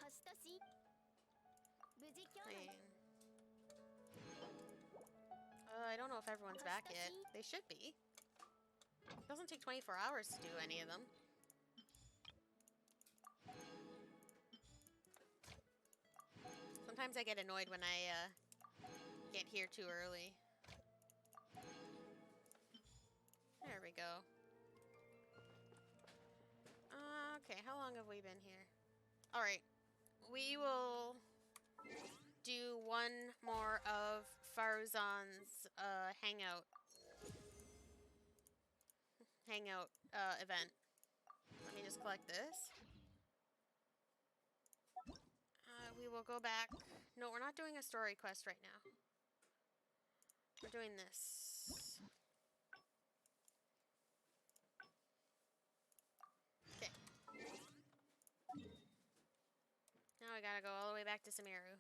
星とし無事今日 I の I don't know if everyone's back yet. They should be. It doesn't take 24 hours to do any of them. Sometimes I get annoyed when I get here too early. There we go. Okay, how long have we been here? Alright. We will do one more of Faruzan's hangout event. Let me just collect this. We will go back. No, we're not doing a story quest right now. We're doing this. Okay. Now we gotta go all the way back to Sumeru.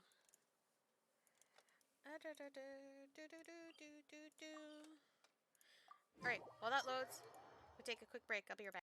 Alright, while that loads, we'll take a quick break. I'll be right back.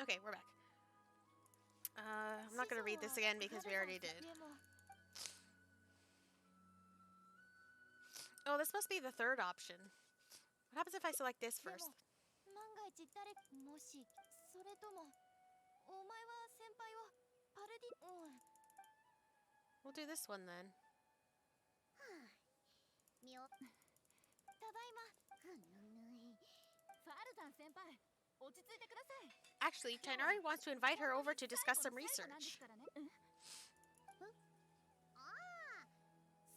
Okay, we're back. I'm not gonna read this again because we already did. Oh, this must be the third option. What happens if I select this first? 万が一誰もしそれともお前は先輩をパルディ We'll do this one then. みおただいまぐぬぬいファルザン先輩、落ち着いてください。 Actually, Tighnari wants to invite her over to discuss some 最後なんで research. すからね。ああ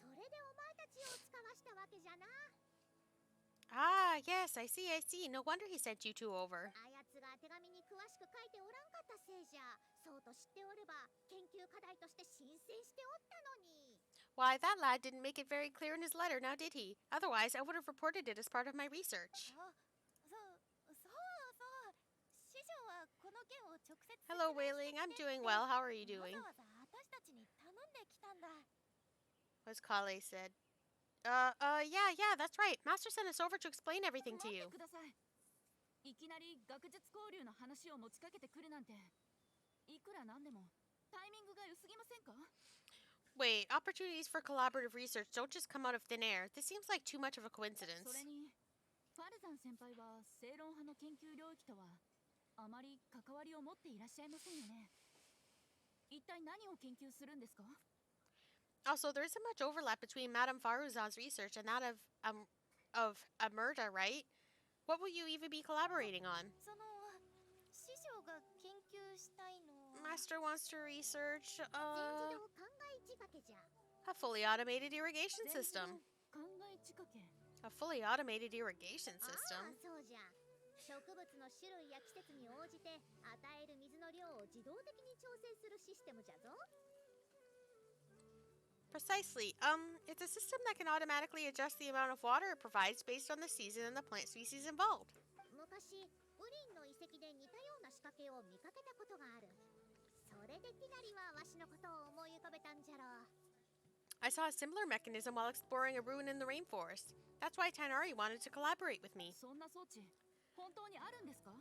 それでお前たちを使わしたわけじゃな Ah, yes, I see, I see. No wonder he sent you two over. あやつが手紙に詳しく書いておらんかったせいじゃそうと知っておれば研究課題として申請しておったのに Why, that lad didn't make it very clear in his letter, now did he? Otherwise, I would have reported it as part of my research. あそう師匠はこの件を直接 Hello, Wailing. I'm doing well. How are you doing? わざわざ私たちに頼んできたんだ Was Coillei said. Yeah, that's right. Master sent us over to explain everything to 待っ you. てください。いきなり学術交流の話を持ちかけてくるなんて、いくらなんでもタイミングが良すぎませんか？ Wait, opportunities for collaborative research don't just come out of thin air. This seems like too much of a そ coincidence. れに、ファルザン先輩は正論派の研究領域とはあまり関わりを持っていらっしゃいませんよね。一体何を研究するんですか？ Also, there isn't much overlap between Madame Faruzan's research and that of a murder, right? What will you even be collaborating on? その師匠が研究したいのは Master wants to research 全自動考え仕掛けじゃ a fully automated irrigation 全自動 system. 考え仕掛け。 A fully automated irrigation ああ system. そうじゃ植物の種類や季節に応じて与える水の量を自動的に調整するシステムじゃぞ Precisely. It's a system that can automatically adjust the amount of water it provides based on the season and the plant species involved. 昔ウリンの遺跡で似たような仕掛けを見かけたことがあるそれでティナリはわしのことを思い浮かべたんじゃろ I saw a similar mechanism while exploring a ruin in the rainforest. That's why Tighnari wanted to collaborate with me. そんな装置、本当にあるんですか？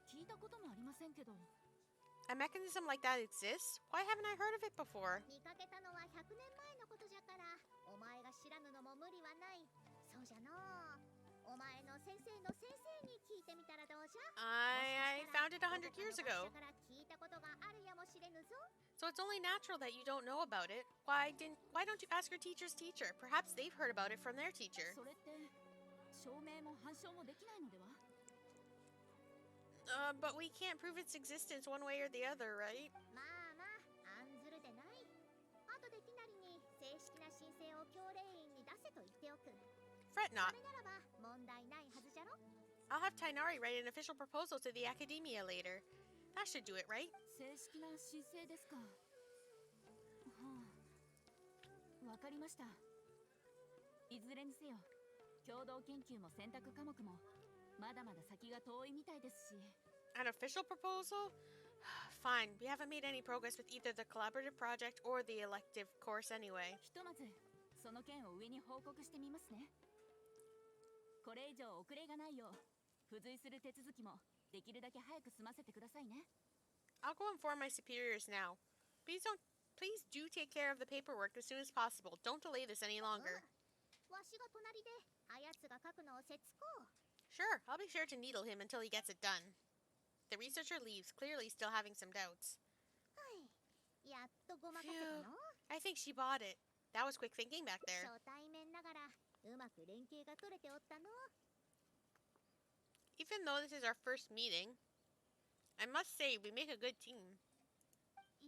聞いたこともありませんけど。 A mechanism like that exists? Why haven't I heard of it before? 見かけたのは100年前のことじゃからお前が知らぬのも無理はないそうじゃのお前の先生の先生に聞いてみたらどうじゃ I found it 100 years ど ago. こかの学者から聞いたことがあるやもしれぬぞ So it's only natural that you don't know about it. Why don't you ask your teacher's teacher? Perhaps they've heard about it from their teacher. それって証明も反証もできないのでは？ But we can't prove its existence one way or the other, right? まあまあ案ずるでない後でティナリに正式な申請を教令員に出せと言っておく Fret そ not. れならば問題ないはずじゃろ I'll have Tighnari write an official proposal to the academia later. That should do it, right? 正式な申請ですか。はあ、わかりました。いずれにせよ、共同研究も選択科目もまだまだ先が遠いみたいですし。 An official proposal? Fine, we haven't made any progress with either the collaborative project or the elective course anyway. ひとまずその件を上に報告してみますね。これ以上遅れがないよう付随する手続きもできるだけ早く済ませてくださいね。 I'll go inform my superiors now. Please do take care of the paperwork as soon as possible. Don't delay this any longer. わしが隣であやつが書くのをせつこう Sure, I'll be sure to needle him until he gets it done. The researcher leaves, clearly still having some doubts. はいやっとごまかせたの I think she bought it. That was quick thinking back there. 初対面ながらうまく連携が取れておったの Even though this is our first meeting, I must say we make a good team.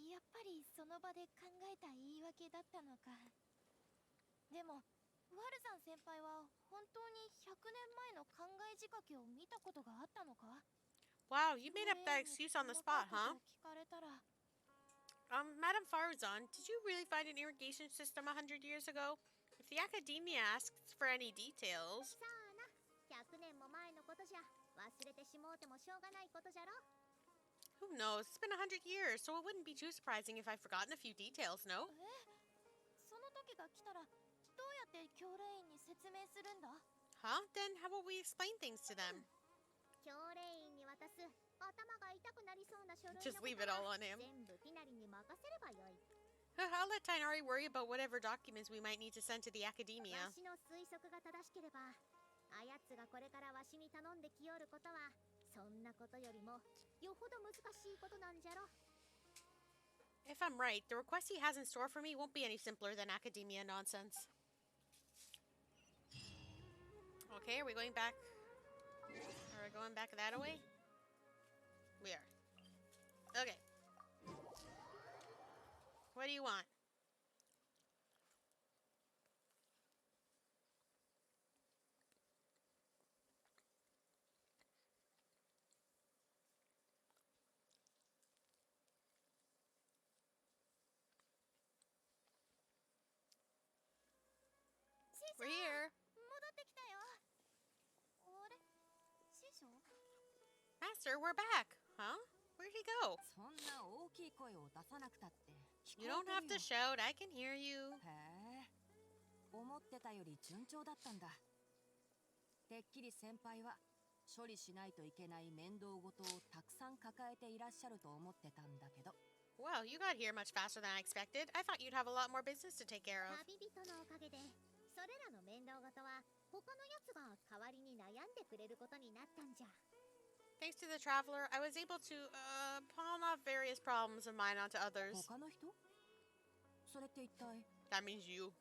やっぱりその場で考えた言い訳だったのかでもワルザン先輩は本当に100年前の考え仕掛けを見たことがあったのか Wow, you made up that excuse on the spot, huh? 聞かれたら Madam Faruzan, did you really find an irrigation system 100 years ago? If the academia asks for any details... さあな100年も前のことじゃ忘れてしもうてもしょうがないことじゃろ Who knows? It's been 100 years, so it wouldn't be too surprising if I've forgotten a few details, no? その時が来たらどうやって教令員に説明するんだ Huh? Then how will we explain things to them? 教令員に渡渡す頭が痛くなりそうな書類の Just こと leave it all は on him. 全部ティナリに任せればよい。 I'll let Tighnari worry about whatever documents we might need to send to the わ academia. しの推測が正しければ、あやつがこれからわしに頼んできよることはそんなことよりもよほど難しいことなんじゃろ。 If I'm right, the request he has in store for me won't be any simpler than academia nonsense. Okay, are we going back? Are we going back that way? We are. Okay. What do you want? We're here. 戻ってきたよ。あれ、師匠？ Master, we're back. Huh? Where'd he go? そんな大きい声を出さなくたって聞こ You え don't て have る to よ。 shout. I can hear you. へえ、思ってたより順調だったんだ。てっきり先輩は処理しないといけない面倒事をたくさん抱えていらっしゃると思ってたんだけど。 Well, you got here much faster than I expected. I thought you'd have a lot more business to take care of. 旅人のおかげでそれらの面倒事は他のやつが代わりに悩んでくれることになったんじゃ。 Thanks to the traveler, I was able to, pawn off various problems of mine onto others. 他の人？それって一体？ That means you.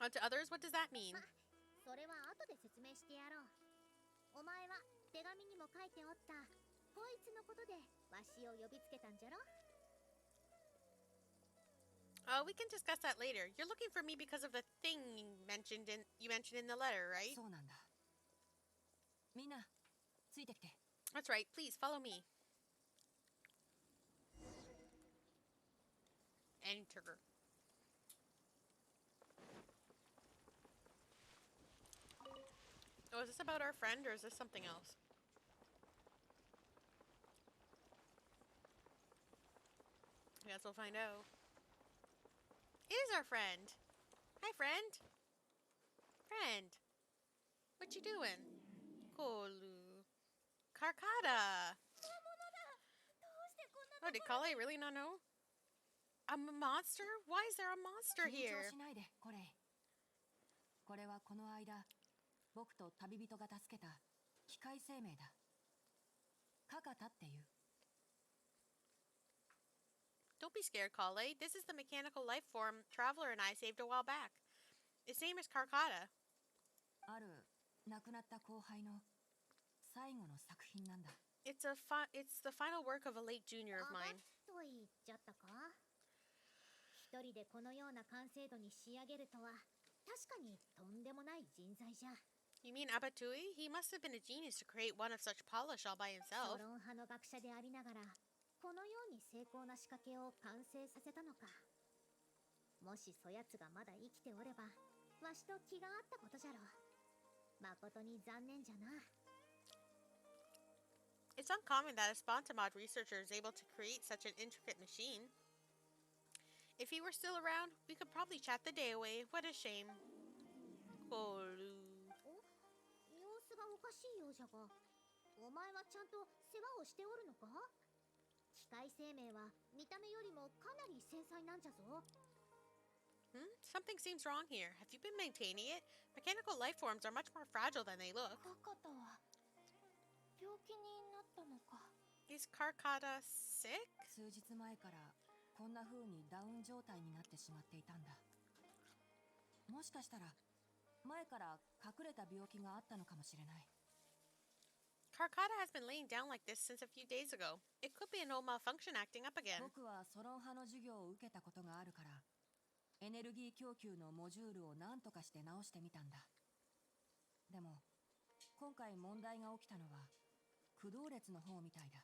Onto others? What does that mean? ま、それは後で説明してやろう。お前は手紙にも書いておったこいつのことでわしを呼びつけたんじゃろ。 We can discuss that later. You're looking for me because of the thing you mentioned in the letter, right? そうなんだ。みんなついてきて。 That's right. Please follow me. Enter. Oh, is this about our friend or is this something else? I guess we'll find out. It is our friend. Hi, friend. Friend. What you doing? Kolu. Karkata. Oh, did Coillei really not know? A monster? Why is there a monster 緊張 here? しないで、コレイ。これはこの間僕と旅人が助けた機械生命だ。カカタっていう。 Don't be scared, Coillei. This is the mechanical life form Traveler and I saved a while back. Its name is Karkata. ある亡くなった後輩の最後の作品なんだ。 It's the final work of a late junior of あが mine. と言っちゃったか。一人でこのような完成度に仕上げるとは確かにとんでもない人材じゃ。 You mean Abatui? He must have been a genius to create one of such polish all by ソ himself. ロン派の学者でありながらこのように精巧な仕掛けを完成させたのか。もしそやつがまだ生きておればわしと気があったことじゃろう。誠に残念じゃな。 It's uncommon that a Spontamod researcher is able to create such an intricate machine. If he were still around, we could probably chat the day away. What a shame. Kolu. お、様子がおかしいようじゃが、お前はちゃんと世話をしておるのか？機械生命は見た目よりもかなり繊細なんじゃぞ。 Something seems wrong here. Have you been maintaining it? Mechanical life forms are much more fragile than they look. カカタは病気になったのか。 Is Karkata sick? 数日前からこんな風にダウン状態になってしまっていたんだ。もしかしたら前から隠れた病気があったのかもしれない。 Karkata has been laying down like this since a few days ago. It could be an old malfunction acting up again. 僕はソロン派の授業を受けたことがあるからエネルギー供給のモジュールを何とかして直してみたんだ。でも今回問題が起きたのは駆動列の方みたいだ。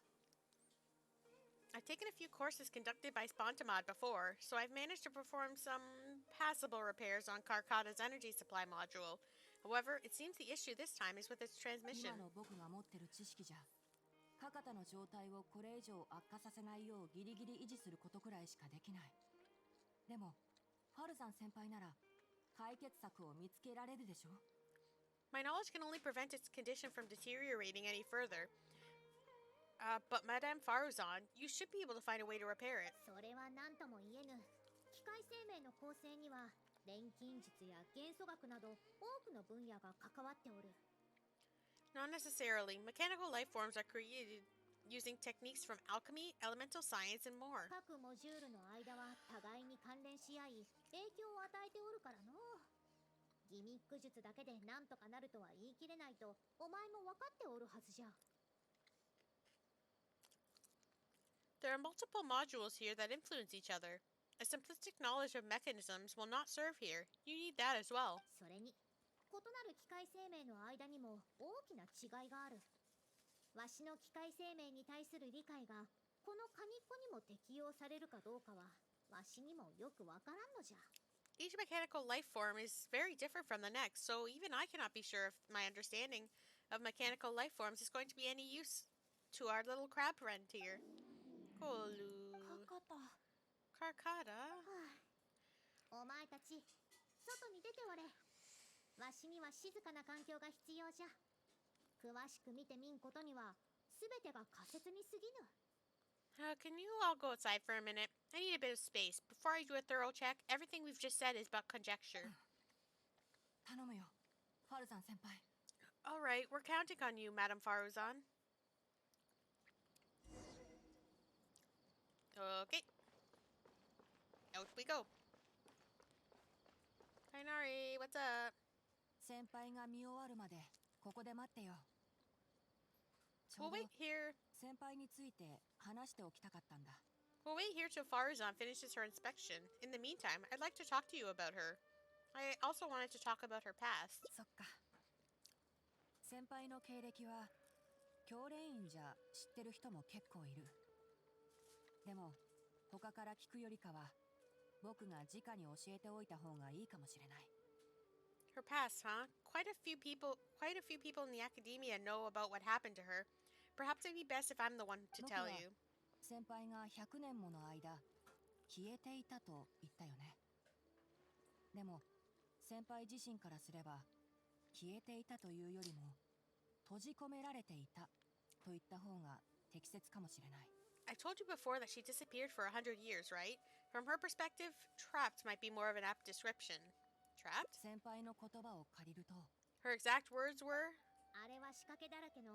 I've taken a few courses conducted by Spontamod before, so I've managed to perform some passable repairs on Karkata's energy supply module. However, it seems the issue this time is with its 今 transmission. の僕が持ってる知識じゃカカタの状態をこれ以上悪化させないようギリギリ維持することくらいしかできない。でもファルザン先輩なら解決策を見つけられるでしょ。My knowledge can only prevent its condition from deteriorating any further. But Madame Faruzan, you should be able to find a way to repair it. それは何とも言えぬ。機械生命の構成には錬金術や元素学など多くの分野が関わっておる。 Not necessarily. Mechanical life forms are created using techniques from alchemy, elemental science, and more. 各モジュールの間は互いに関連し合い影響を与えておるからの。ギミック術だけでなんとかなるとは言い切れないとお前も分かっておるはずじゃ。 There are multiple modules here that influence each other. A simplistic knowledge of mechanisms will not serve here. You need that as well. それに異なる機械生命の間にも大きな違いがある。わしの機械生命に対する理解がこのカニっ子にも適用されるかどうかはわしにもよくわからんのじゃ。 Each mechanical life form is very different from the next, so even I cannot be sure if my understanding of mechanical life forms is going to be any use to our little crab friend here. Kolu. かかた。 Karkata. お前たち外に出ておれ。わしには静かな環境が必要じゃ。詳しく見てみんことには全てが仮説に過ぎぬ。 Can you all go outside for a minute? I need a bit of space. Before I do a thorough check, everything we've just said is but conjecture. 頼むよ、ファルザン先輩。 Alright, we're counting on you, Madame Faruzan. Okay. Out we go. Tighnari, what's up? 先輩が見終わるまでここで待ってよ。ちょ We'll うど wait here. 先輩について話しておきたかったんだ。 We'll wait here till Faruzan finishes her inspection. In the meantime, I'd like to talk to you about her. I also wanted to talk about her past. そっか。先輩の経歴は教練員じゃ知ってる人も結構いる。でも他から聞くよりかは僕が直に教えておいた方がいいかもしれない。 Her past, huh? Quite a few people in the academia know about what happened to her. Perhaps it'd be best if I'm the one to tell you. 先輩が100年もの間消えていたと言ったよね。でも先輩自身からすれば消えていたというよりも閉じ込められていたと言った方が適切かもしれない。 I told you before that she disappeared for 100 years, right? From her perspective, trapped might be more of an apt description. Trapped? 先輩の言葉を借りると Her exact words were, あれは仕掛けだらけの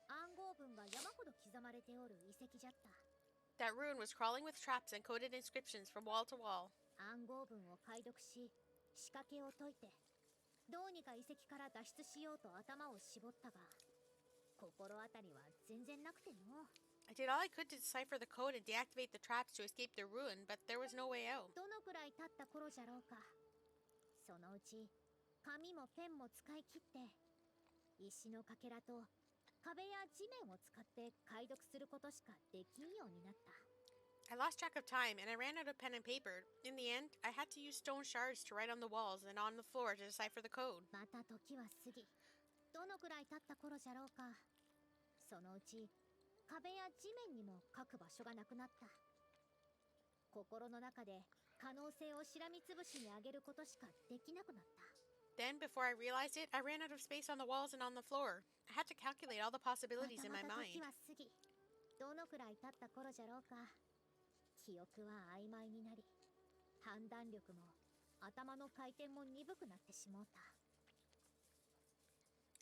暗号文が山ほど刻まれておる遺跡じゃった。 that ruin was crawling with traps and coded inscriptions from wall to wall. 暗号文を解読し仕掛けを解いてどうにか遺跡から脱出しようと頭を絞ったが心当たりは全然なくての。 I did all I could to decipher the code and deactivate the traps to escape the ruin, but there was no way out. どのくらい経った頃じゃろうか。そのうち紙もペンも使い切って石のかけらと壁や地面を使って解読することしかできんようになった。 I lost track of time and I ran out of pen and paper. In the end, I had to use stone shards to write on the walls and on the floor to decipher the code. また時は過ぎどのくらい経った頃じゃろうか。そのうち壁や地面にも書く場所がなくなった。心の中で可能性をしらみつぶしに上げることしかできなくなった。 Then, before I realized it, I ran out of space on the walls and on the floor. I had to calculate all the ま possibilities た in ま my た mind. 時は過ぎどのくらい経った頃じゃろうか。記憶は曖昧になり判断力も頭の回転も鈍くなってしもうた。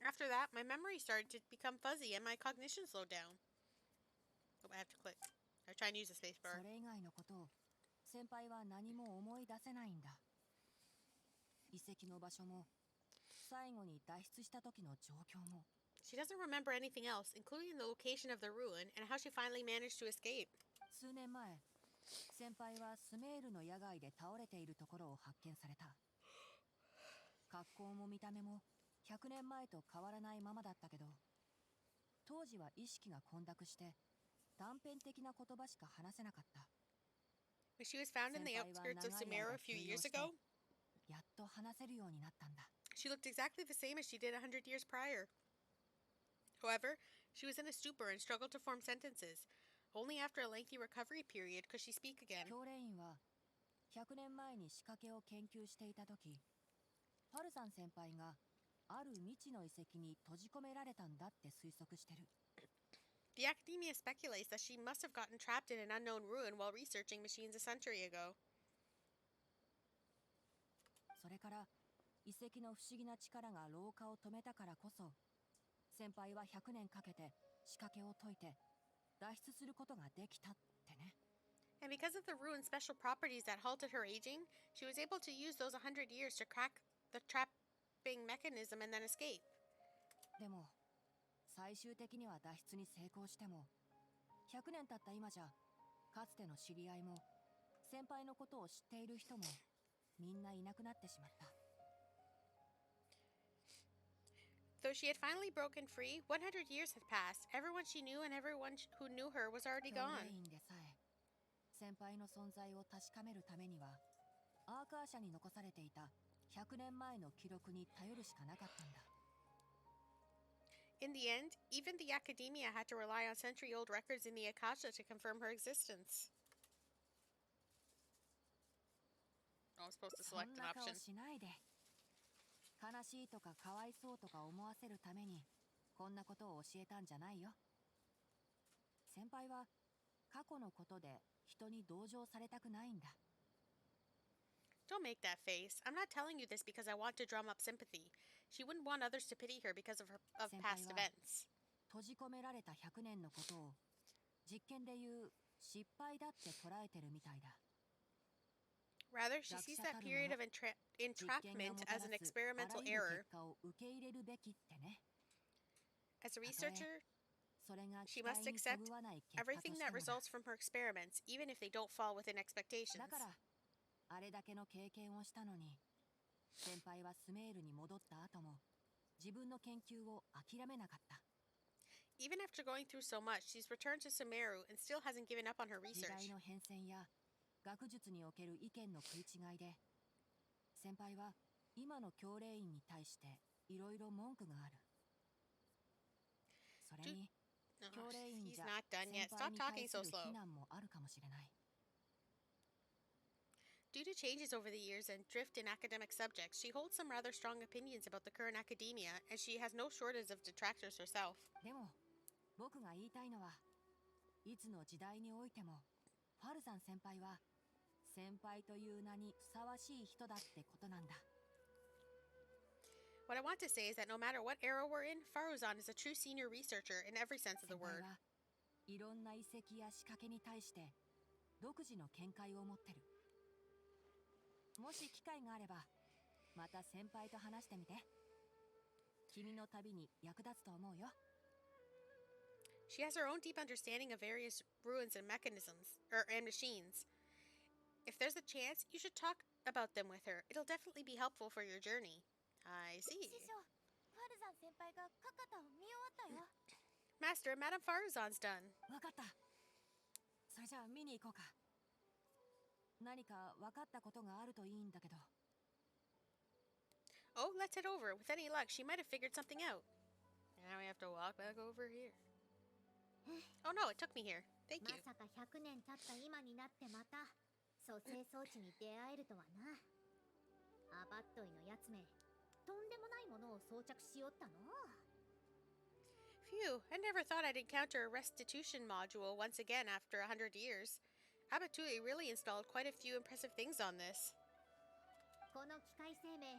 After that, my memory started to become fuzzy and my cognition slowed down. Oh, I have to click. I try and use the そ spacebar. れ以外のことを先輩は何も思い出せないんだ。遺跡の場所も最後に脱出した時の状況も。 She doesn't remember anything else, including the location of the ruin and how she finally managed to escape. 数年前先輩はスメールの野外で倒れているところを発見された。格好も見た目も100年前と変わらないままだったけど当時は意識が混濁して断片的な言葉しか話せなかった。 When she was found in the outskirts of Sumeru a few years ago, やっと話せるようになったんだ。 she looked exactly the same as she did 100 years prior. However, she was in a stupor and struggled to form sentences. Only after a lengthy recovery period could she speak again. 教練員は100年前に仕掛けを研究していた時ファルザン先輩がある未知の遺跡に閉じ込められたんだって推測してる。 The academia speculates that she must have gotten trapped in an unknown ruin while researching machines a century ago. それから遺跡の不思議な力が老化を止めたからこそ、先輩は100年かけて仕掛けを解いて脱出することができたってね。 And because of the ruin's special properties that halted her aging, she was able to use those 100 years to crack the trapping mechanism and then escape. でも最終的には脱出に成功しても、100年経った今じゃかつての知り合いも先輩のことを知っている人もみんないなくなってしまった。 Though she had finally broken free, 100 years had passed. Everyone she knew and everyone who knew her was already 教 gone. 練員でさえ先輩の存在を確かめるためには、アーカー社に残されていた100年前の記録に頼るしかなかったんだ。 In the end, even the academia had to rely on century-old records in the Akasha to confirm her existence. I was supposed to そん select an な顔 option. しないで。悲しいとかかわいそうとか思わせるためにこんなことを教えたんじゃないよ。先輩は過去のことで人に同情されたくないんだ。 Don't make that face. I'm not telling you this because I want to drum up sympathy. She wouldn't want others to pity her because of past events. 閉じ込められた100年のことを実験でいう失敗だって捉えてるみたいだ。 Rather, she sees that period of 実験が entrapment もた as ら an す experimental あらゆる error. 結果を受け入れるべきってね。 As a researcher, それが she 期 must 待に accept そぐわない結果と everything して that もだ。 results from her experiments, even if they don't fall within expectations. だからあれだけの経験をしたのに、先輩はスメールに戻った後も自分の研究を諦めなかった。 Even after going through so much, she's returned to Sumeru and still hasn't given up on her 時代 research. の変遷や学術における意見の食い違いで、先輩は今の教令員に対していろいろ文句がある。それに Oh, 教令員 he's じゃ not done 先 yet. 輩 Stop に対 talking す so る slow. 非難もあるかもしれない。 Due to changes over the years and drift in academic subjects, she holds some rather strong opinions about the current academia, and she has no shortage of detractors herself. でも僕が言いたいのは、いつの時代においてもファルザン先輩は先輩という名にふさわしい人だってことなんだ。 What I want to say is that no matter what era we're in, Faruzan is a true senior researcher in every sense of 先 the 輩 word. はいろんな遺跡や仕掛けに対して独自の見解を持ってる。もし機会があればまた先輩と話してみて。君の旅に役立つと思うよ。 She has her own deep understanding of various ruins and mechanisms, and machines. If there's a chance, you should talk about them with her. It'll definitely be helpful for your journey. I see. 師匠、ファルザン先輩がカカタを見終わったよ。 Master, Madame Faruzan's done. わかった。それじゃあ見に行こうか。何か分かったことがあるといいんだけど。 Oh, let's head over. With any luck, she might have figured something out. Now we have to walk back over here. Oh no, it took me here. Thank ま you. さか100年経った今になってまた蘇生装置に出会えるとはな。アバットイのやつめ、とんでもないものを装着しよったの。 Phew, I never thought I'd encounter a restitution module once again after 100 years. Abatui really installed quite a few impressive things on this. この機械生命、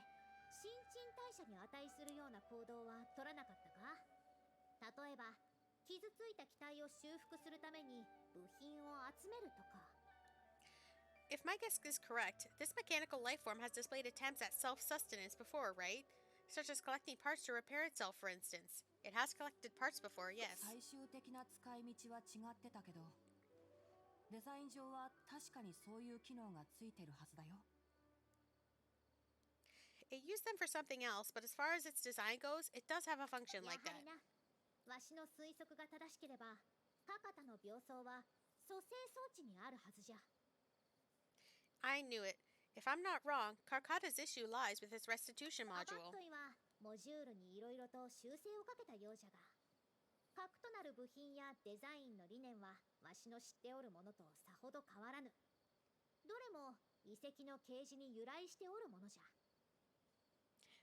新陳代謝に値するような行動は取らなかったか？例えば、傷ついた機体を修復するために部品を集めるとか。 If my guess is correct, this mechanical life form has displayed attempts at self-sustenance before, right? Such as collecting parts to repair itself, for instance. It has collected parts before, yes. 最終的な使い道は違ってたけど、デザイン上は確かにそういう機能がついてるはずだよ。 It used them for something else, but as far as its design goes, it does have a function や like は that. りな、わしの推測が正しければ、カカタの病巣は蘇生装置にあるはずじゃ。 I knew it. If I'm not wrong, Karkata's issue lies with its restitution アバッ module. トイはモジュールにいろいろと修正をかけたようじゃが、核となる部品やデザインの理念はわしの知っておるものとさほど変わらぬ。どれも遺跡の啓示に由来しておるものじゃ。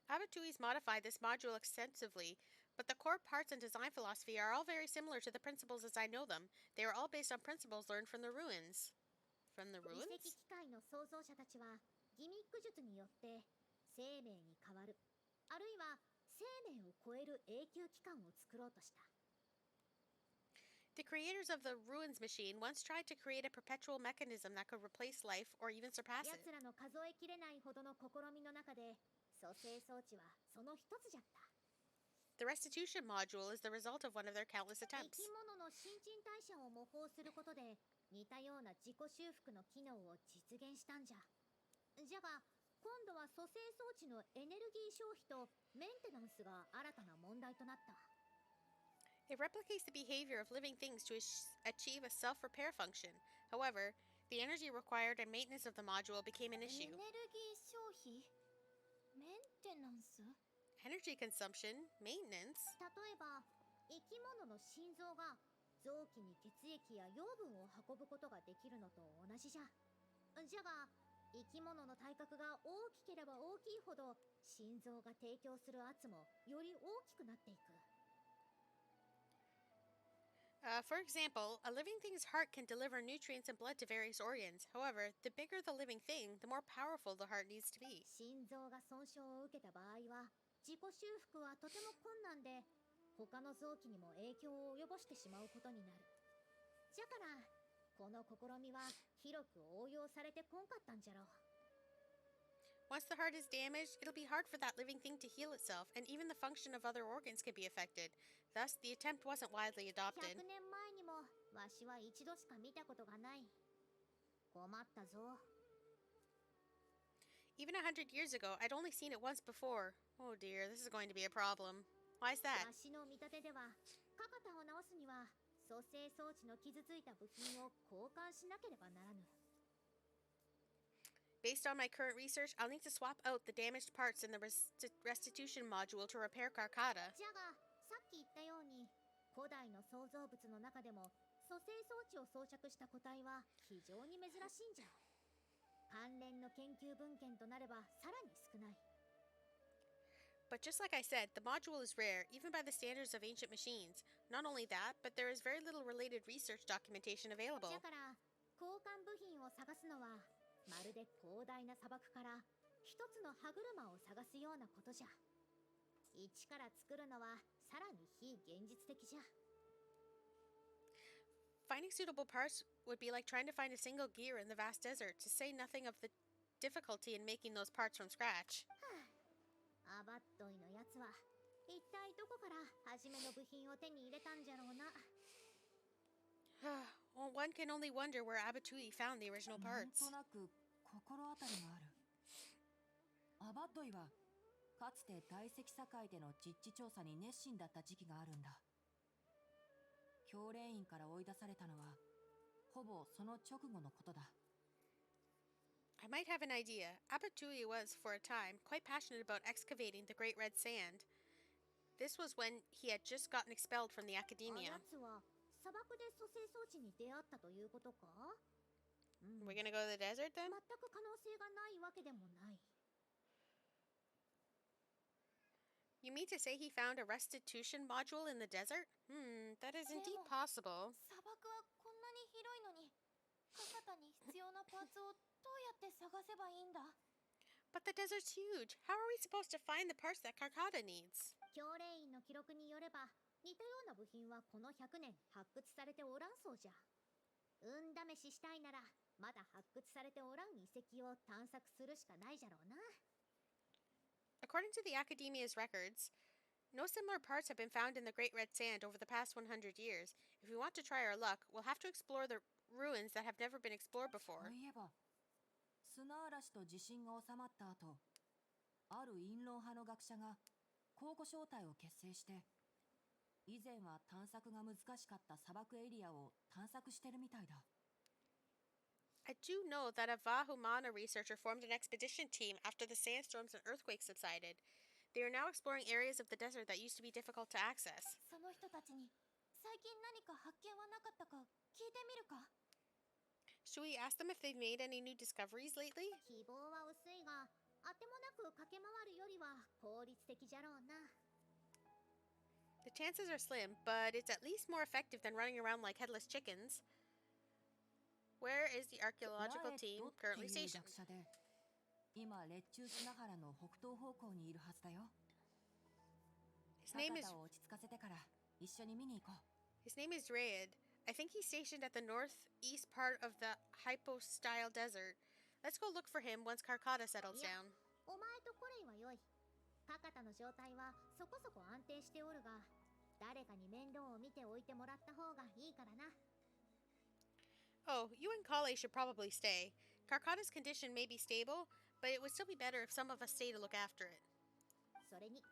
Abatui's modified this module extensively, but the core parts and design philosophy are all very similar to the principles as I know them. They are all based on principles learned from the ruins. From the 遺跡 ruins? 機械の創造者たちはギミック術によって生命に変わるあるいは生命を超える永久期間を作ろうとした The creators of the ruins machine once tried to create a perpetual mechanism that could replace life or even surpass it. 奴らの数えきれないほどの試みの中で蘇生装置はその一つじゃった The restitution module is the result of one of their countless 生 attempts. き物の新陳代謝を模倣することで似たような自己修復の機能を実現したんじゃじゃが今度は蘇生装置のエネルギー消費とメンテナンスが新たな問題となった It replicates the behavior of living things to achieve a self-repair function. However, the energy required and maintenance of the module became an エネ issue. ルギー消費メンテナンス Energy consumption, maintenance. 例えば生き物の心臓が臓器に血液や養分を運ぶことができるのと同じじゃじゃが生き物の体格が大きければ大きいほど心臓が提供する圧もより大きくなっていく For example, a living thing's heart can deliver nutrients and blood to various organs. However, the bigger the living thing, the more powerful the heart needs to be. 心臓が損傷を受けた場合は自己修復はとても困難で他の臓器にも影響を及ぼしてしまうことになるじゃからこの試みは広く応用されてこんかったんじゃろう Once the heart is damaged, it'll be hard for that living thing to heal itself, and even the function of other organs can be affected. Thus, the attempt wasn't widely 100 adopted. 年前にもわしは一度しか見たことがない困ったぞ Even 100 years ago, I'd only seen it once before. Oh dear, this is going to be a problem. Why is that? わしの見立てではカカタを直すには蘇生装置の傷ついた部品を交換しなければならぬ Based on my current research, I'll need to swap out the damaged parts in the restitution module to repair Karkata. じゃがさっき言ったように古代の創造物の中でも蘇生装置を装着した個体は非常に珍しいんじゃ関連の研究文献となればさらに少ない But just like I said, the module is rare, even by the standards of ancient machines. Not only that, but there is very little related research documentation available. じゃから交換部品を探すのはまるで広大な砂漠から一つの歯車を探すようなことじゃ一から作るのはさらに非現実的じゃ Finding suitable parts would be like trying to find a single gear in the vast desert, to say nothing of the difficulty in making those parts from scratch. アバットイのやつは一体どこから初めの部品を手に入れたんじゃろうな Well, one can only wonder where Abatui found the original なん parts. となく心当たりがあるアバッドイはかつて大石堺での実地調査に熱心だった時期があるんだ教練院から追い出されたのはほぼその直後のことだ I might have an idea. Abatui was, for a time, quite passionate about excavating the Great Red Sand. This was when he had just gotten expelled from the あ academia. やつは砂漠で蘇生装置に出会ったということか We're gonna go to the desert then? 全く可能性がないわけでもない You mean to say he found a restitution module in the desert? That is indeed possible. 砂漠はこんなに広いのにカカタに必要なパーツをどうやって探せばいいんだ But the desert's huge. How are we supposed to find the parts that Karkata needs? 教練員の記録によれば似たような部品はこの100年発掘されておらんそうじゃ運試ししたいならまだ発掘されておらん遺跡を探索するしかないじゃろうな According to the Academia's records, no similar parts have been found in the Great Red Sand over the past 100 years. If we want to try our luck, we'll have to explore the ruins that have never been explored そ before. ういえば砂嵐と地震が収まった後ある陰謀派の学者が考古小隊を結成して以前は探索が難しかった砂漠エリアを探索してるみたいだ I do know that a Vahumana researcher formed an expedition team after the sandstorms and earthquakes subsided. They are now exploring areas of the desert that used to be difficult to access. その人たちに最近何か発見はなかったか聞いてみるか Should we ask them if they've made any new discoveries lately? 希望は薄いがあてもなく駆け回るよりは効率的じゃろうな。 The chances are slim, but it's at least more effective than running around like headless chickens. Where is the archaeological ラエッ team トって currently いう stationed? 学者で今列中砂原の北東方向にいるはずだよ。 His name 坂 is 田を落ち着かせてから一緒に見に行こう。 his name is Rayed. I think he's stationed at the northeast part of the Hypostyle Desert. Let's go look for him once Karkata settles Yeah. down. お前とコレイは良い。カカタの状態はそこそこ安定しておるが、誰かに面倒を見ておいてもらった方がいいからな。 Oh, you and Coillei should probably stay. Karkata's condition may be stable, but it would still be better if some of us stay to look after it. それに、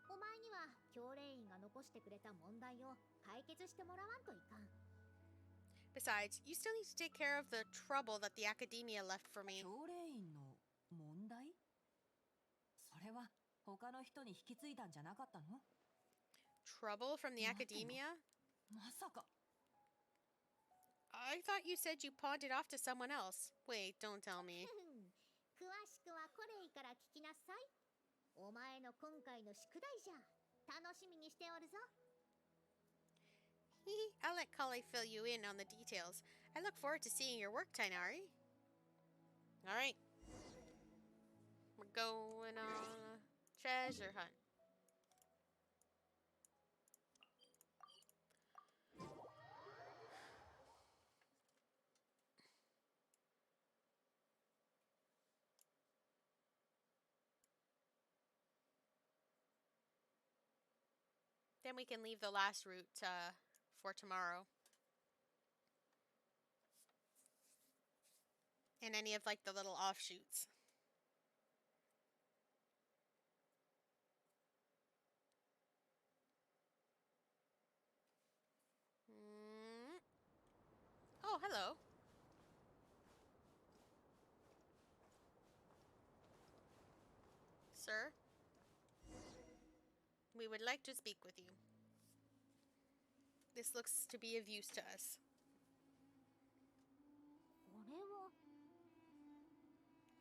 お前には教令員が残してくれた問題を解決してもらわんといかん。 Besides, you still need to take care of the trouble that the academia left for me. 教令員の問題？それは他の人に引き継いだんじゃなかったの？ Trouble from the 待ってよ。 academia? まさか。 I thought you said you pawned it off to someone else. Wait, don't tell me. 詳しくはコレイから聞きなさい。お前の今回の宿題じゃ。楽しみにしておるぞ。 I'll let Coillei fill you in on the details. I look forward to seeing your work, Tighnari. Alright. We're going on a treasure hunt. Then we can leave the last route for tomorrow. And any of like the little offshoots. Oh, hello. Sir? We would like to speak with you. This looks to be of use to us. これは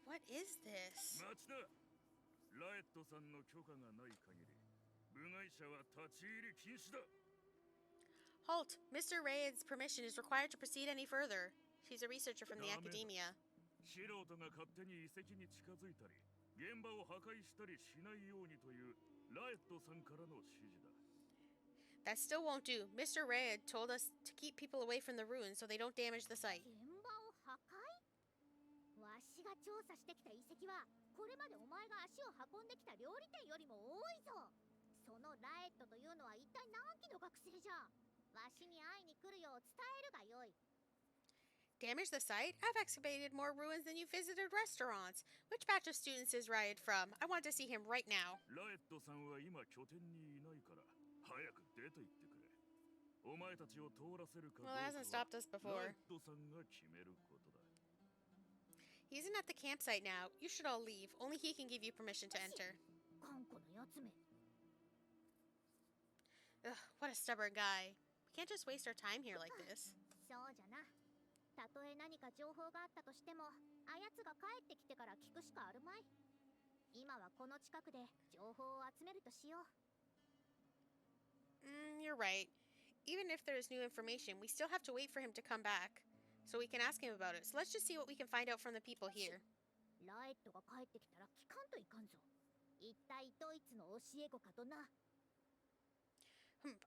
What is this? 待ちだ。ラエットさんの許可がない限り、部外者は立ち入り禁止だ。 Halt! Mr. Rayed's permission is required to proceed any further. She's a researcher from the ダメだ。 academia. 素人が勝手に遺跡に近づいたり、現場を破壊したりしないようにというラエットさんからの指示だ。 That still won't do. Mr. Rayed told us to keep people away from the ruins so they don't damage the site. 現場を破壊？わしが調査してきた遺跡はこれまでお前が足を運んできた料理店よりも多いぞ。そのラエットというのは一体何期の学生じゃ。わしに会いに来るよう伝えるがよい。 Damage the site? I've excavated more ruins than you visited restaurants. Which batch of students is Rayed from? I want to see him right now. ラエットさんは今拠点にいないから早く出て行ってくれ。お前たちを通らせるかどう Well, か it hasn't は stopped us ラ before. エットさんが決めることだ。 He isn't at the campsite now. You should all leave. Only he can give you permission to enter. 頑固なやつめ。 Ugh, what a stubborn guy. We can't just waste our time here like this. そうじゃな。たとえ何か情報があったとしても、あやつが帰ってきてから聞くしかあるまい。今はこの近くで情報を集めるとしよう。You're right. Even if there's new information, we still have to wait for him to come back. So we can ask him about it. So let's just see what we can find out from the people here. ラエットが帰ってきたら聞かんといかんぞ。一体ドイツの教え子かとな。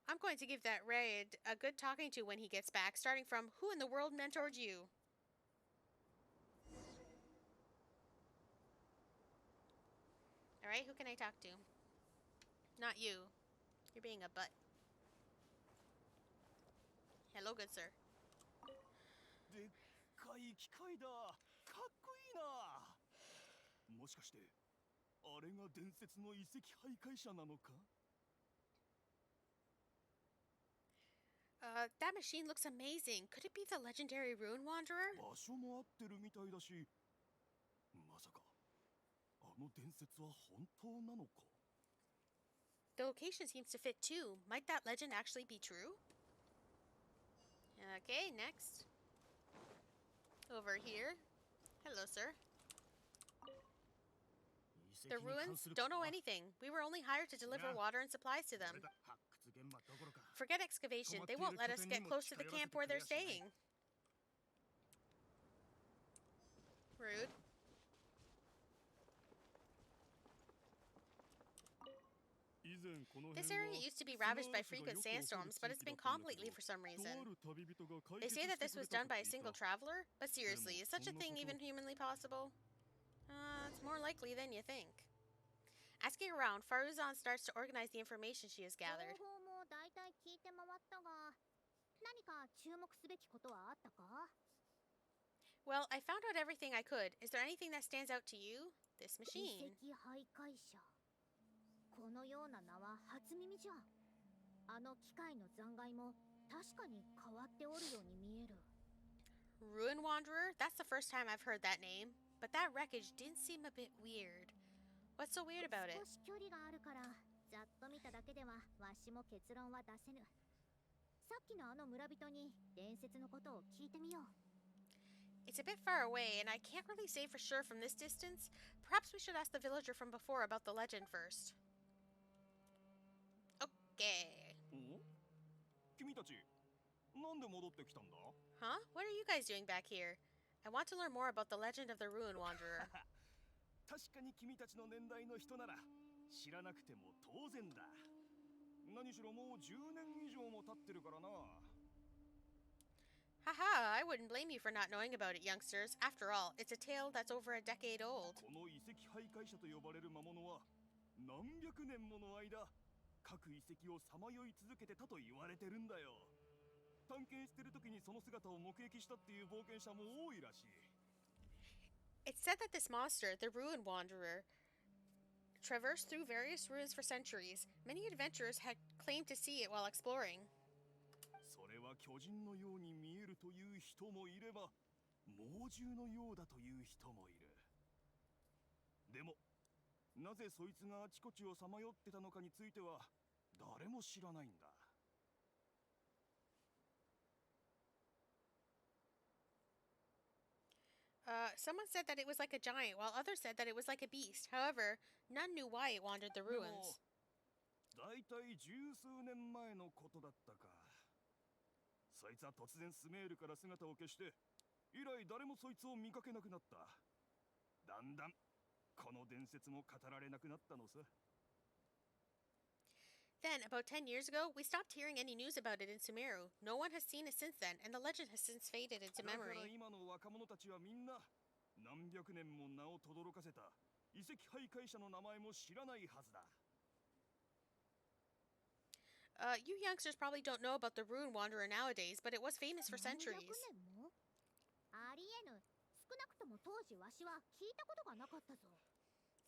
I'm going to give that Rayed a good talking to when he gets back, starting from who in the world mentored you? Alright, who can I talk to? Not you. You're being a butt. Hello, good sir. でっかい機械だ。かっこいいな。もしかしてあれが伝説の遺跡徘徊者なのか？ That machine looks amazing. Could it be the legendary Rune Wanderer? 場所も合ってるみたいだし、まさかあの伝説は本当なのか？ The location seems to fit too. Might that legend actually be true? Okay, next. Over here. Hello, sir. The ruins don't know anything. We were only hired to deliver water and supplies to them. Forget excavation. They won't let us get close to the camp where they're staying. Rude. This area used to be ravaged by frequent sandstorms, but it's been calm lately for some reason. They say that this was done by a single traveler, but seriously, is such a thing even humanly possible? It's more likely than you think. Asking around, Faruzan starts to organize the information she has gathered. 情報も大体聞いて回ったが、何か注目すべきことはあったか？ Well, I found out everything I could. Is there anything that stands out to you? This 遺 machine. 跡徘徊者。このような名は初耳じゃ。あの機械の残骸も確かに変わっておるように見える。 Ruin Wanderer? That's the first time I've heard that name. But that wreckage did seem a bit weird. What's so weird about it? 少し距離があるから、ざっと見ただけではわしも結論は出せぬ。さっきのあの村人に伝説のことを聞いてみよう。 It's a bit far away, and I can't really say for sure from this distance. Perhaps we should ask the villager from before about the legend first. Okay. 君たち、なんで戻ってきたんだ？ Huh? What are you guys doing back here? I want to learn more about the legend of the Ruin Wanderer. 確かに君たちの年代の人なら知らなくても当然だ。何しろもう10年以上も経ってるからな。 Haha, I wouldn't blame you for not knowing about it, youngsters. After all, it's a tale that's over a decade old. この遺跡徘徊者と呼ばれる魔物は何百年もの間各遺跡をさまよい続けてたと言われてるんだよ。探検してる時にその姿を目撃したっていう冒険者も多いらしい。 It's said that this monster, the Ruin Wanderer, traversed through various ruins for centuries. Many adventurers had claimed to see it while exploring. それは巨人のように見えるという人もいれば猛獣のようだという人もいる。でもなぜそいつがあちこちをさまよってたのかについては誰も知らないんだ。 Someone said that it was like a giant, while others said that it was like a beast. However, none knew why it wandered the でも ruins. だいたい十数年前のことだったか。そいつは突然スメールから姿を消して以来誰もそいつを見かけなくなった。だんだんこの伝説も語られなくなったのさ。 Then, about 10 years ago, we stopped hearing any news about it in Sumeru. No one has seen it since then, and the legend has since faded into だから memory. 今の若者たちはみんな何百年も名を轟かせた遺跡徘徊者の名前も知らないはずだ。 You youngsters probably don't know about the Ruin Wanderer nowadays, but it was famous for 何百 centuries. 年も？ありえぬ。少なくとも当時わしは聞いたことがなかったぞ。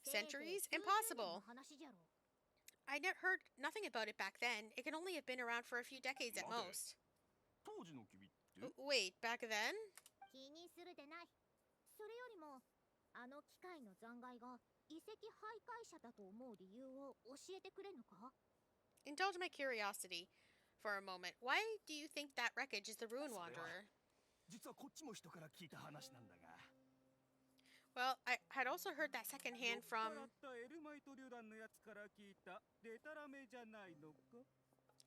Centuries? せいぜい数十年の Impossible. 話じゃろ。 I never heard nothing about it back then. It can only have been around for a few decades at Mother. most. 当時の君って Wait, back then? 気にするでない。それよりも、あの機械の残骸が遺跡徘徊者だと思う理由を教えてくれぬか？ Indulge my curiosity for a moment. Why do you think that wreckage is the Ruin それは Wanderer? 実はこっちも人から聞いた話なんだが。 Well, I had also heard that secondhand from... たエルマイト旅団のやつから聞いたデタラメじゃないのか？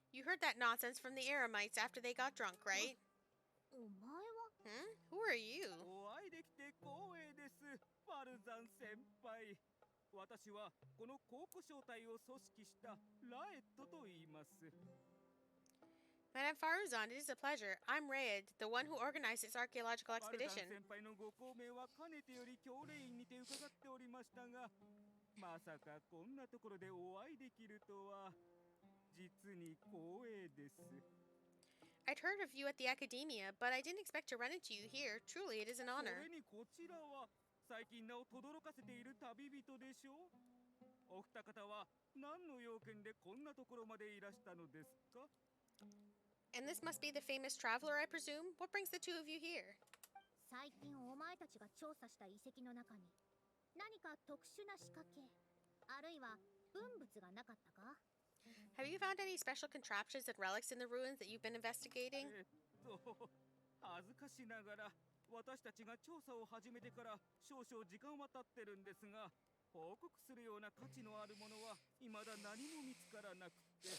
You heard that nonsense from the Eremites after they got drunk, right? お前は Who are you? お会いできて光栄です、ファルザン先輩。私はこの考古省隊を組織したラエットと言います。 Madame Faruzan, it is a pleasure. I'm Raed, the one who organized this archaeological ファルザン expedition. 先輩のご高名はかねてより教令員にて伺っておりましたが、まさかこんなところでお会いできるとは実に光栄です。 I'd heard of you at the academia, but I didn't expect to run into you here. Truly, it is an そ honor. れにこちらは最近名を轟かせている旅人でしょう。お二方は何の用件でこんなところまでいらしたのですか？ And this must be the famous traveler, I presume? What brings the two of you here? 最近お前たちが調査した遺跡の中に何か特殊な仕掛けあるいは文物がなかったか？ Have you found any special contraptions and relics in the ruins that you've been investigating? 恥ずかしながら私たちが調査を始めてから少々時間は経ってるんですが、報告するような価値のあるものは未だ何も見つからなくて。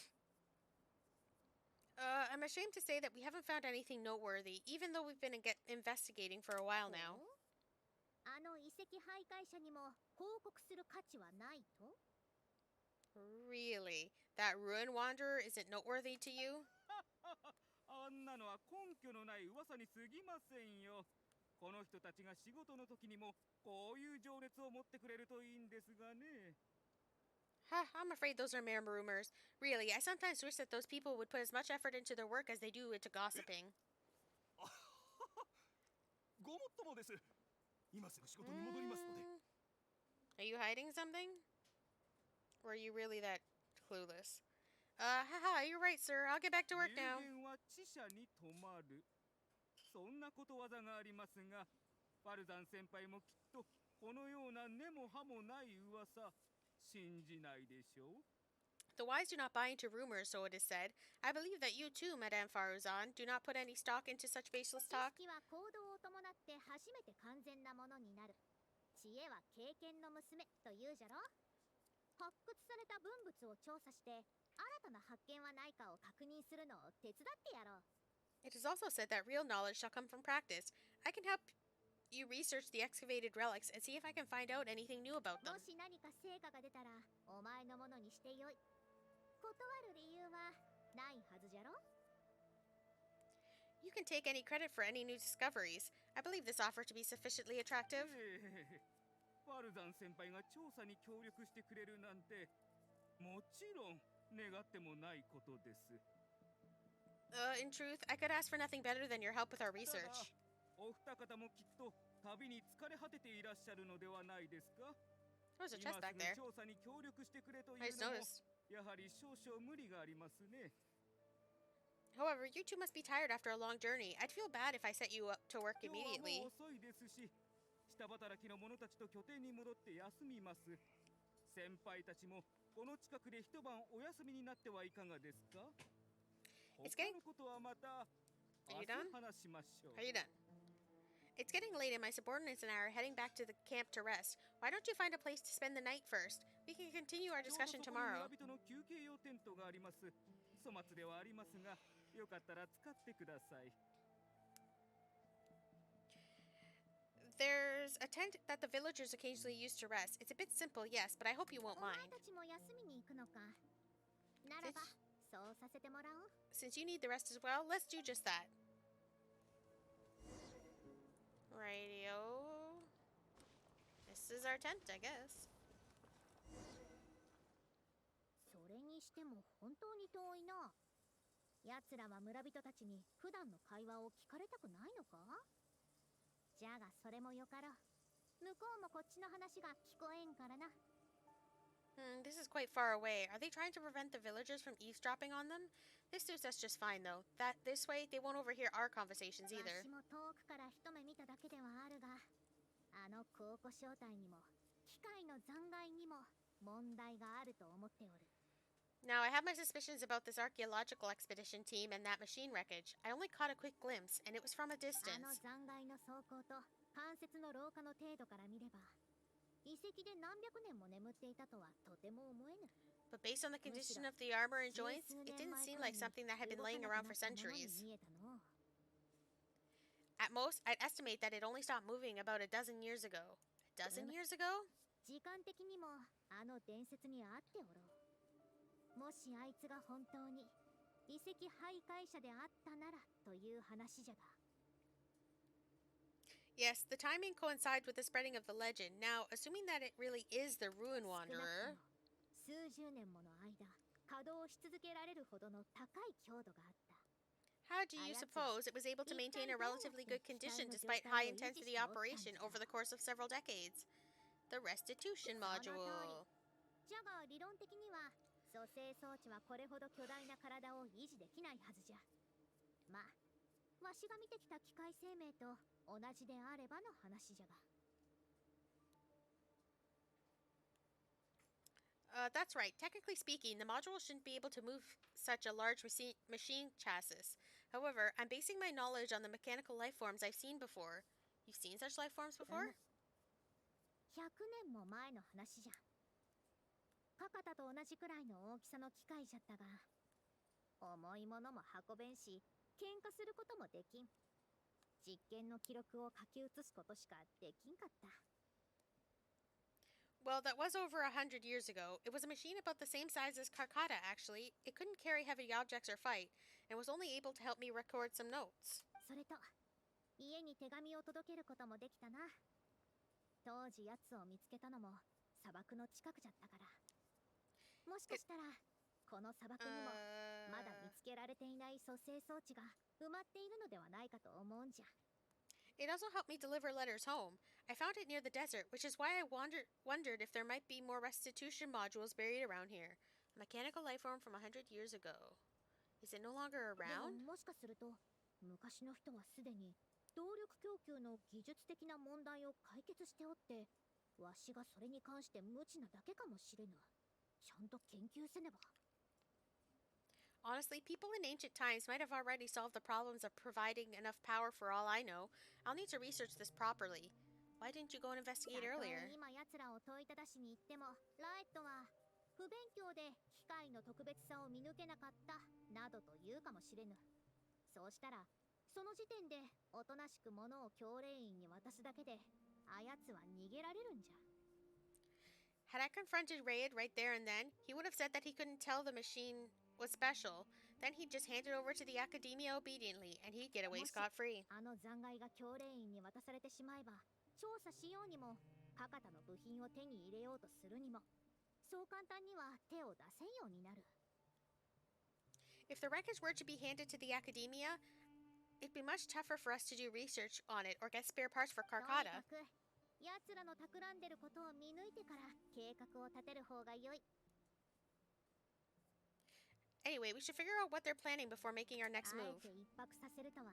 I'm ashamed to say that we haven't found anything noteworthy, even though we've been investigating for a while now. あの遺跡徘徊者にも報告する価値はないと？ Really? That ruin wanderer isn't noteworthy to you? あんなのは根拠のない噂に過ぎませんよ。この人たちが仕事の時にもこういう情熱を持ってくれるといいんですがね。I'm afraid those are mere rumors. Really, I sometimes wish that those people would put as much effort into their work as they do into gossiping. ごもっともです。今すぐ仕事に戻りますので。Are you hiding something? Or are you really that clueless? Haha, you're right, sir. I'll get back to work now. 人間は知者に止まる。そんなことわざがありますが、ファルザン先輩もきっとこのような根も葉もない噂信じないでしょう。 The wise do not buy into rumors, so it is said. I believe that you too, Madame Faruzan, do not put any stock into such baseless 知 talk. 識は行動を伴って初めて完全なものになる。知恵は経験の娘と言うじゃろ。発掘された文物を調査して新たな発見はないかを確認するのを手伝ってやろう。 It is also said that real knowledge shall come from practice. I can help you research the excavated relics and see if I can find out anything new about them. もし何か成果が出たらお前のものにしてよい。断る理由はないはずじゃろ。 You can take any credit for any new discoveries. I believe this offer to be sufficiently attractive. ファルザン先輩が調査に協力してくれるなんてもちろん願ってもないことです。 In truth, I could ask for nothing better than your help with our ただ research. お二方もきっと旅に疲れ果てていらっしゃるのではないですか。 There's a 今 chest す back ぐ there. 調査に協力してくれとい I う just のも noticed. やはり少々無理がありますね。 However, you two must be tired after a long journey. I'd feel bad if I set you up to work 今日は immediately. もう遅いですし、下働きの者たちと拠点に戻って休みます。先輩たちもこの近くで一晩お休みになってはいかがですか。 It's 他 getting- のことはまた Are 明 you 日 done? 話しましょう。 Are you done? It's getting late and my subordinates and I are heading back to the camp to rest. Why don't you find a place to spend the night first? We can continue our ちょうど discussion そこに tomorrow. 村人の休憩用テントがあります。粗末ではありますが、よかったら使ってください。 There's a tent that the villagers occasionally use to rest. It's a bit simple, yes, but I hope you お won't 前 mind. たちも休みに行くのか。ならばそうさせてもらおう。 Since you need the rest as well, let's do just that. Radio. This is our tent, I guess. それにしても本当に遠いな。奴らは村人たちに普段の会話を聞かれたくないのか。じゃがそれもよかろう。向こうもこっちの話が聞こえんからな。 This is quite far away. Are they trying to prevent the villagers from eavesdropping on them? This suits us just fine, though. This way, they won't overhear our conversations わ either. しも遠くから一目見ただけではあるが、あの考古正体にも機械の残骸にも問題があると思っておる。 Now, I have my suspicions about this archaeological expedition team and that machine wreckage. I only caught a quick glimpse, and it was from a あの distance. 残骸の走行と関節の老化の程度から見れば、遺跡で何百年も眠っていたとはとても思えぬ。 But based on the condition of the armor and joints, it didn't seem like something that had been laying around for centuries. At most, I'd estimate that it only stopped moving about a dozen years ago. A dozen years ago? 時間的にもあの伝説に合っておろう。もしあいつが本当に遺跡徘徊者であったならという話じゃが。 Yes, the timing coincides with the spreading of the legend. Now, assuming that it really is the Ruin 少なくと Wanderer, も数十年もの間稼働し続けられるほどの高い強度があった。 how do you suppose it was able to maintain a relatively good condition despite high intensity operation over the course of several decades? The restitution その通り。 module. じゃが理論的には蘇生装置はこれほど巨大な体を維持できないはずじゃ。まあ、わしが見てきた機械生命と同じであればの話じゃが。 That's right. Technically speaking, the module shouldn't be able to move such a large machine chassis. However, I'm basing my knowledge on the mechanical life forms I've seen before. You've seen such life forms before? 100年も前の話じゃ。カカタと同じくらいの大きさの機械じゃったが、重いものも運べんし、喧嘩することもできん。実験の記録を書き写すことしかできんかった。Well, that was over 100 years ago. It was a machine about the same size as Karkata, actually. It couldn't carry heavy objects or fight, and was only able to help me record some notes. それと、家に手紙を届けることもできたな。当時奴を見つけたのも砂漠の近くじゃったから。もしかしたら、この砂漠にもまだ見つけられていない蘇生装置が埋まっているのではないかと思うんじゃ。It also helped me deliver letters home. I found it near the desert, which is why I wondered if there might be more restitution modules buried around here. A mechanical life form from 100 years ago. Is it no longer で around? ももしかすると、昔の人はすでに動力供給の技術的な問題を解決しておって、わしがそれに関して無知なだけかもしれぬ。ちゃんと研究せねば。Honestly, people in ancient times might have already solved the problems of providing enough power for all I know. I'll need to research this properly. Why didn't you go and investigate たと earlier? え今奴らを問いただしに行っても、ライトは不勉強で機械の特別さを見抜けなかったなどと言うかもしれぬ。そうしたら、その時点でおとなしく物を教令員に渡すだけで、あやつは逃げられるんじゃ。Had I confronted Rayed right there and then, he would have said that he couldn't tell the machine was special. Then he'd just hand it over to the academia obediently, and he'd get away scot-free. あの残骸が教令員に渡されてしまえば、調査しようにも、カカタの部品を手に入れようとするにも、そう簡単には手を出せんようになる。If the wreckage were to be handed to the academia, it'd be much tougher for us to do research on it or get spare parts for とに Karkata. かく、奴らの企んでることを見抜いてから計画を立てる方が良い。Anyway, we should figure out what they're planning before making our next あえ move. て一泊させるとは。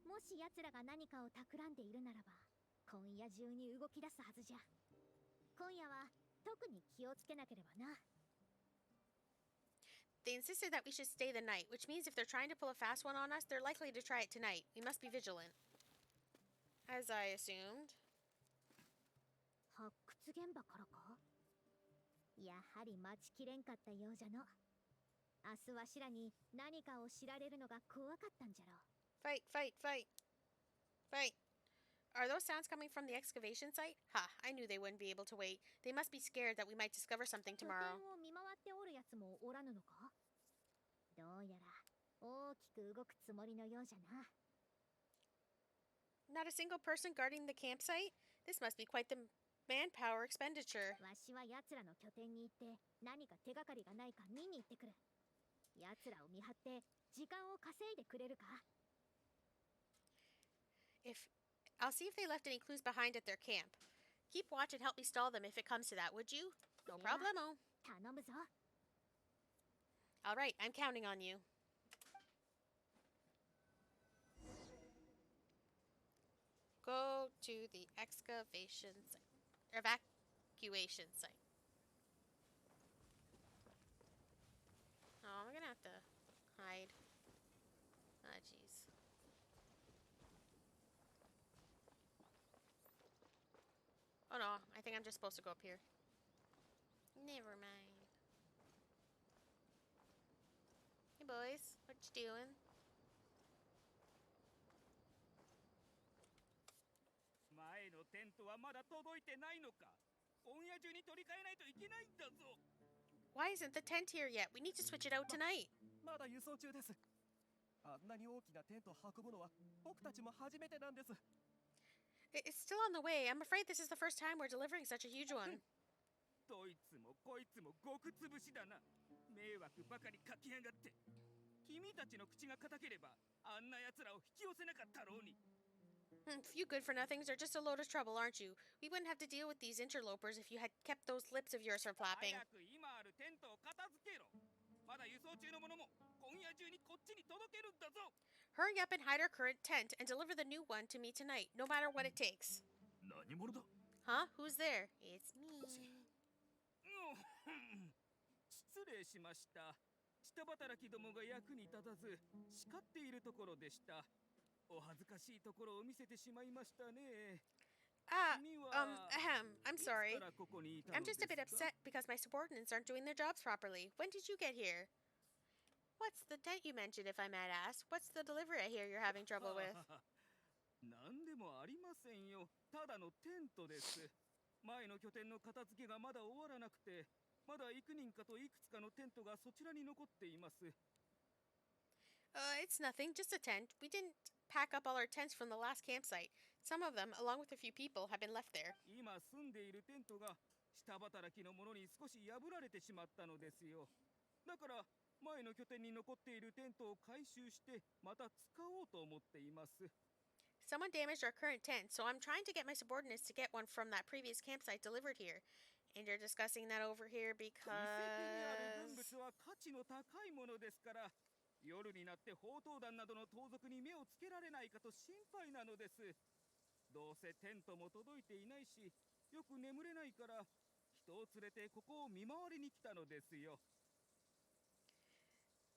もし奴らが何かを企んでいるならば、今夜中に動き出すはずじゃ。今夜は特に気をつけなければな。They insisted that we should stay the night, which means if they're trying to pull a fast one on us, they're likely to try it tonight. We must be vigilant. As I assumed. 発掘現場からか。やはり待ちきれんかったようじゃの。明日わしらに何かを知られるのが怖かったんじゃろ。Fight, fight, fight. Fight. Are those sounds coming from the excavation site? Ha, I knew they wouldn't be able to wait. They must be scared that we might discover something 拠点 tomorrow. を見回っておるやつもおらぬのか。どうやら大きく動くつもりのようじゃな。Not a single person guarding the campsite? This must be quite the manpower expenditure. わしは奴らの拠点に行って何か手がかりがないか見に行ってくる。奴らを見張って時間を稼いでくれるか。 I'll see if they left any clues behind at their camp. Keep watch and help me stall them if it comes to that, would you? No problemo. 頼むぞ。All right, I'm counting on you. Go to the excavation site. Evacuation site. Oh, we're gonna have to hide. Ah, jeez. Oh no, I think I'm just supposed to go up here. Never mind. Hey boys, what you doing? 前のテントはまだ届いてないのか。今夜中に取り替えないといけないんだぞ。 Why isn't the tent here yet? We need to switch it out tonight. まだ輸送中です。あんなに大きなテントを運ぶのは僕たちも初めてなんです。It's still on the way. I'm afraid this is the first time we're delivering such a huge one. どいつもこいつもごくつぶしだな。迷惑ばかりかきやがって。君たちの口が固ければあんな奴らを引き寄せなかったろうに。You good for nothings are just a load of trouble, aren't you? We wouldn't have to deal with these interlopers if you had kept those lips of yours from flapping. 早く今あるテントを片付けろ。まだ輸送中のものも今夜中にこっちに届けるんだぞ。 Hurry up and hide our current tent and deliver the new one to me tonight, no matter what it takes. 何者だ。 Huh? Who's there? It's me. 失礼しました。下働きどもが役に立たず叱っているところでした。お恥ずかしいところを見せてしまいましたね。I'm sorry. I'm just a bit upset because my subordinates aren't doing their jobs properly. When did you get here? What's the tent you mentioned, if I might ask? What's the delivery I hear you're having trouble with? 何でもありませんよ。ただのテントです。前の拠点の片付けがまだ終わらなくて、まだ幾人かといくつかのテントがそちらに残っています。It's nothing, just a tent. We didn't pack up all our tents from the last campsite. Some of them, along with a few people, have been left there. 今住んでいるテントが下働きのものに少し破られてしまったのですよ。だから前の拠点に残っているテントを回収してまた使おうと思っています。 Someone damaged our current tent, so I'm trying to get my subordinates to get one from that previous campsite delivered here. And you're discussing that over here 遺跡にある文 because... 物は価値の高いものですから、夜になって宝刀弾などの盗賊に目をつけられないかと心配なのです。どうせテントも届いていないし、よく眠れないから人を連れてここを見回りに来たのですよ。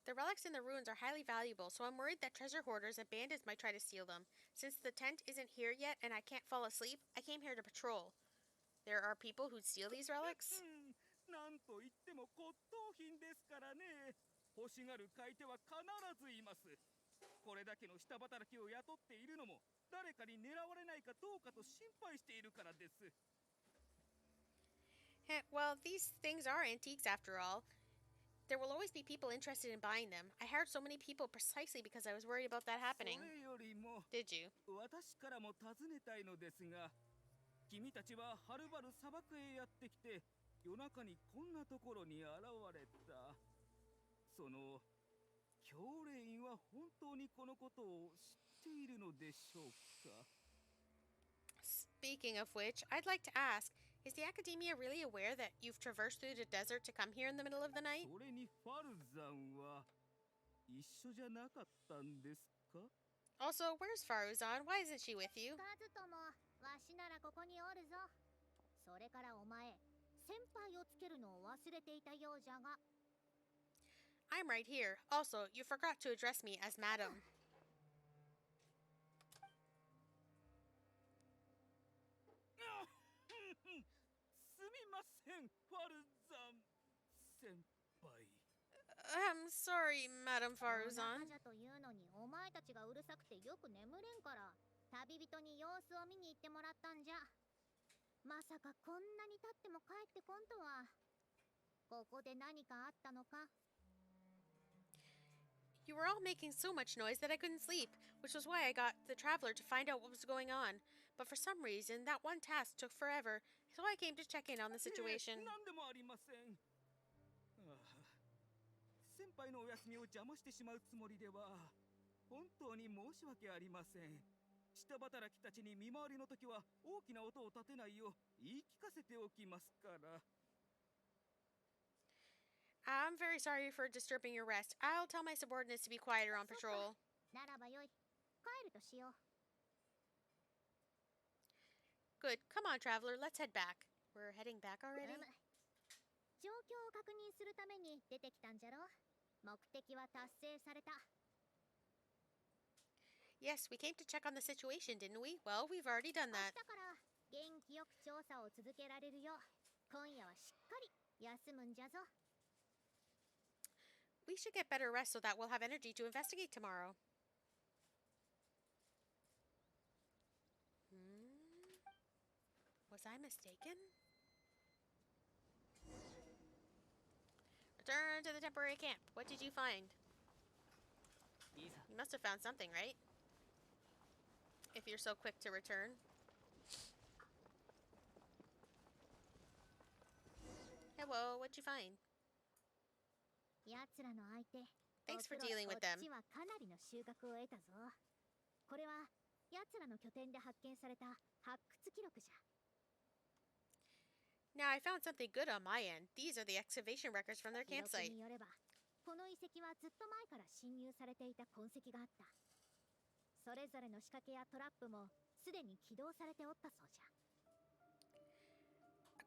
The relics in the ruins are highly valuable, so I'm worried that treasure hoarders and bandits might try to steal them. Since the tent isn't here yet and I can't fall asleep, I came here to patrol. There are people who'd steal these relics? なんといっても骨董品ですからね。欲しがる買い手は必ずいます。これだけの下働きを雇っているのも誰かに狙われないかどうかと心配しているからです。 Well, these things are antiques after all. There will always be people interested in buying them. I hired so many people precisely because I was worried about that happening. それよりも Did you? 私からも尋ねたいのですが、君たちははるばる砂漠へやってきて夜中にこんなところに現れた。その教令員は本当にこのことを知っているのでしょうか？ Speaking of which, I'd like to ask, is the academia really aware that you've traversed through the desert to come here in the middle of the night? それにファルザンは一緒じゃなかったんですか？ Also, where's Faruzan? Why isn't she with you? カズトもわしならここにおるぞ。それからお前先輩をつけるのを忘れていたようじゃが。 I'm right here. Also, you forgot to address me as madam. すみません、ファルザン先輩。 I'm sorry, Madam 夜 Faruzan. 中じゃというのにお前たちがうるさくてよく眠れんから旅人に様子を見に行ってもらったんじゃ。まさかこんなに経っても帰ってこんとは。ここで何かあったのか？ You were all making so much noise that I couldn't sleep, which was why I got the traveler to find out what was going on. But for some reason, that one task took forever, so I came to check in on the situation. 何でもありません。先輩のお休みを邪魔してしまうつもりでは本当に申し訳ありません。下働きたちに見回りの時は大きな音を立てないよう言い聞かせておきますから。 I'm very sorry for disturbing your rest. I'll tell my subordinates to be quieter on patrol. ならばよい。帰るとしよう。 Good. Come on, traveler. Let's head back. We're heading back already? 状況を確認するために出てきたんじゃろ。目的は達成された。 Yes, we came to check on the situation, didn't we? Well, we've already done 明 that. 日から元気よく調査を続けられるよう今夜はしっかり休むんじゃぞ。 We should get better rest so that we'll have energy to investigate tomorrow. Was I mistaken? Return to the temporary camp. What did you find? You must have found something, right? If you're so quick to return. Hello, what'd you find? 奴らの相手。 Thanks for おそら dealing く with こ them. っちはかなりの収穫を得たぞ。これは奴らの拠点で発見された発掘記録じゃ。 Now I found something good on my end. These are the excavation records from their 記録 campsite. によれば、この遺跡はずっと前から侵入されていた痕跡があった。それぞれの仕掛けやトラップもすでに起動されておったそうじゃ。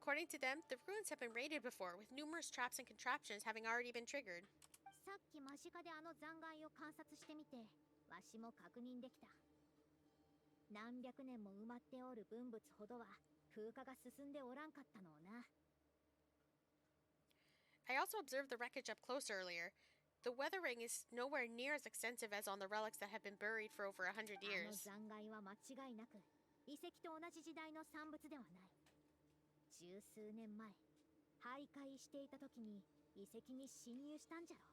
According to them, the ruins have been raided before, with numerous traps and contraptions having already been triggered. さっき間近であの残骸を観察してみて、わしも確認できた。何百年も埋まっておる文物ほどは風化が進んでおらんかったのをな。 I also observed the wreckage up close earlier. The weathering is nowhere near as extensive as on the relics that have been buried for over 100あの years. 残骸は間違いなく遺跡と同じ時代の産物ではない。十数年前徘徊していた時に遺跡に侵入したんじゃろう。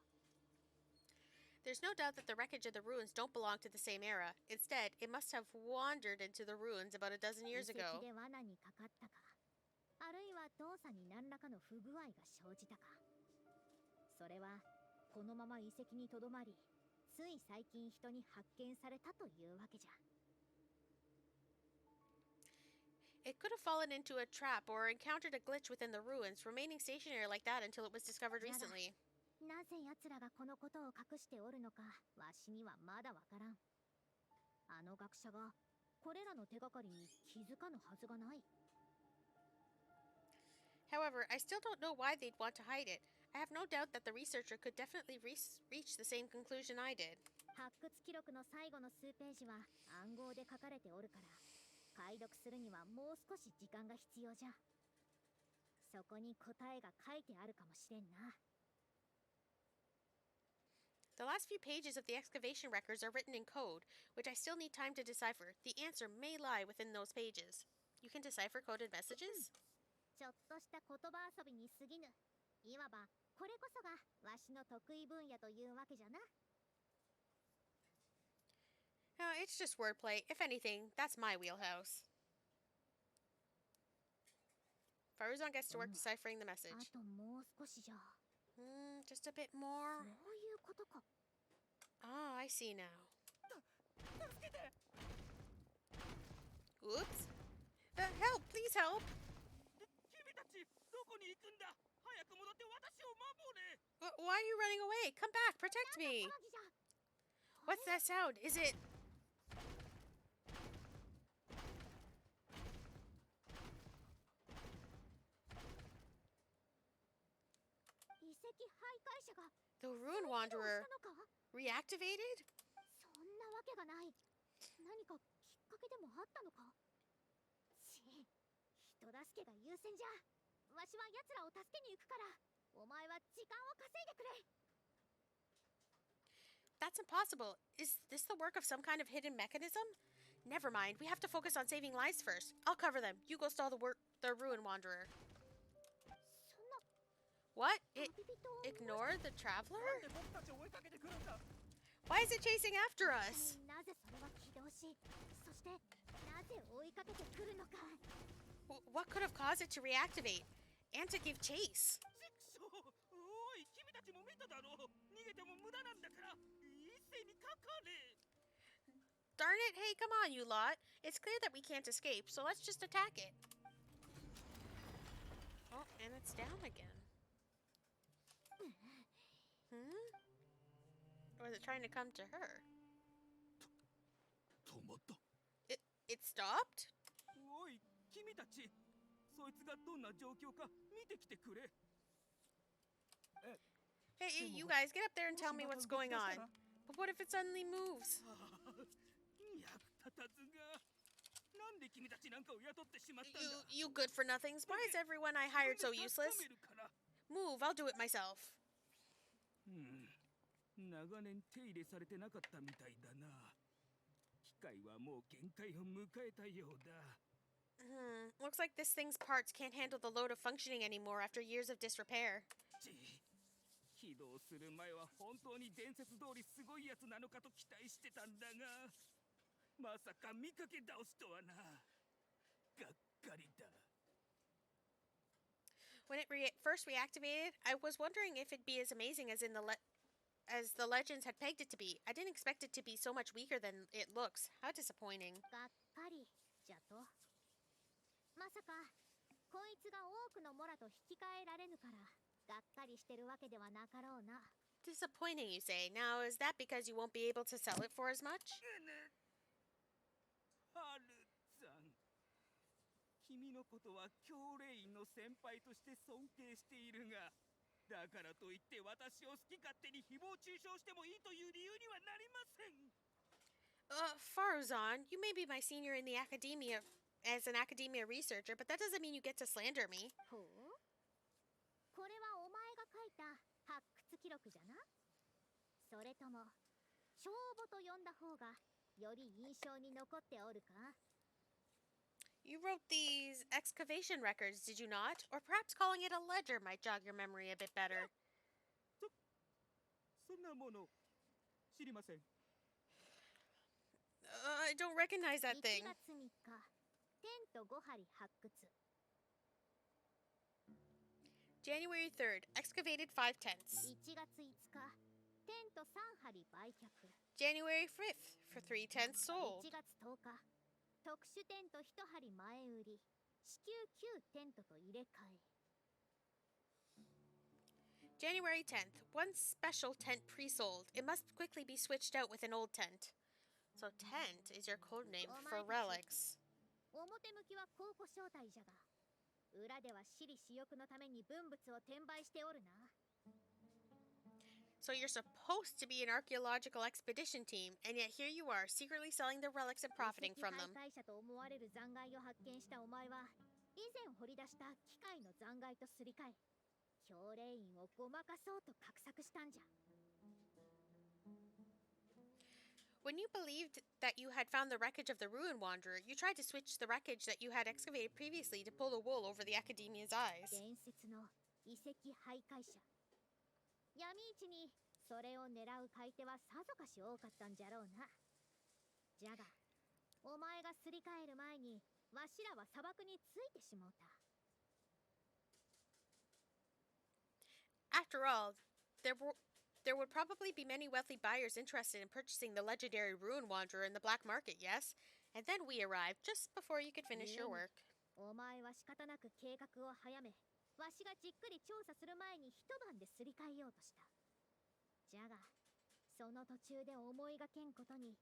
There's no doubt that the wreckage of the ruins don't belong to the same era. Instead, it must have wandered into the ruins about a dozen 遺 years 跡 ago. で罠にかかったか、あるいは動作に何らかの不具合が生じたか。それはこのまま遺跡にとどまり、つい最近人に発見されたというわけじゃ。 It could have fallen into a trap or encountered a glitch within the ruins, remaining stationary like that until it was discovered recently. なぜ奴らがこのことを隠しておるのか、わしにはまだわからん。あの学者がこれらの手がかりに気づかぬはずがない。 However, I still don't know why they'd want to hide it. I have no doubt that the researcher could definitely reach the same conclusion I did. 発掘記録の最後の数ページは暗号で書かれておるから、解読するにはもう少し時間が必要じゃ。そこに答えが書いてあるかもしれんな。 The last few pages of the excavation records are written in code, which I still need time to decipher. The answer may lie within those pages. You can decipher coded messages? ちょっとした言葉遊びに過ぎぬ。いわばこれこそがわしの得意分野というわけじゃな。 It's just wordplay. If anything, that's my wheelhouse. Faruzan gets to work deciphering the あ message. ともう少しじゃ。 Just a bit more. そういうことか。 Ah, I see now. 助けて。 Oops. Help! Please help! 君たちどこに行くんだ。早く戻って私を守れ。 Why are you running away? Come back! Protect me! 騒ぎじゃ。 What's that sound? Is it... 遺跡徘徊者が The Ruin 起動 Wanderer したのか。 reactivated? そんなわけがない。何かきっかけでもあったのか。ち、人助けが優先じゃ。わしは奴らを助けに行くから、お前は時間を稼いでくれ。 That's impossible. Is this the work of some kind of hidden mechanism? Never mind. We have to focus on saving lives first. I'll cover them. You go stall the Ruin Wanderer. そんな What? 旅 It 人を ignored the traveler? なんで僕たちを追いかけてくるんだ。 Why is it chasing after us? なぜそれは起動し、そしてなぜ追いかけてくるのか。 What could have caused it to reactivate? And to give chase? ちくしょう。おい、君たちも見ただろう。逃げても無駄なんだから。一斉にかかれ。 Darn it, hey, come on, you lot. It's clear that we can't escape, so let's just attack it. Oh, and it's down again. Or is it trying to come to her? 止まった。 It stopped? おい、君たち。そいつがどんな状況か見てきてくれ。 Hey, you guys, get up there and tell me what's going on. But what if it suddenly moves? 役立たずが。なんで君たちなんかを雇ってしまったんだ。 You good for nothings. Why is everyone I hired so useless? Move, I'll do it myself. 長年手入れされてなかったみたいだな。機械はもう限界を迎えたようだ。Looks like this thing's parts can't handle the load of functioning anymore after years of disrepair. 起動する前は本当に伝説通りすごいやつなのかと期待してたんだが、まさか見かけ倒すとはな。がっかりだ。 When it first reactivated, I was wondering if it'd be as amazing as as the legends had pegged it to be. I didn't expect it to be so much weaker than it looks. How disappointing. がっかりじゃと。まさかこいつが多くのモラと引き換えられぬからがっかりしてるわけではなかろうな。 Disappointing, you say. Now, is that because you won't be able to sell it for as much? ハルさん、君のことは教令員の先輩として尊敬しているが、だからといって私を好き勝手に誹謗中傷してもいいという理由にはなりません。Faruzan, you may be my senior in the academia as an academia researcher, but that doesn't mean you get to slander me. ほう、これはお前が書いた発掘記録じゃな。それとも帳簿と呼んだ方がより印象に残っておるか。 You wrote these excavation records, did you not? Or perhaps calling it a ledger might jog your memory a bit better. そんなもの知りません。I don't recognize that 1 thing. 月3日、テント5針発掘。 January 3rd, excavated 5 tents. 1月5日、テント3針売却。 January 5th, for 3 tents sold. 1月10日、特殊テント1針前売り、至急旧テントと入れ替え。 January 10th, one special tent pre-sold. It must quickly be switched out with an old tent. So tent is your code name for relics. 表向きは考古招待じゃが、裏では私利私欲のために文物を転売しておるな。 So you're supposed to be an archaeological expedition team, and yet here you are, secretly selling the relics and profiting from them. 遺跡徘徊者と思われる残骸を発見したお前は、以前掘り出した機械の残骸とすり替え、教令員をごまかそうと画策したんじゃ。 When you believed that you had found the wreckage of the Ruin Wanderer, you tried to switch the wreckage that you had excavated previously to pull the wool over the Academia's eyes. 伝説の遺跡徘徊者。闇市にそれを狙う買い手はさぞかし多かったんじゃろうな。じゃが、お前がすり替える前に、わしらは砂漠についてしもうた。 After all, there would probably be many wealthy buyers interested in purchasing the legendary Ruin Wanderer in the black market, yes? And then we arrived just before you could finish your work. お前は仕方なく計画を早め、わしがじっくり調査する前に一晩ですり替えようとした。じゃが、その途中で思いがけんことに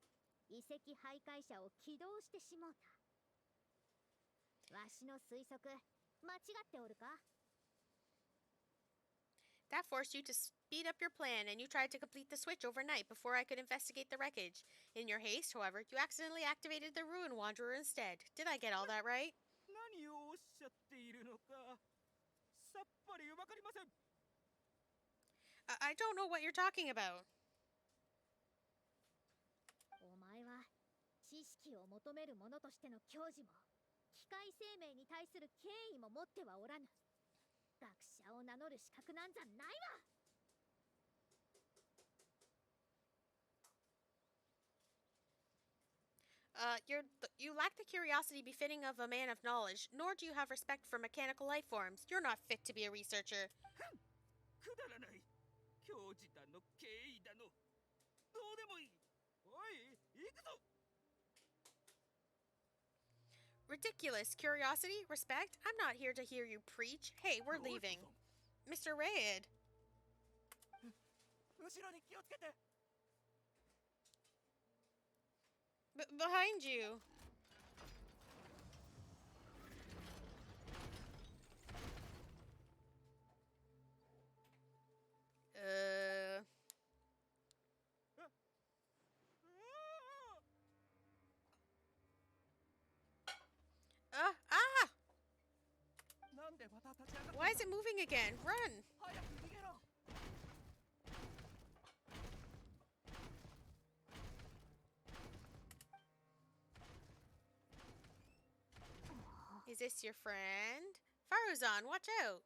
遺跡徘徊者を起動してしもうた。わしの推測、間違っておるか？ That forced you to speed up your plan, and you tried to complete the switch overnight before I could investigate the wreckage. In your haste, however, you accidentally activated the Ruin Wanderer instead. Did I get all that right? 何をおっしゃっているのかさっぱりわかりません。 I don't know what you're talking about. お前は知識を求める者としての矜持も、機械生命に対する敬意も持ってはおらぬ。学者を名乗る資格なんざないわ。 You lack the curiosity befitting of a man of knowledge, nor do you have respect for mechanical life forms. You're not fit to be a researcher. くだらない。矜持だの敬意だのどうでもいい。おい、行くぞ。 Ridiculous. Curiosity? Respect? I'm not here to hear you preach. Hey, we're leaving. Mr. Rayed. 後ろに気をつけて。 Behind you. Why is it moving again? Run! 早く逃げろ。 Is this your friend? Faruzan, watch out!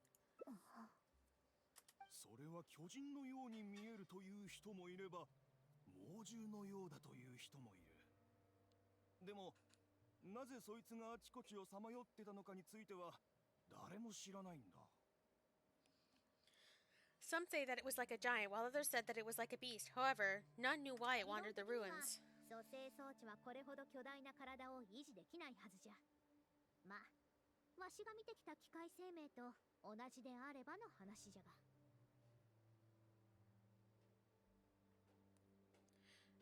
それは巨人のように見えるという人もいれば、猛獣のようだという人もいる。でも、なぜそいつがあちこちをさまよってたのかについては誰も知らないんだ。 Some say that it was like a giant, while others said that it was like a beast. However, none knew why it wandered the ruins. 蘇生装置はこれほど巨大な体を維持できないはずじゃ。まあ、わしが見てきた機械生命と同じであればの話じゃが。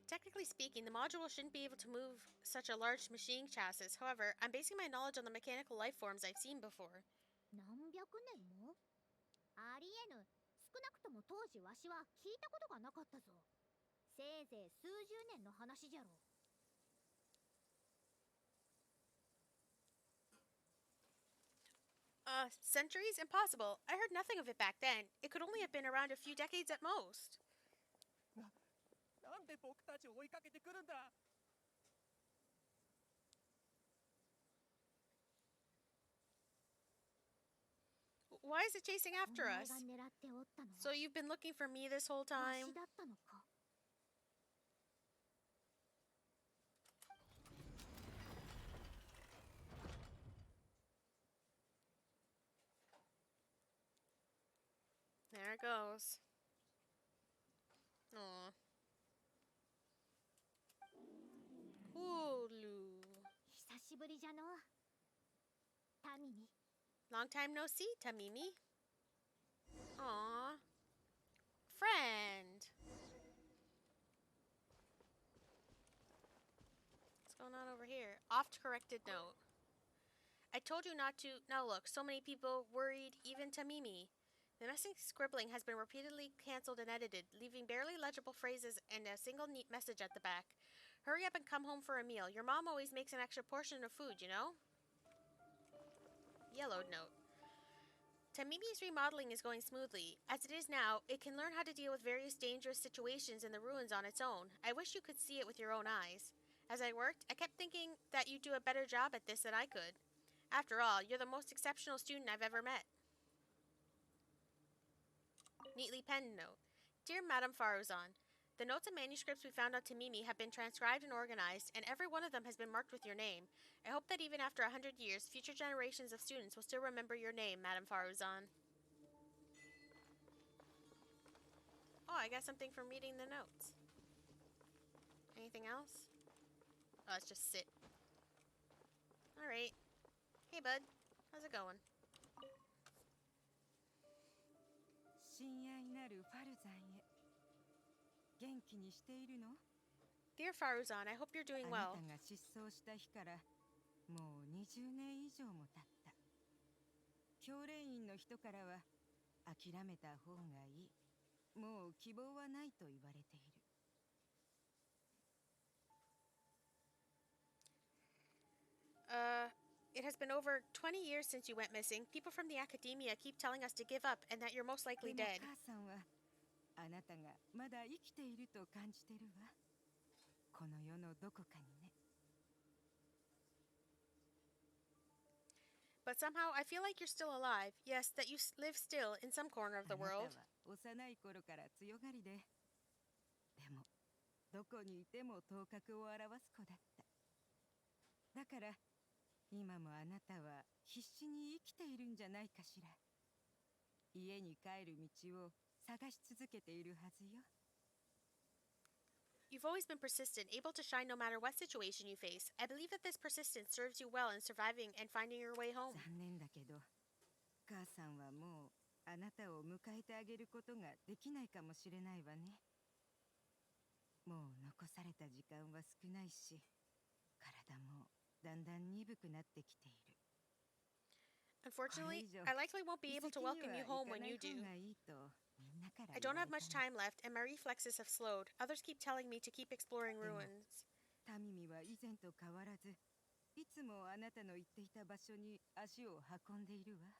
Technically speaking, the module shouldn't be able to move such a large machine chassis. However, I'm basing my knowledge on the mechanical life forms I've seen before. 何百年も？ありえぬ。少なくとも当時わしは聞いたことがなかったぞ。せいぜい数十年の話じゃろう。Centuries? Impossible. I heard nothing of it back then. It could only have been around a few decades at most. なんで僕たちを追いかけてくるんだ Why is it chasing after お前 us? が狙っておったの So は you've been looking for me this whole わ time? しだったのか There it goes. Aw. Hulu. 久しぶりじゃのタミミ Long time no see, Tamimi. Aw. Friend. What's going on over here? Oft corrected note. I told you not to. Now look, so many people worried, even Tamimi. The messy scribbling has been repeatedly cancelled and edited, leaving barely legible phrases and a single neat message at the back. Hurry up and come home for a meal. Your mom always makes an extra portion of food, you know? Yellowed note. Tamimi's remodeling is going smoothly. As it is now, it can learn how to deal with various dangerous situations in the ruins on its own. I wish you could see it with your own eyes. As I worked, I kept thinking that you'd do a better job at this than I could. After all, you're the most exceptional student I've ever met. Neatly penned note. Dear Madame Faruzan, the notes and manuscripts we found on Tamimi have been transcribed and organized, and every one of them has been marked with your name. I hope that even after 100 years, future generations of students will still remember your name, Madame Faruzan. Oh, I got something from reading the notes. Anything else? Oh, let's just sit. Alright. Hey, bud. How's it going? 親愛なるファルザンへ元気にしているの Dear Faruzan, I hope you're doing あな well. たが失踪した日からもう20年以上も経った教練員の人からは諦めた方がいいもう希望はないと言われている It has been over 20 years since you went missing. People from the academia keep telling us to give up and that you're most likely でも dead. 母さんはあなたがまだ生きていると感じてるわこの世のどこかにね But somehow I feel like you're still alive. Yes, that you live still in some corner of the あな world. たは幼い頃から強がりででもどこにいても頭角を現す子だっただから今もあなたは必死に生きているんじゃないかしら家に帰る道を探し続けているはずよ You've always been persistent, able to shine no matter what situation you face. I believe that this persistence serves you well in surviving and finding your way home. 残念だけど母さんはもうあなたを迎えてあげることができないかもしれないわねもう残された時間は少ないし体もだんだん鈍くなってきている Unfortunately, I likely won't be able to welcome you home when you do. I don't have much time left, and my reflexes have slowed. Others keep telling me to keep exploring ruins. タミミは以前と変わらずいつもあなたの言っていた場所に足を運んでいるわ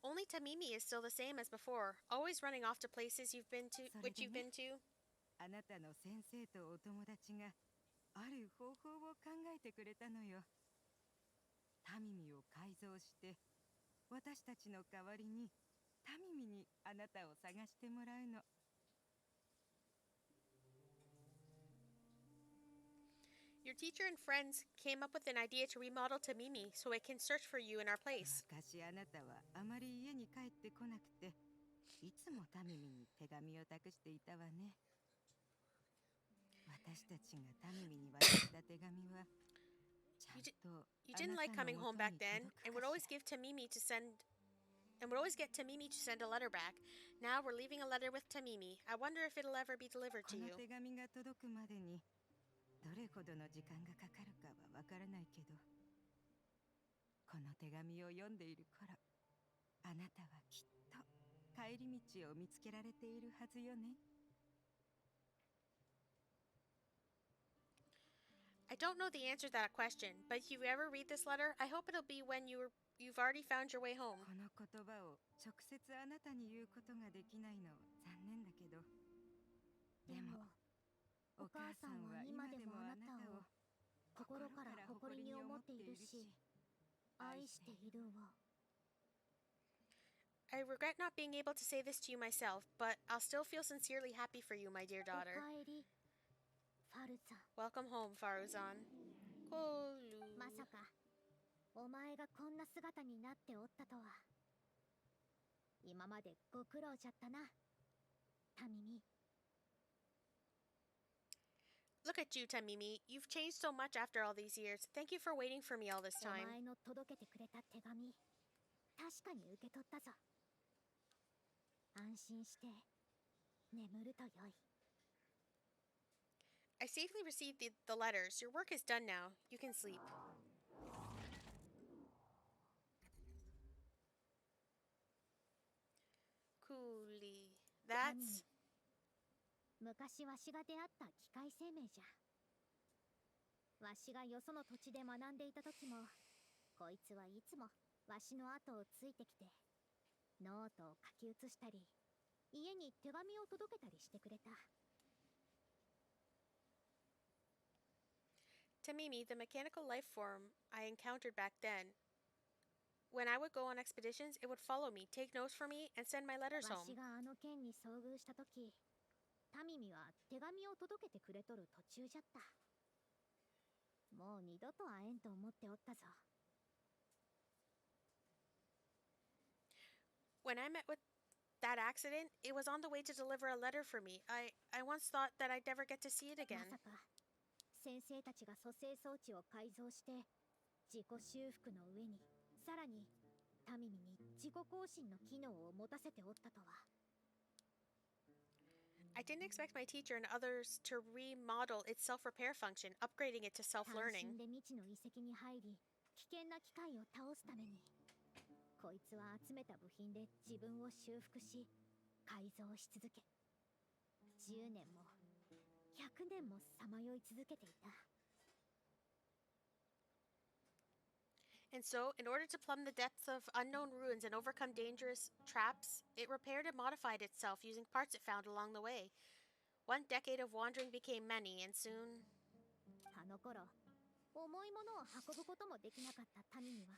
Only Tamimi is still the same as before, always running off to places which you've been to. あなたの先生とお友達がある方法を考えてくれたのよタミミを改造して私たちの代わりにタミミにあなたを探してもらうの Your teacher and friends came up with an idea to remodel Tamimi so it can search for you in our place. 昔あなたはあまり家に帰ってこなくていつもタミミに手紙を託していたわね私たちがタミミに渡した手紙はちゃんと You didn't like coming home back then, and would always get Tamimi to send a letter back. Now we're leaving a letter with Tamimi. I wonder if it'll ever be delivered こ to の you. 手紙が届くまでにどれほどの時間がかかるかはわからないけどこの手紙を読んでいる頃あなたはきっと帰り道を見つけられているはずよね I I don't know the answer to that question, but if you ever read this letter, I hope it'll be when you've already found your way home. この言葉を直接あなたに言うことができないの残念だけど、でもお母さんは今でもあなたを心から誇りに思っているし、愛しているわ。I regret not being able to say this to you myself, but I'll still feel sincerely happy for you, my dear お daughter. かえり、ファルザ。 Welcome home, Faruzan. まさかお前がこんな姿になっておったとは。今までご苦労じゃったな、タミミ。 Look at you, Tamimi. You've changed so much after all these years. Thank you for waiting for me all this お time. 前の届けてくれた手紙、確かに受け取ったぞ。安心して眠るとよい。 I safely received the letters. Your work is done now. You can sleep. Klee. That's... 昔わしが出会った機械生命じゃ。わしがよその土地で学んでいた時も、こいつはいつもわしの後をついてきて、ノートを書き写したり、家に手紙を届けたりしてくれた。 Tamimi, the mechanical life form I encountered back then. When I would go on expeditions, it would follow me, take notes for me, and send my letters わ home. しがあの件に遭遇した時、タミミは手紙を届けてくれとる途中じゃった。もう二度と会えんと思っておったぞ。 When I met with that accident, it was on the way to deliver a letter for me. I once thought that I'd never get to see it ま again. さか先生たちが蘇生装置を改造して自己修復の上にさらにタミミに自己更新の機能を持たせておったとは。 I didn't expect my teacher and others to remodel its self-repair function, upgrading it to 単 self-learning. 身で未知の遺跡に入り危険な機械を倒すために、こいつは集めた部品で自分を修復し改造し続け、10年も100年もさまよい続けていた。 And so, in order to plumb the depths of unknown ruins and overcome dangerous traps, it repaired and modified itself using parts it found along the way. One decade of wandering became many, and soon... あの頃重いものを運ぶこともできなかったタミミは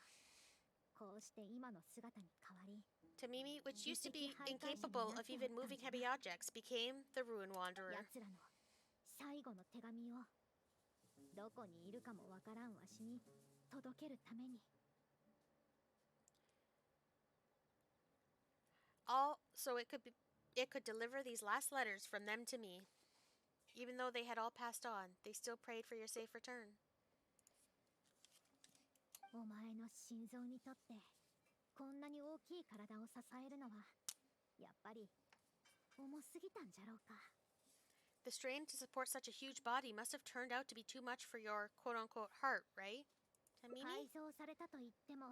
こうして今の姿に変わり、 Tamimi, which used to be incapable of even moving heavy objects, became the Ruin Wanderer. 奴らの最後の手紙をどこにいるかもわからんわしに届けるために。 All so it could deliver these last letters from them to me. Even though they had all passed on, they still prayed for your safe return. お前の心臓にとってこんなに大きい体を支えるのはやっぱり重すぎたんじゃろうか。 The strain to support such a huge body must have turned out to be too much for your quote-unquote heart, right? 改 Tamimi? 造されたと言っても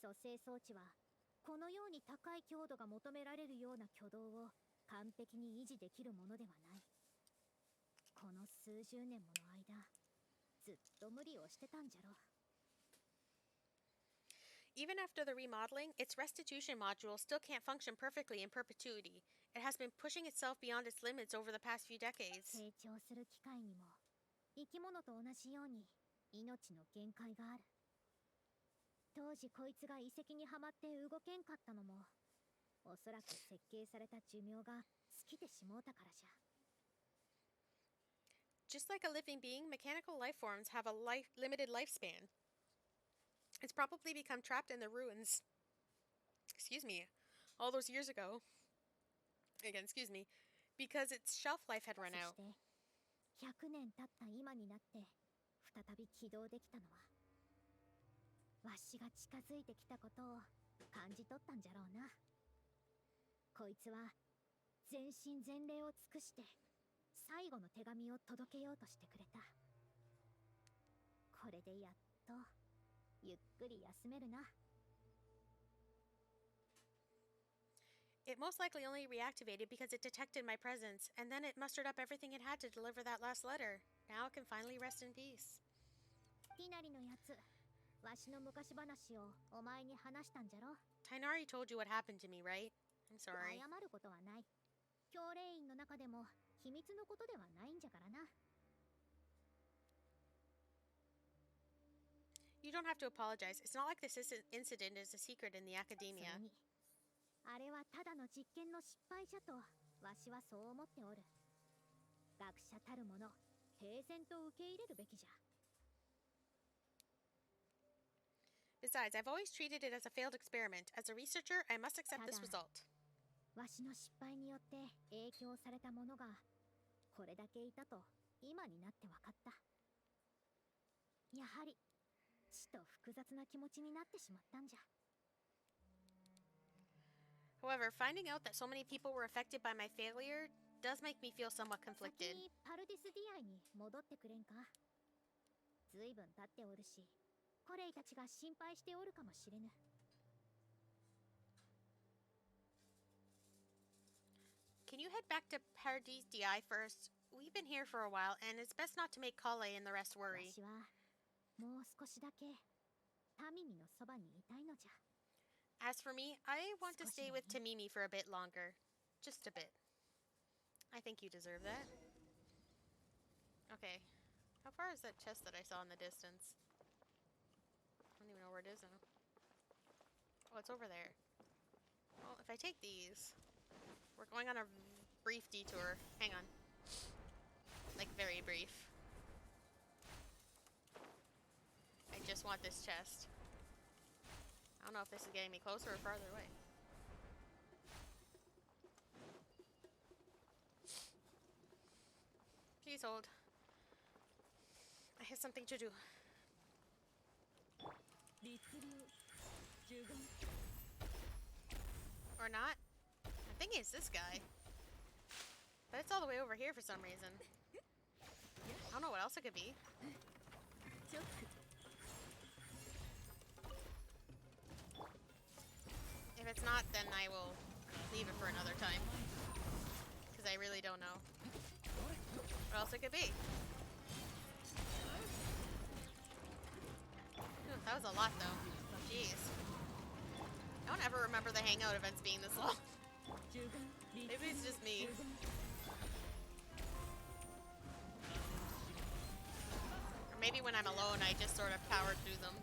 蘇生装置はこのように高い強度が求められるような挙動を完璧に維持できるものではない。この数十年もの間ずっと無理をしてたんじゃろう。 Even after the remodeling, its restitution module still can't function perfectly in perpetuity. It has been pushing itself beyond its limits over the past few decades. 成長する機械にも生き物と同じように命の限界がある。当時こいつが遺跡にはまって動けんかったのもおそらく設計された寿命が尽きてしもうたからじゃ。 Just like a living being, mechanical life forms have a limited lifespan. It's probably become trapped in the ruins. Excuse me. All those years ago. Again, excuse me. Because its shelf life had run そ out. して100年経った今になって再び起動できたのはわしが近づいてきたことを感じ取ったんじゃろうな。こいつは全身全霊を尽くして最後の手紙を届けようとしてくれた。これでやっとゆっくり休めるな。It most likely only reactivated because it detected my presence, and then it mustered up everything it had to deliver that last letter. Now it can finally rest in peace. ティナリのやつ、わしの昔話をお前に話したんじゃろ。 Tighnari told you what happened to me, right? I'm sorry. 謝ることはない。教令員の中でも秘密のことではないんじゃからな。You don't have to apologize. It's not like this incident is a secret in the そ academia. れに、あれはただの実験の失敗じゃとわしはそう思っておる。学者たるもの、平然と受け入れるべきじゃ。 Besides, I've always treated it as a failed experiment. As a researcher, I must accept this result. わしの失敗によって影響されたものがこれだけいたと今になって分かった。やはりちと複雑な気持ちになってしまったんじゃ。 However, finding out that so many people were affected by my failure does make me feel somewhat 先 conflicted. にパルディス・ディアイに戻ってくれんか。ずいぶん経っておるし、コレイたちが心配しておるかもしれぬ。 Can you head back to Pardis Dhyai first? We've been here for a while, and it's best not to make Coillei and the rest わ worry. しはもう少しだけタミミのそばにいたいのじゃ。 As for me, I want to stay with Tamimi for a bit longer. Just a bit. I think you deserve that. Okay. How far is that chest that I saw in the distance? I don't even know where it is now. Oh, it's over there. Well, if I take these... We're going on a brief detour. Hang on. Like, very brief. I just want this chest. I don't know if this is getting me closer or farther away. Please hold. I have something to do. Or not. I think it's this guy. But it's all the way over here for some reason. I don't know what else it could be. If it's not, then I will leave it for another time. Because I really don't know what else it could be. Ooh, that was a lot though. Jeez. I don't ever remember the Hangout events being this long. Maybe it's just me. Or maybe when I'm alone, I just sort of power through them.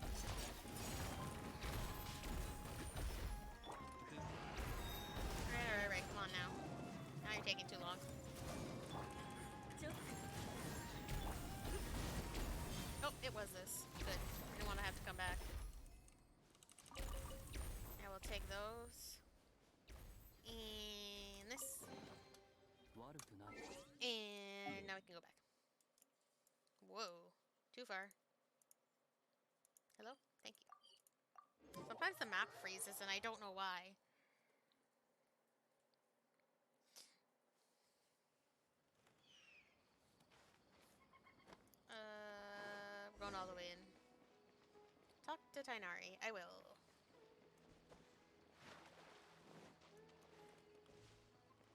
Right, come on now. Now you're taking too long. Oh, it was this. Good. I didn't want to have to come back. I will take those. And this. And now we can go back. Whoa. Too far. Hello? Thank you. Sometimes the map freezes and I don't know why. We're going all the way in. Talk to Tighnari. I will.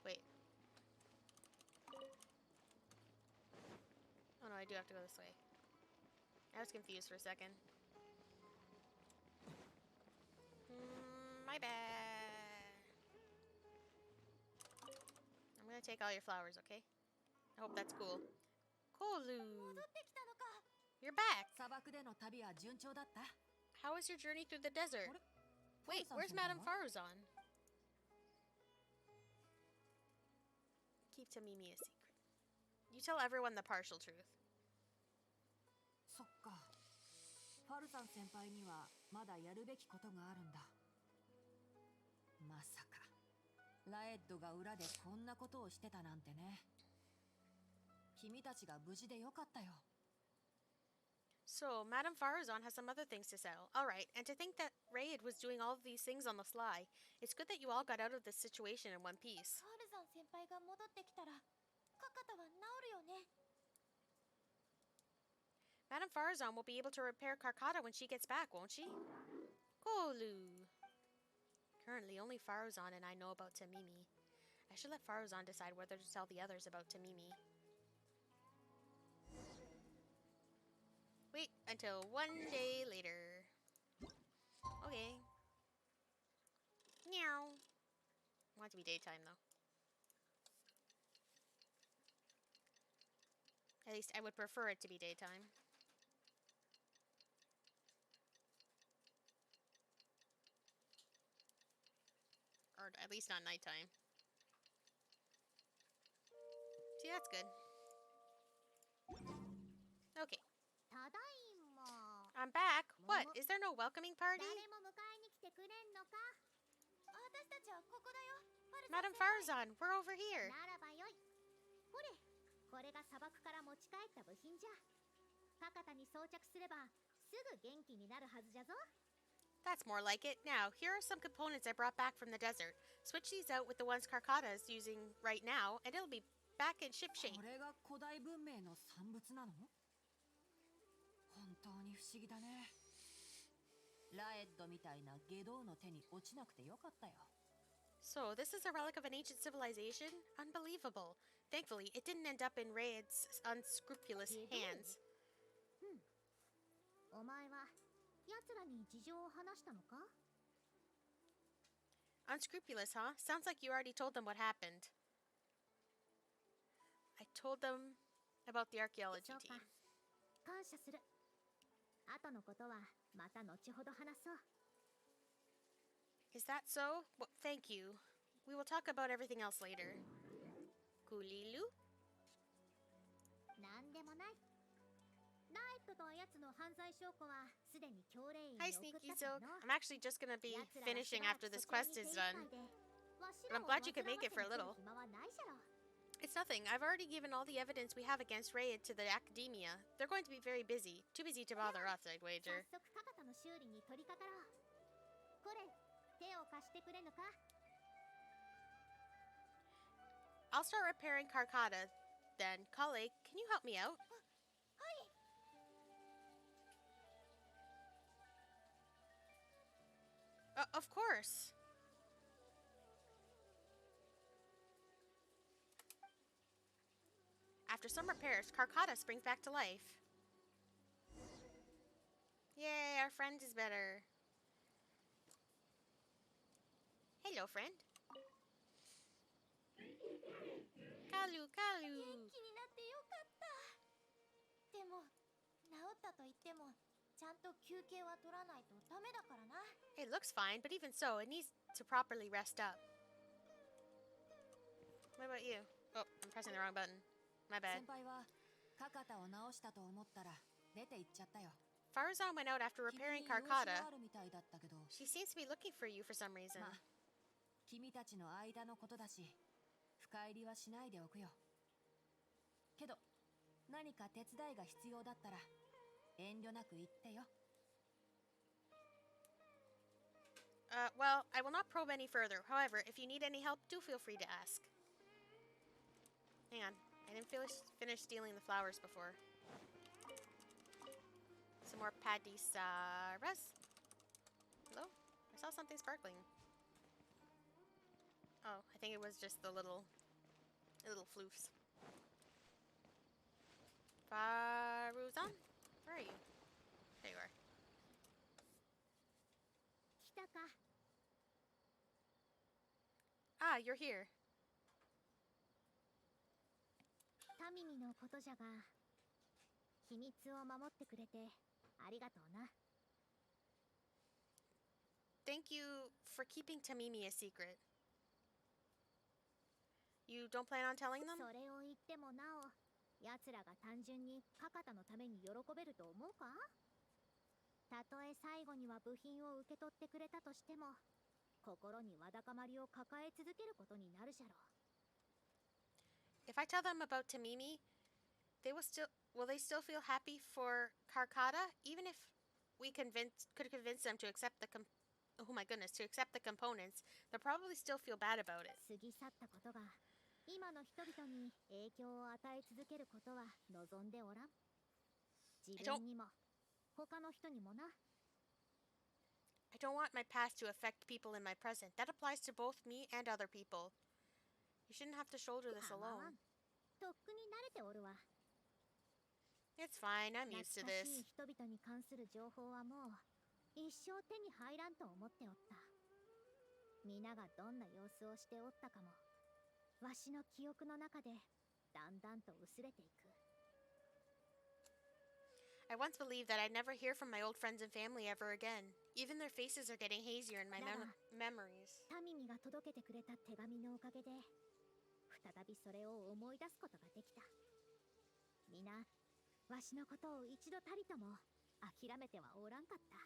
Wait. Oh no, I do have to go this way. I was confused for a second. My bad. I'm gonna take all your flowers, okay? I hope that's cool. Cooloo. 戻ってきたのか。 You're back. 砂漠での旅は順調だった？ How was your journey through the desert? あれ？ Wait, Faruzan where's 先輩 Madame は？ Faruzan? Keep Tamimi a secret. You tell everyone the partial truth. そっか。ファルザン先輩にはまだやるべきことがあるんだ。まさかラエッドが裏でこんなことをしてたなんてね。君たちが無事でよかったよ。 So, Madame Faruzan has some other things to settle. Alright, and to think that Raid was doing all of these things on the sly. It's good that you all got out of this situation in one piece. ファルザン先輩が戻ってきたらカカタは治るよね。 Madame Faruzan will be able to repair Karkata when she gets back, won't she? Cooloo. Apparently, only Faruzan and I know about Tamimi. I should let Faruzan decide whether to tell the others about Tamimi. Wait until one day later. Okay. Meow. I want it to be daytime, though. At least I would prefer it to be daytime. Or at least not nighttime. See, that's good. Okay. ただいま。 I'm back. What? Is there no welcoming party? 誰も迎えに来てくれんのか。私たちはここだよ。 Madam Faruzan, we're over here. ならばよい。ほれ、これが砂漠から持ち帰った部品じゃ。カカタに装着すればすぐ元気になるはずじゃぞ。 That's more like it. Now, here are some components I brought back from the desert. Switch these out with the ones Karkata is using right now, and it'll be back in ship shape. これが古代文明の産物なの？本当に不思議だね。ラエッドみたいな外道の手に落ちなくてよかったよ。 So, this is a relic of an ancient civilization? Unbelievable. Thankfully, it didn't end up in Raid's unscrupulous hands. お前は奴らに事情を話したのか？ Unscrupulous, huh? Sounds like you already told them what happened. I told them about the archaeology そうか。 team. 感謝する。後のことはまた後ほど話そう。 Is that so? Well, thank you. We will talk about everything else later. Kulilu? なんでもない。ライトとやつの犯罪証拠はすでに教令員に Hi, 送っ Sneaky たから Silk. の。 I'm actually just gonna be 奴らは finishing しばら after く this そちら quest に is 手一 done. 杯でわし But ら I'm を glad you 煩 could make it for a わせに来る little. 暇はないじゃろ。 It's nothing. I've already given all the evidence we have against Raid to the academia. They're going to be very busy. Too busy to bother us, I'd 早 wager. 速カカタの修理に取り掛かろう。これ、手を貸してくれぬか？ I'll start repairing Karkata. Then, Coillei, can you help me out? はい。 Of course. After some repairs, Karkata springs back to life. Yay, our friend is better. Hello, friend. Kalu, 元 Kalu. 気になってよかった。でも、治ったと言っても、ちゃんと休憩は取らないとダメだからな。 It looks fine, but even so, it needs to properly rest up. What about you? Oh, I'm pressing the wrong button. My bad. 先輩はカカタを直したと思ったら出て行っちゃったよ。 Faruzan went out after 君 repairing に用事 Karkata. があるみたいだったけど、 She seems to be looking for you for some reason. まあ君たちの間のことだし深入りはしないでおくよ。けど何か手伝いが必要だったら遠慮なく言ってよ。 Well, I will not probe any further. However, if you need any help, do feel free to ask. Hang on. I didn't finish stealing the flowers before. Some more Pardis, Hello? I saw something sparkling. Oh, I think it was just the little floofs. Faruzan? Where are you? There you are. 来たか。 Ah, you're here. タミミのことじゃが、秘密を守ってくれてありがとうな。 Thank you for keeping Tamimi a secret. You don't plan on telling them? それを言ってもなお、奴らが単純にカカタのために喜べると思うか？たとえ最後には部品を受け取ってくれたとしても、心にわだかまりを抱え続けることになるじゃろう。 If I tell them about Tamimi, will they still feel happy for Karkata, even if we could convince them to accept the to accept the components? They'll probably still feel bad about it. 過ぎ去ったことが今の人々に影響を与え続けることは望んでおらん。自分にも他の人にもな。I don't want my past to affect people in my present. That applies to both me and other people. You shouldn't have to shoulder this 構わ alone. んとっくに慣れておるわ。 It's fine, I'm 懐 used to かし this. い人々に関する情報はもう一生手に入らんと思っておった。皆がどんな様子をしておったかもわしの記憶の中でだんだんと薄れていく。 I once believed that I'd never hear from my old friends and family ever again. Even their faces are getting hazier in my memories. タミミが届けてくれた手紙のおかげで再びそれを思い出すことができた。皆わしのことを一度たりとも諦めてはおらんかった。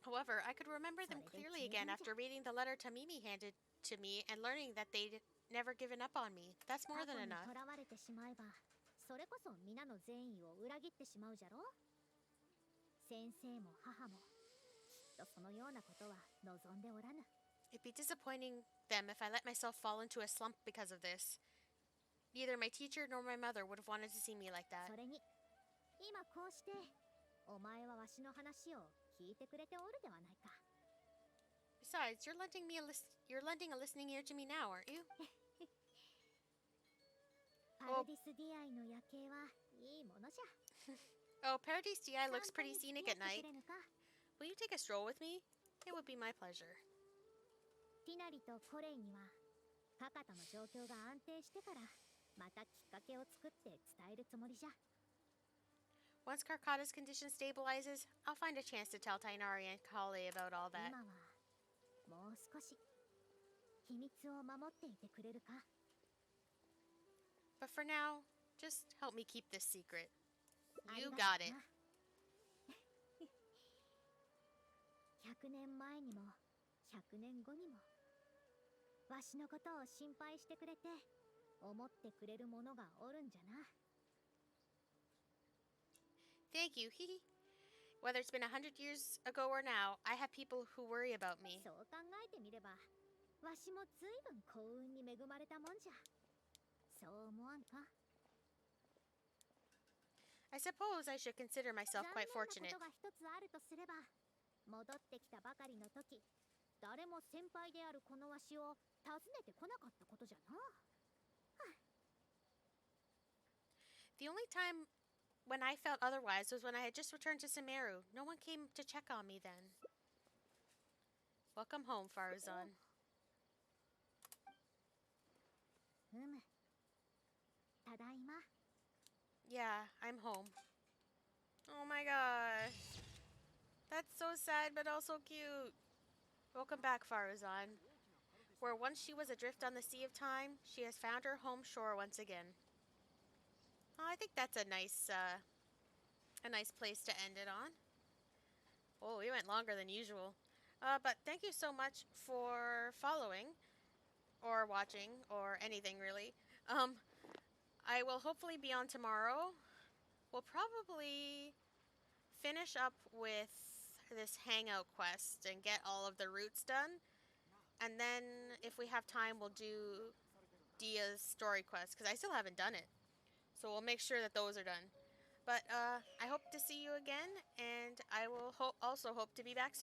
However, I could remember them clearly again after reading the letter Tamimi handed to me and learning that they'd never given up on me. That's more 過 than 去に enough. 囚われてしまえばそれこそ皆の善意を裏切ってしまうじゃろ。先生も母もきっとそのようなことは望んでおらぬ。 It'd be disappointing them if I let myself fall into a slump because of this. Neither my teacher nor my mother would have wanted to see me like that. それに今こうしてお前はわしの話を聞いてくれておるではないか。 Besides, you're lending a listening ear to me now, aren't you? パルディスディアイの夜景はいいものじゃ。 Oh, Pardis Dhyai looks 散歩 pretty に付 scenic き合 at って night. くれぬか。 Will you take a stroll with me? It would be my pleasure. ティナリとコレイにはカカとの状況が安定してからまたきっかけを作って伝えるつもりじゃ。 Once Karkata's condition stabilizes, I'll find a chance to tell Tighnari and Coillei about all 今 that. はもう少し秘密を守っていてくれるか。 But for now, just help me keep this secret. あり You が got と it. な。100年前にも100年後にもわしのことを心配してくれて思ってくれるものがおるんじゃな。 Thank you, hehe. Whether it's been 100 years ago or now, I have people who worry about me. そう考えてみればわしもずいぶん幸運に恵まれたもんじゃ。そう思わんか。 I suppose I should consider myself 残 quite 念な fortunate. ことが一つあるとすれば戻ってきたばかりの時誰も先輩であるこのわしを訪ねてこなかったことじゃな。 The only time when I felt otherwise was when I had just returned to Sumeru. No one came to check on me then. Welcome home, Faruzan. ただいま。 Yeah, I'm home. Oh my gosh. That's so sad, but also cute. Welcome back, Faruzan. Where once she was adrift on the Sea of Time, she has found her home shore once again. Oh, I think that's a nice place to end it on. Oh, we went longer than usual. But thank you so much for following, or watching, or anything really. I will hopefully be on tomorrow. We'll probably finish up with this Hangout quest and get all of the routes done. And then, if we have time, we'll do Dia's story quest, because I still haven't done it. So we'll make sure that those are done. But I hope to see you again, and I will also hope to be back soon.